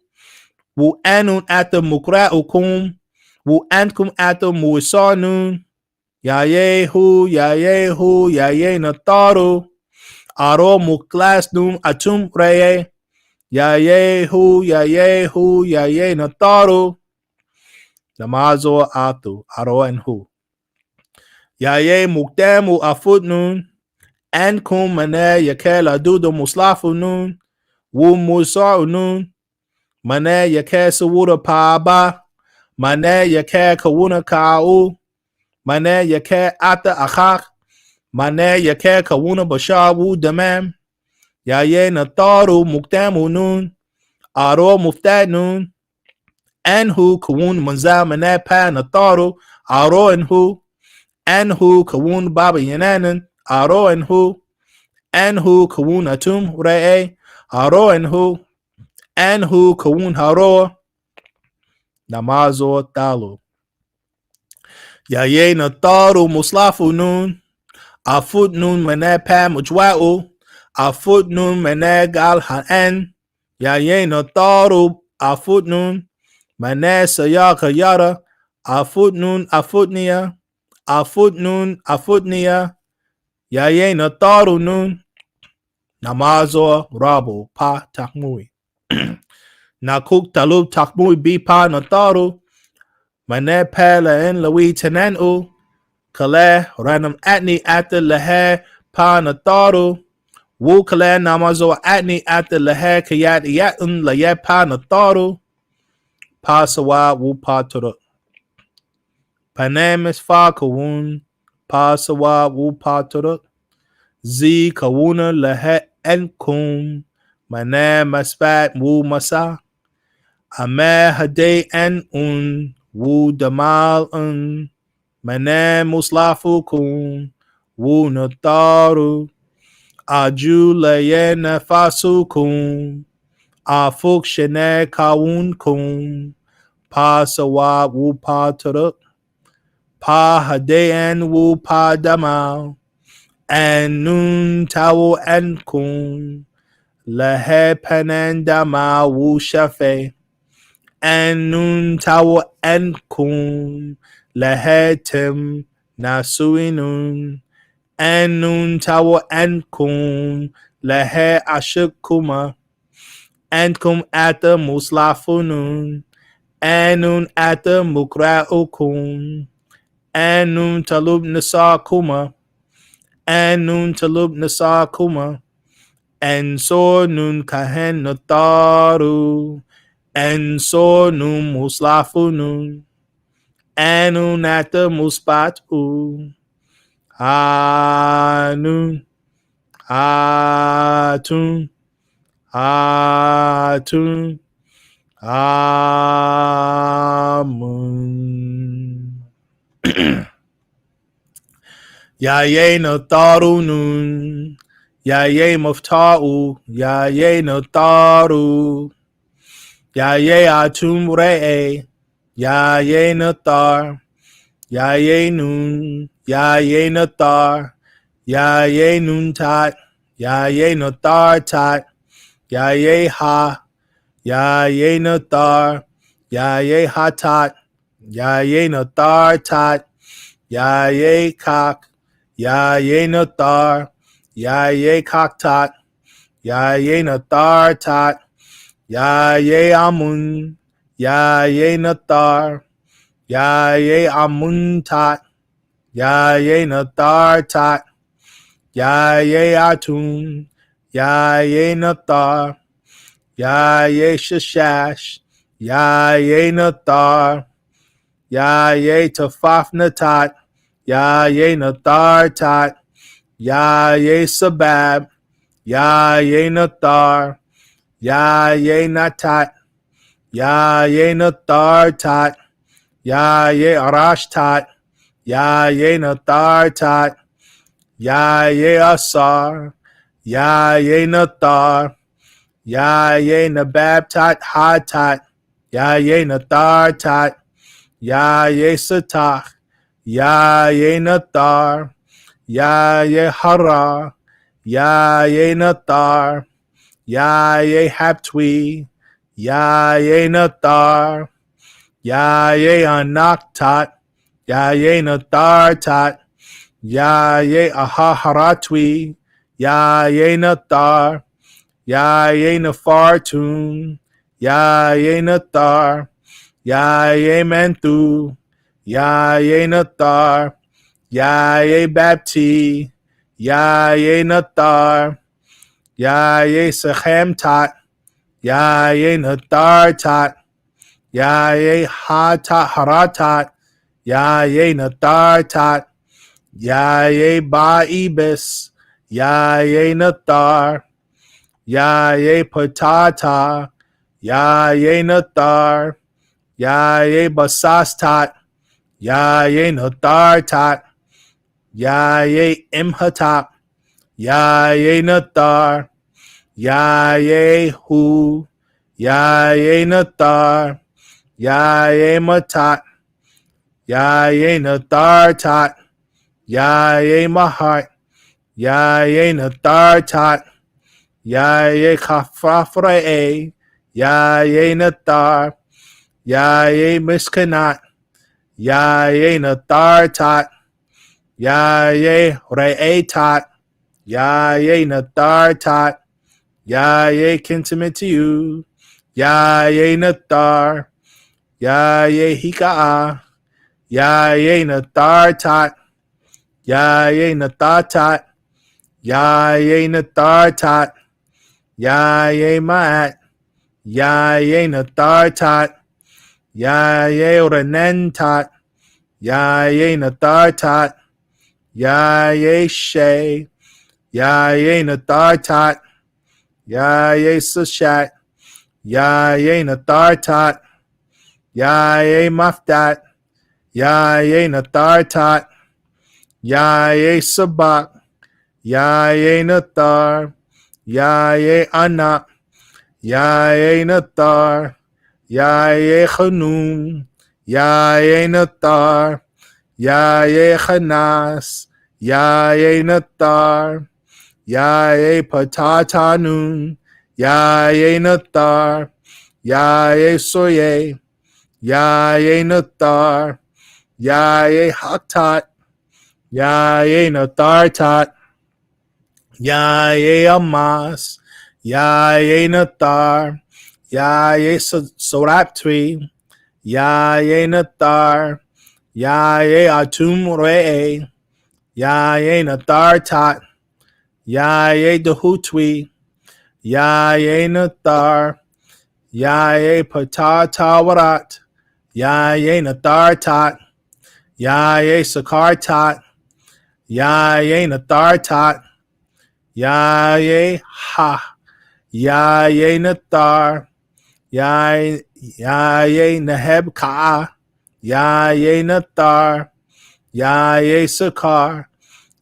Wu Anun Ata Mukra'ukum Wu Ankum Ata Muisanun Yayehu Yaye Notaru Aro Muklasnum Atum Reye Yayehu Yaye Notaru Namazo Atu Aro and Hu Yaye Mukdamu Afutnun Ankum Mane Yakela Dudo Muslafunun Wu Musaunun Mane Yake Sawura Paaba Mane Yake Kawuna Ka'u Mane Yake Ata Akhak Mane Yake Kawuna Bashar Wu Damam Yaye Nataru Mukdamu Nun Aro Muftadnun Anhu Kawun Manza Mane Pa Nataru Aro Anhu Anhu Kawun Baba Yananan Aro Anhu Anhu Kawun Atum Re'e Aro Anhu Kawun Haro Namazo Talu Yaye Nataru Muslafu Nun Afut Nun Mane Pa Mujwa'u Afut Nun Mane Gal Ha'an Yaye Nataru Afut Nun Manasa yaka yada. Afutnun afutnia. Afutnun afutnia. Yayena taru nun. Namazo rabu pa takmui. Nakuk talub takmui bipa nataru. Mane pala en lawi tenenu. Kale ranam atni ata lehe pa nataru. Wu kale namazo atni ata lehe kayat yatun laye pa nataru. Pa sawa wu pa turu. Panemis fa kawun. Pa sawa wu pa turu. Z kawuna lehe enkum. Mane maspat wu masa. Ame hade en wu damal Mane muslafu kun. Wu nataru. Aju leye nefasu kun. Afuk shene kawun kun. Pa sawa wu pa turuk. Pa hade en wu pa damal. En nun tawu en kun. Lehe penen damal wu shafe. En nun tawu en kun. Lehe tim nasui nun. En nun tawu en kun. Lehe ashukuma. En kum ata muslafunun. En nun ata mukra ukun. En nun talub nisa kuma. En nun talub nisa kuma. En so nun kahen nataru. En so nun muslafunun. En nun ata muspatu. Anun. Atun. Atun. Amun. Yaye no taru nun. Yaye mufta'u. Yaye no taru. Yaye atum re'e. Yaye no tar. Yaye nun. Yaye no tar. Yaye nun tat. Yaye no tar tat. Yaye ha. Yaye no tar. Yaye ha tat. Yaye no tar tat. Yaye kak. Yaye no tar. Yaye kak tat. Yaye no tar tat. Yaye amun. Yaye no tar. Yaye amun tat. Yaye no tar tat. Yaye atun. Yaye no tar. Yaye shashash. Yaye no tar. Yaye tafafna tat. Yaye no tar tat. Yaye sabab. Yaye no tar. Yaye natat. Yaye no tar tat. Yaye arash tat. Yaye no tar tat. Yaye asar. Yaye no tar. Yaye nabab tat ha tat. Yaye no tar tat. Yaye satach. Yaye no tar. Yaye hara. Yaye no tar. Yaye haptwi. Yaye no tar. Yaye anak tat. Yaye no tar tat. Yaye ahaharatwi. Yaye no tar. Yaye no fartun. Yaye no tar. Yaye mentu. Yaye no tar. Yaye bapti. Yaye no tar. Yaye sechem tat. Yaye no tar tat. Yaye ha tat haratat. Yaye no tar tat. Yaye ba ibis. Yaye no tar. Yaye patata. Yaye no tar. Yaye basas tat. Yaye no tar tat. Yaye imhatap. Yaye no tar. Yaye hu. Yaye no tar. Yaye matat. Yaye no tar tat. Yaye mahat. Yaye no tar tat. Yaye khafrafre. Yaye no tar. Ya ye miskanat. Ya ye nathar tat. Ya ye re'etat. Ya ye nathar tat. Ya ye kintimate to you. Ya ye nathar. Ya ye hika'a. Ya ye nathar tat. Ya ye nathar tat. Ya ye nathar tat. Ya ye ma'at. Ya ye nathar tat. Ya ye ranen tat. Ya ye nathar tat. Ya ye shay. Ya ye nathar tat. Ya ye sushat. Ya ye nathar tat. Ya ye mafdat. Ya ye nathar tat. Ya ye sabak. Ya ye nathar. Ya ye anak. Ya ye nathar. Ya ye khanum. Ya ye nathar. Ya ye khanas. Ya ye nathar. Ya ye patatanun. Ya ye nathar. Ya ye soye. Ya ye nathar. Ya ye haktat. Ya ye nathar tat. Ya ye amas. Ya ye nathar. Ya ye soraptri. Ya ye nathar. Ya ye atum re'e. Ya ye nathar tat. Ya ye dehutwi. Ya ye nathar. Ya ye patatawarat. Ya ye nathar tat. Ya ye sakar tat. Ya ye nathar tat. Ya ye ha. Ya ye nathar. Ya ye naheb ka'a. Ya ye nathar. Ya ye sakar.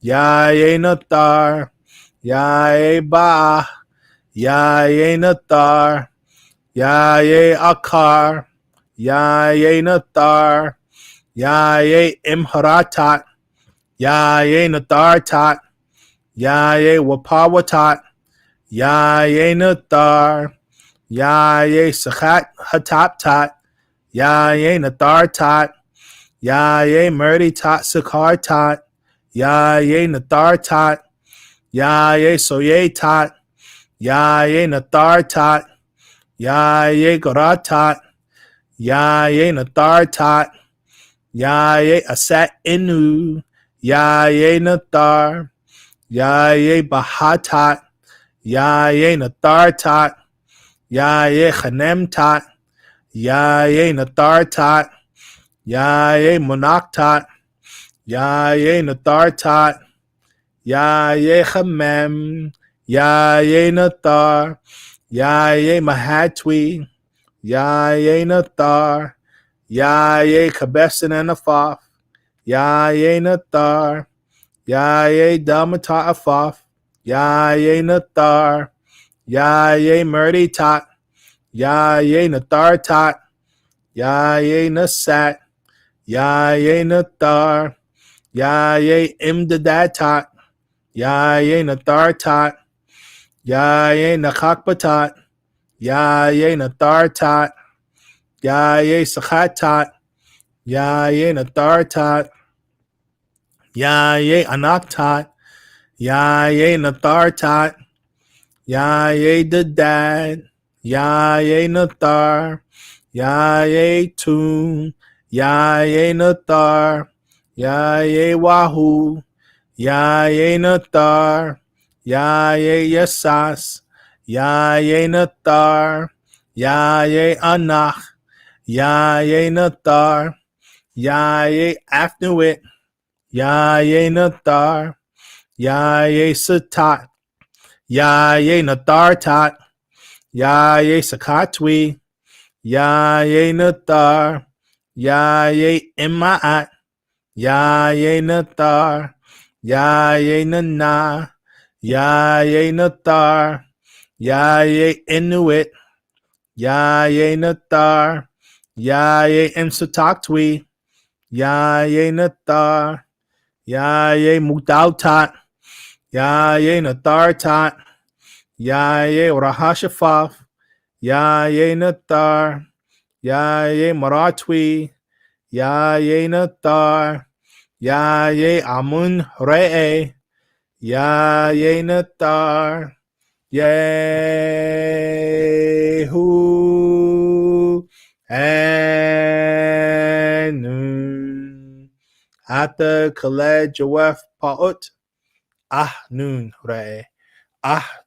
Ya ye nathar. Ya ye ba. Ya ye nathar. Ya ye akar. Ya ye nathar. Ya ye imharatat. Ya ye nathar tat. Ya ye wapawatat. Ya ye nathar. Ya ye sakhat hatap tat. Ya ye nathar tat. Ya ye murdi tat sakar tat. Ya ye nathar tat. Ya ye soye tat. Ya ye nathar tat. Ya ye goratat. Ya ye nathar tat. Ya ye asat inu. Ya ye nathar. Ya ye bahatat. Ya ye nathar tat. Ya ye chanem tat. Ya ye nathar tat. Ya ye monaktat. Ya ye nathar tat. Ya ye chamem. Ya ye nathar. Ya ye mahatwi. Ya ye nathar. Ya ye kabesin and afaf. Ya ye nathar. Ya ye damata afaf. Ya ye nathar. Ya ye murdi tat. Ya ye nathar tat. Ya ye nasat. Ya ye nathar. Ya ye imdadat tat. Ya ye nathar tat. Ya ye nakakbatat. Ya ye nathar tat. Ya ye sakhat tat. Ya ye nathar tat. Ya ye anak tat. Ya ye nathar tat. Ya ye dadad. Ya ye nathar. Ya ye tum. Ya ye nathar. Ya ye wahoo. Ya ye nathar. Ya ye yasas. Ya ye nathar. Ya ye anach. Ya ye nathar. Ya ye afnuit. Ya ye nathar. Ya ye satat. Ya ye nathar tat. Ya ye sakatwi. Ya ye nathar. Ya ye ima'at. Ya ye nathar. Ya ye nana. Ya ye nathar. Ya ye inuit. Ya ye nathar. Ya ye imsataktwi. Ya ye nathar. Ya ye mudaltat. Ya ye nathar tat. Ya ye rahashafaf. Ya ye nathar. Ya ye Maratwi, Ya ye Nathar, Ya ye Amun Re'e, Ya ye Nathar, Yehu Anun. Ata Kaled Jawef Pa'ut, Nun Re'e,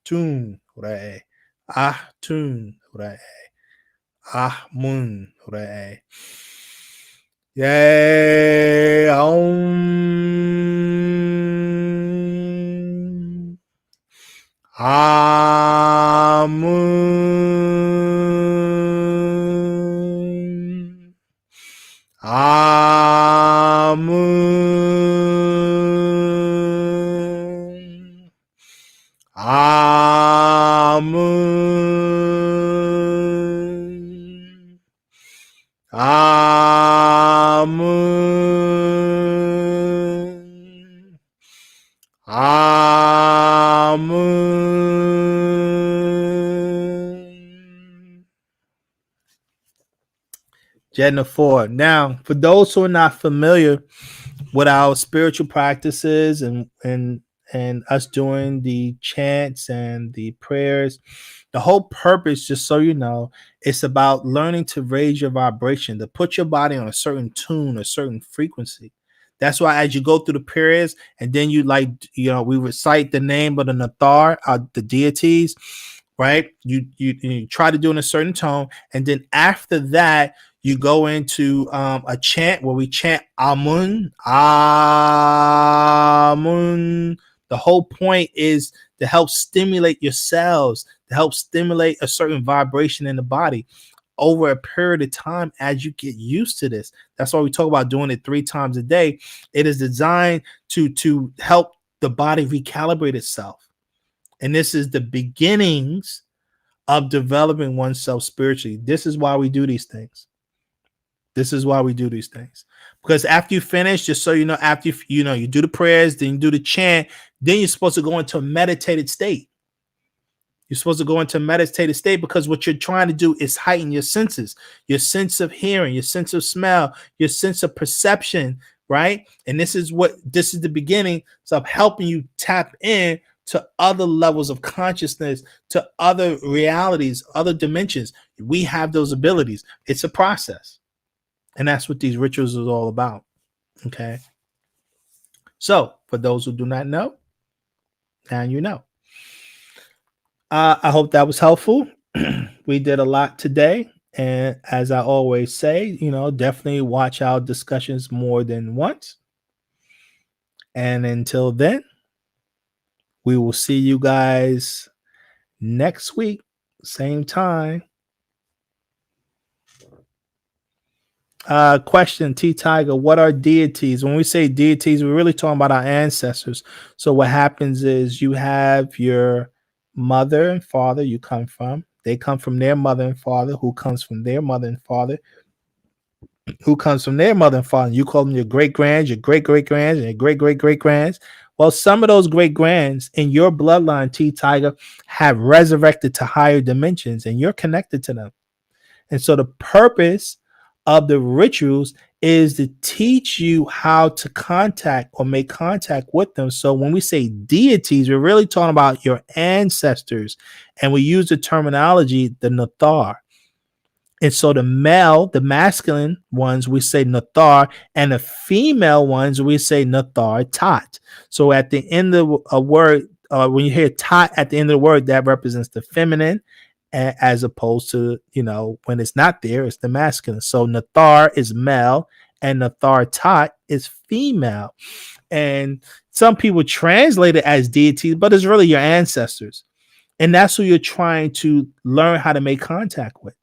Tun Re'e, Tun Re'e. Mun Re. Yay Amun. Amun. Amun. Amun. Amun. Jennifer. Now, for those who are not familiar with our spiritual practices and us doing the chants and the prayers, the whole purpose, just so you know, it's about learning to raise your vibration, to put your body on a certain tune, a certain frequency. That's why as you go through the prayers and then you we recite the name of the Nathar, the deities, right? You try to do it in a certain tone, and then after that you go into a chant where we chant Amun, Amun. The whole point is to help stimulate your cells, to help stimulate a certain vibration in the body over a period of time as you get used to this. That's why we talk about doing it 3 times a day. It is designed to help the body recalibrate itself. And this is the beginnings of developing oneself spiritually. This is why we do these things. This is why we do these things. Because after you finish, just so you know, after you do the prayers, then you do the chant, then you're supposed to go into a meditated state. You're supposed to go into a meditated state because what you're trying to do is heighten your senses, your sense of hearing, your sense of smell, your sense of perception, right? And this is the beginning of helping you tap in to other levels of consciousness, to other realities, other dimensions. We have those abilities. It's a process. And that's what these rituals is all about. Okay. So for those who do not know, now you know. I hope that was helpful. We did a lot today. And as I always say, definitely watch our discussions more than once. And until then, we will see you guys next week, same time. Question, T Tiger, what are deities? When we say deities, we're really talking about our ancestors. So what happens is you have your mother and father you come from. They come from their mother and father, who comes from their mother and father, who comes from their mother and father. You call them your great grands, your great great grands, and your great great great grands. Well, some of those great grands in your bloodline, T Tiger, have resurrected to higher dimensions, and you're connected to them. And so the purpose of the rituals is to teach you how to contact or make contact with them. So when we say deities, we're really talking about your ancestors, and we use the terminology, the Nathar. And so the masculine ones, we say Nathar, and the female ones, we say Nathar Tat. So at the end of a word, when you hear Tat at the end of the word, that represents the feminine, as opposed to, when it's not there, it's the masculine. So Nathar is male and Nathar Tat is female. And some people translate it as deities, but it's really your ancestors. And that's who you're trying to learn how to make contact with.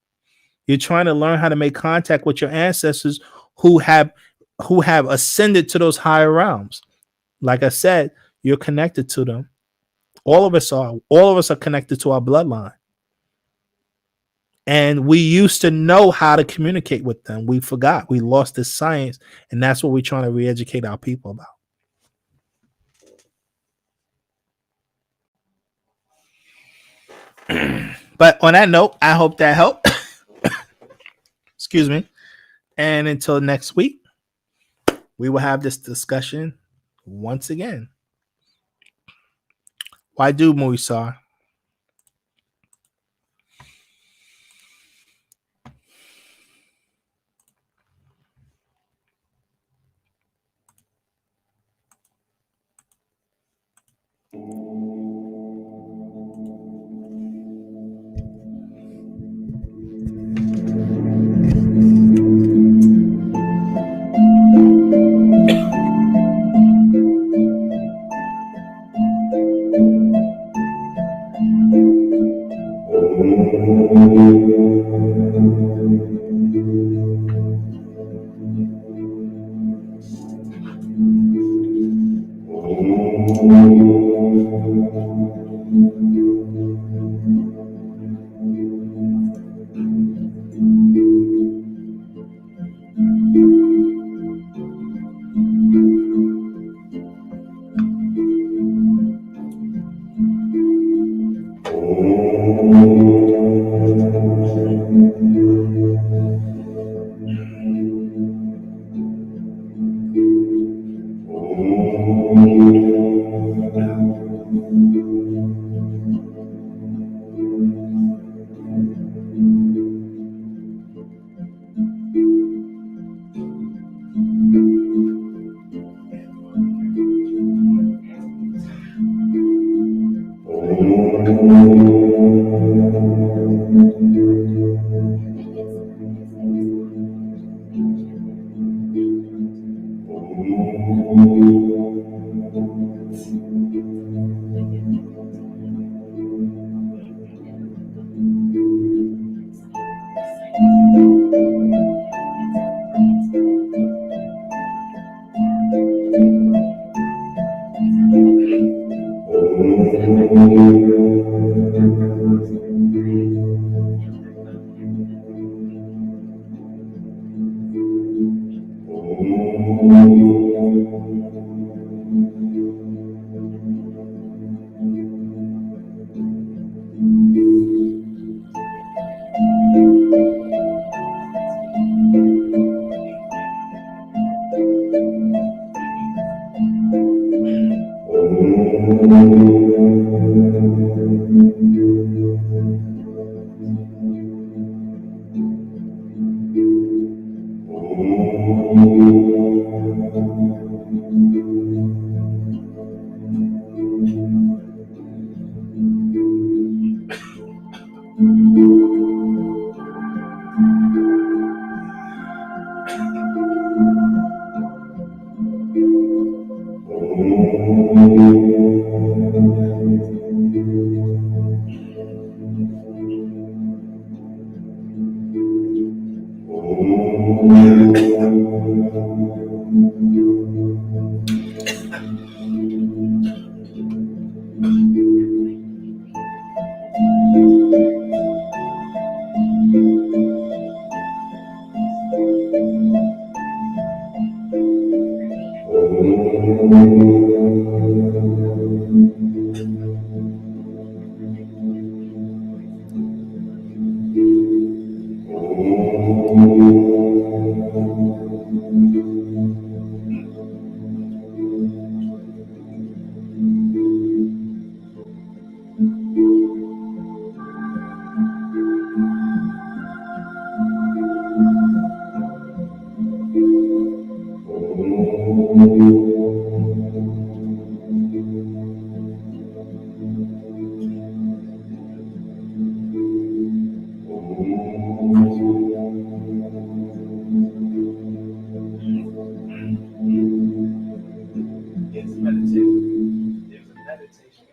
You're trying to learn how to make contact with your ancestors who have ascended to those higher realms. Like I said, you're connected to them. All of us are connected to our bloodline. And we used to know how to communicate with them. We forgot. We lost this science. And that's what we're trying to re-educate our people about. But on that note, I hope that helped. Excuse Excuse me. And until next week, we will have this discussion once again. Why do Muisar? It's meditation. There's a meditation.